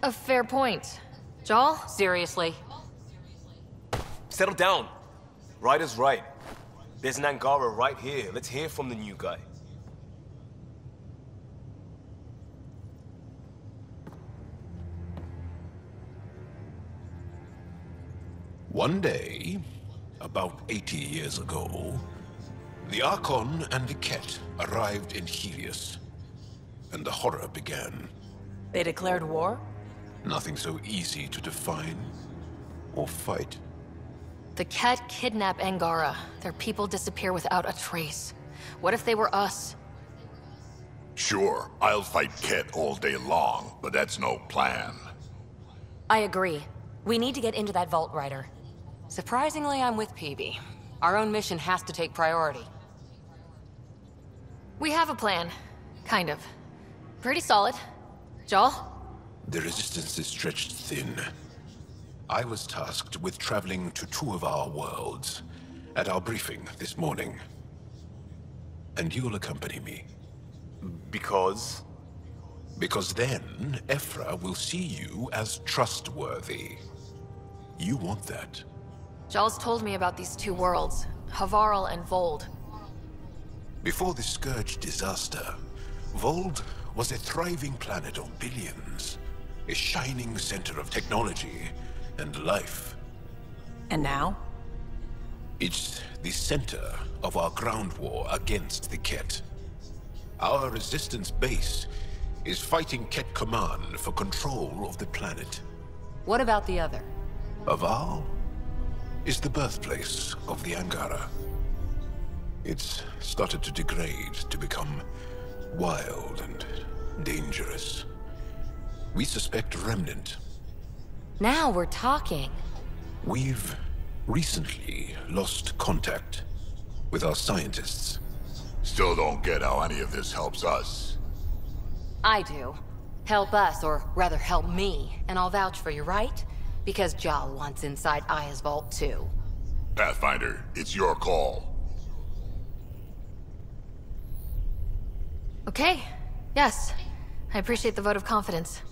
a fair point. Jal? Seriously? Settle down. Ryder's right. There's an Angara right here. Let's hear from the new guy. One day, about 80 years ago, the Archon and the Kett arrived in Helios, and the horror began. They declared war? Nothing so easy to define or fight. The Kett kidnap Angara. Their people disappear without a trace. What if they were us? Sure, I'll fight Kett all day long, but that's no plan. I agree. We need to get into that vault, Ryder. Surprisingly, I'm with PB. Our own mission has to take priority. We have a plan. Kind of. Pretty solid. Jal? The resistance is stretched thin. I was tasked with traveling to 2 of our worlds at our briefing this morning. And you'll accompany me. Because? Because then, Ephra will see you as trustworthy. You want that. Jal's told me about these 2 worlds, Havarl and Vold. Before the Scourge disaster, Vold was a thriving planet of billions. A shining center of technology and life. And now? It's the center of our ground war against the Kett. Our resistance base is fighting Kett Command for control of the planet. What about the other? Havarl is the birthplace of the Angara. It's started to degrade, to become wild and dangerous. We suspect Remnant. Now we're talking. We've recently lost contact with our scientists. Still don't get how any of this helps us. I do. Help us, or rather help me, and I'll vouch for you, right? Because Jal wants inside Aya's vault too. Pathfinder, it's your call. Okay. Yes. I appreciate the vote of confidence.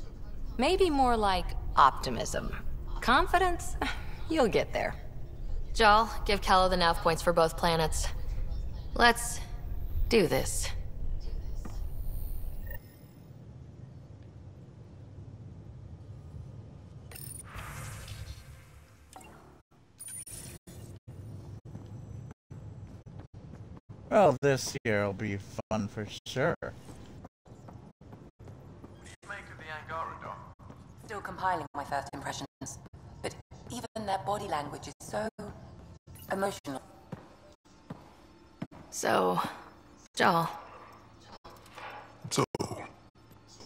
Maybe more like optimism. Confidence? You'll get there. Jal, give Kello the nav points for both planets. Let's do this. Well, this year will be fun for sure. What do you make of the Angara doc? Still compiling my first impressions. But even their body language is so emotional. So, Jal. So?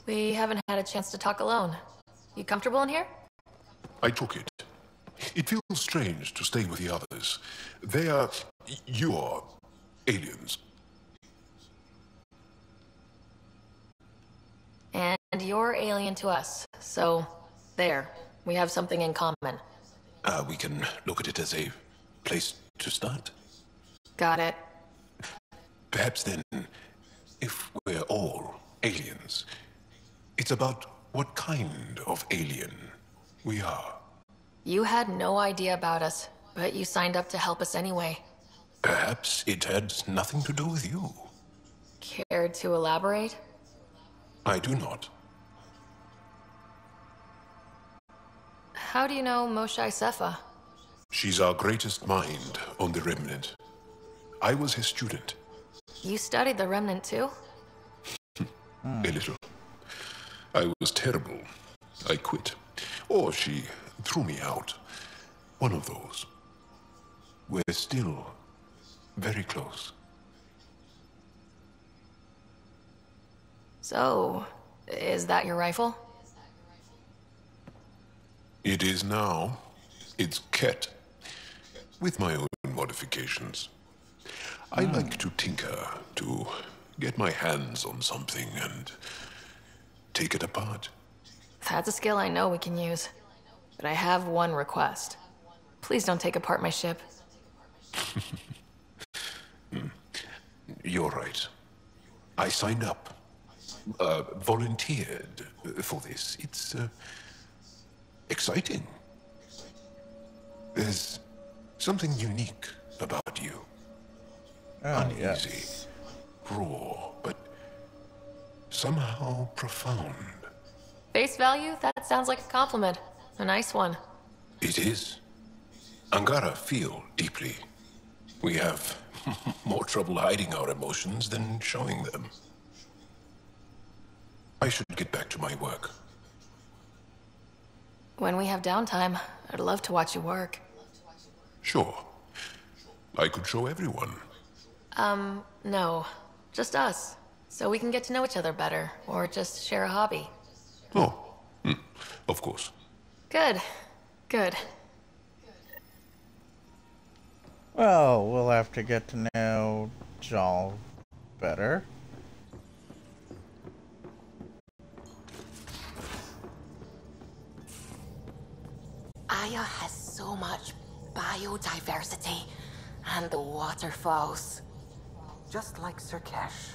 We haven't had a chance to talk alone. You comfortable in here? I took it. It feels strange to stay with the others. They are... you are... aliens. And you're alien to us, so there. We have something in common. We can look at it as a place to start. Got it. Perhaps then, if we're all aliens, it's about what kind of alien we are. You had no idea about us, but you signed up to help us anyway. Perhaps it had nothing to do with you. Care to elaborate? I do not. How do you know Moshae Sefa? She's our greatest mind on the Remnant. I was his student. You studied the Remnant too? A little. I was terrible. I quit. Or she threw me out. One of those. We're still very close. So, is that your rifle? It is now. It's Kett. With my own modifications. I like to tinker, to get my hands on something and take it apart. That's a skill I know we can use. But I have one request. Please don't take apart my ship. You're right. I signed up. Volunteered for this. It's exciting. There's something unique about you. Uneasy, yes. raw, but somehow profound. Face value? That sounds like a compliment. A nice one. It is. Angara feel deeply. We have more trouble hiding our emotions than showing them. I should get back to my work. When we have downtime, I'd love to watch you work. Sure. I could show everyone. No. Just us. So we can get to know each other better, or just share a hobby. Oh, of course. Good. Good. Well, we'll have to get to know Jal better. Aya has so much biodiversity and the waterfalls. Just like Sirkesh.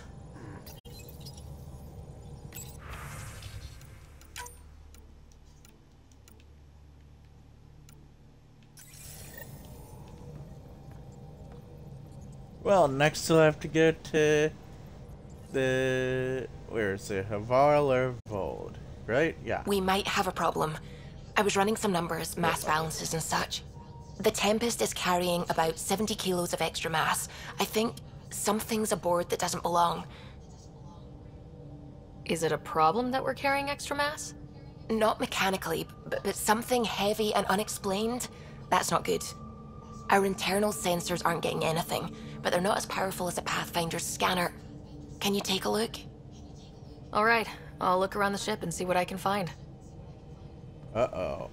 Well, next we'll have to go to the... where is it? Haval or Vold, right? Yeah. We might have a problem. I was running some numbers, mass balances and such. The Tempest is carrying about 70 kilos of extra mass. I think something's aboard that doesn't belong. Is it a problem that we're carrying extra mass? Not mechanically, but something heavy and unexplained. That's not good. Our internal sensors aren't getting anything, but they're not as powerful as a Pathfinder's scanner. Can you take a look? All right, I'll look around the ship and see what I can find. Uh-oh.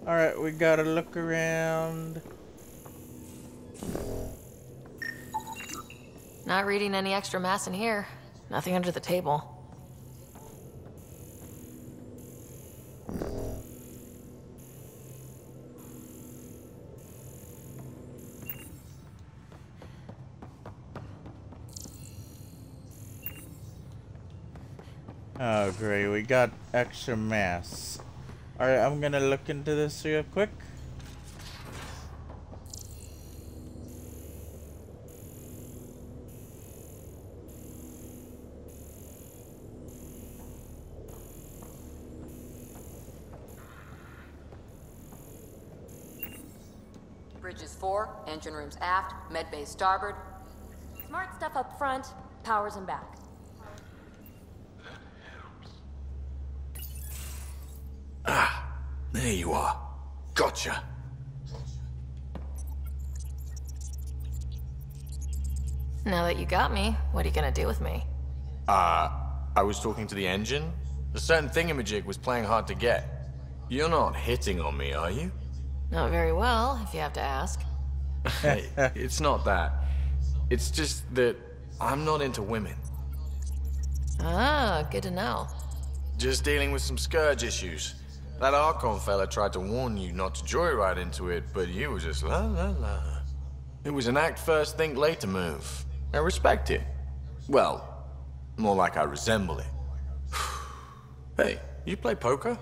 Alright, we gotta look around. Not reading any extra mass in here. Nothing under the table. Oh, great. We got extra mass. Alright, I'm gonna look into this real quick. Bridges 4, engine rooms aft, med bay starboard. Smart stuff up front, powers and back. Ah, there you are. Gotcha. Now that you got me, what are you gonna do with me? I was talking to the engine. A certain thingamajig was playing hard to get. You're not hitting on me, are you? Not very well, if you have to ask. Hey, it's not that. It's just that I'm not into women. Ah, good to know. Just dealing with some scourge issues. That Archon fella tried to warn you not to joyride into it, but you were just la la la. It was an act first, think later move. I respect it. Well, more like I resemble it. Hey, you play poker?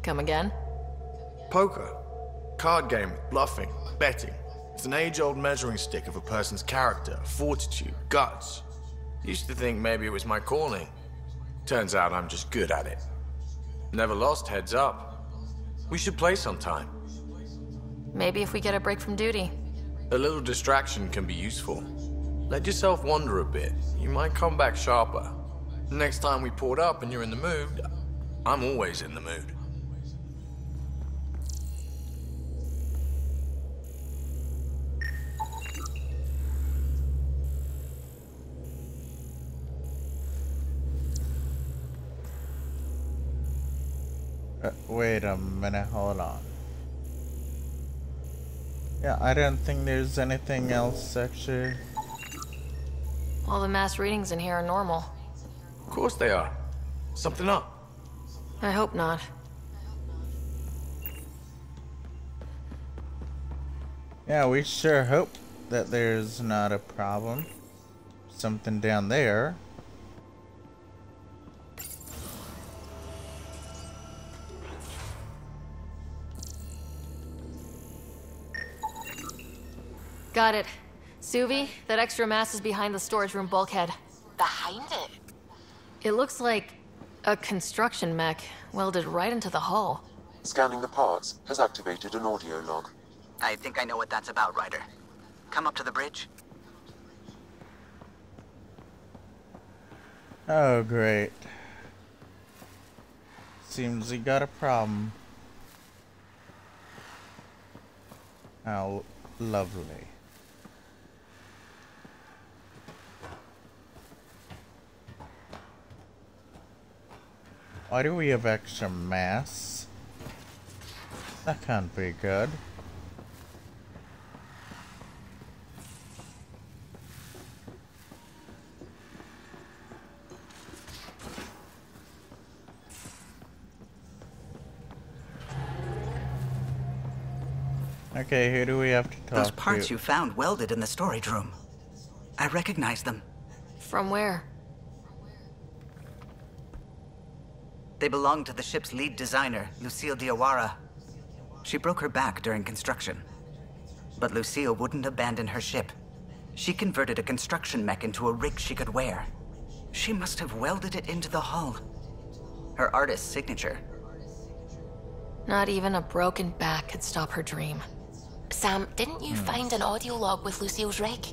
Come again? Poker. Card game with bluffing, betting. It's an age-old measuring stick of a person's character, fortitude, guts. Used to think maybe it was my calling. Turns out I'm just good at it. Never lost heads up. We should play sometime. Maybe if we get a break from duty. A little distraction can be useful. Let yourself wander a bit. You might come back sharper. Next time we port up and you're in the mood, I'm always in the mood. Wait a minute, hold on. Yeah, I don't think there's anything else actually. All the mass readings in here are normal. Of course they are. Something up. I hope not. Yeah, we sure hope that there's not a problem. Something down there. Got it. Suvi, that extra mass is behind the storage room bulkhead. Behind it? It looks like a construction mech welded right into the hull. Scanning the parts has activated an audio log. I think I know what that's about, Ryder. Come up to the bridge. Oh, great. Seems he got a problem. How lovely. Why do we have extra mass? That can't be good. Okay, who do we have to talk to? Those parts you found welded in the storage room. I recognize them. From where? They belong to the ship's lead designer, Lucille Diawara. She broke her back during construction. But Lucille wouldn't abandon her ship. She converted a construction mech into a rig she could wear. She must have welded it into the hull. Her artist's signature. Not even a broken back could stop her dream. Sam, didn't you find an audio log with Lucille's rig?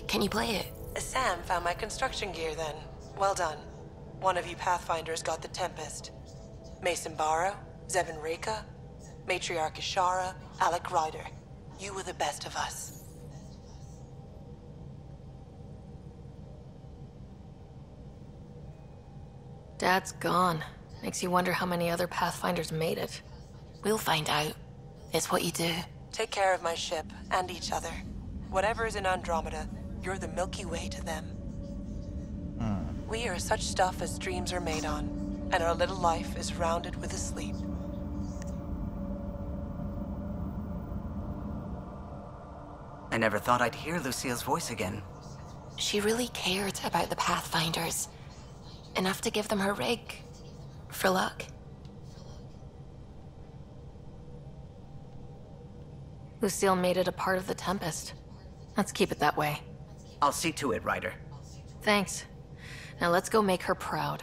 Can you play it? Sam found my construction gear then. Well done. One of you Pathfinders got the Tempest. Mason Barrow, Zevin Reka, Matriarch Ishara, Alec Ryder. You were the best of us. Dad's gone. Makes you wonder how many other Pathfinders made it. We'll find out. It's what you do. Take care of my ship and each other. Whatever is in Andromeda, you're the Milky Way to them. We are such stuff as dreams are made on, and our little life is rounded with a sleep. I never thought I'd hear Lucille's voice again. She really cared about the Pathfinders. Enough to give them her rig. For luck. Lucille made it a part of the Tempest. Let's keep it that way. I'll see to it, Ryder. Thanks. Now let's go make her proud.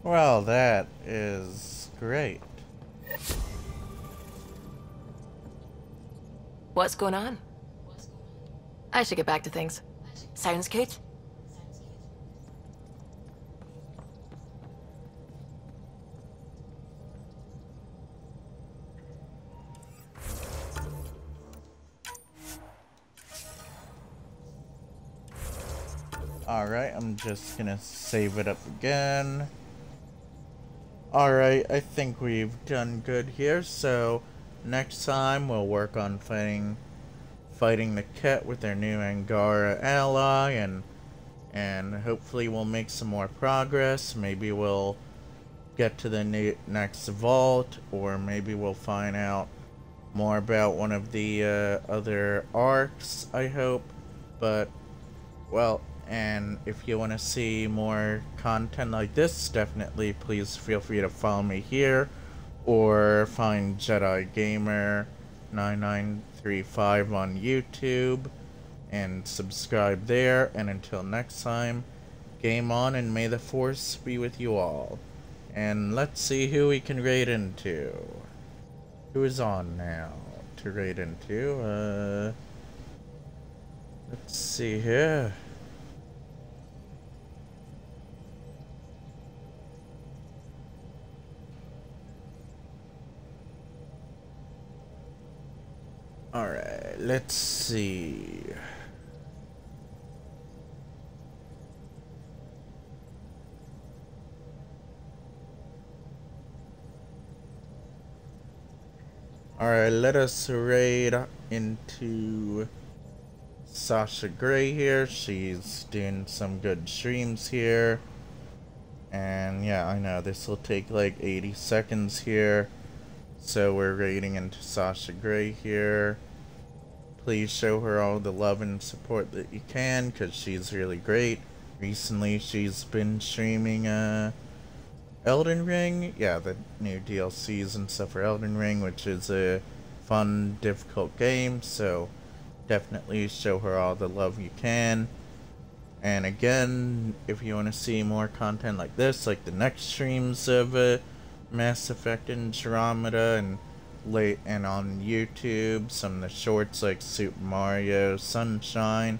Well, that is great. What's going on? I should get back to things. Sounds good? Alright, I'm just gonna save it up again. Alright, I think we've done good here, so next time we'll work on fighting the Kett with their new Angara ally, and hopefully we'll make some more progress. Maybe we'll get to the next vault, or maybe we'll find out more about one of the other arcs, I hope. But, well, and if you want to see more content like this, definitely please feel free to follow me here, or find Jedi Gamer 9935 on YouTube and subscribe there. And until next time, game on, and may the Force be with you all. And let's see who we can raid into. Who is on now to raid into? Let's see here. Alright, let's see. Alright, let us raid into Sasha Grey here. She's doing some good streams here. And yeah, I know this will take like 80 seconds here. So we're raiding into Sasha Grey here. Please show her all the love and support that you can, because she's really great. Recently she's been streaming Elden Ring. Yeah, the new DLCs and stuff for Elden Ring, which is a fun, difficult game. So definitely show her all the love you can. And again, if you want to see more content like this, like the next streams of Mass Effect Andromeda, and on YouTube, some of the shorts like Super Mario Sunshine,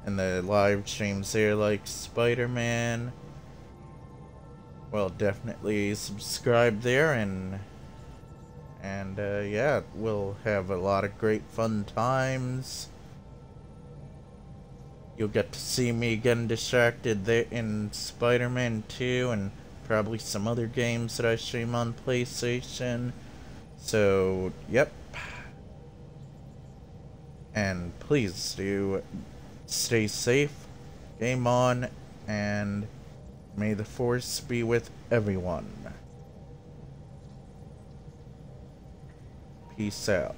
and the live streams there like Spider-Man, well, definitely subscribe there, and yeah, we'll have a lot of great fun times. You'll get to see me getting distracted there in Spider-Man 2, and probably some other games that I stream on PlayStation. So, yep. And please do stay safe, game on, and may the Force be with everyone. Peace out.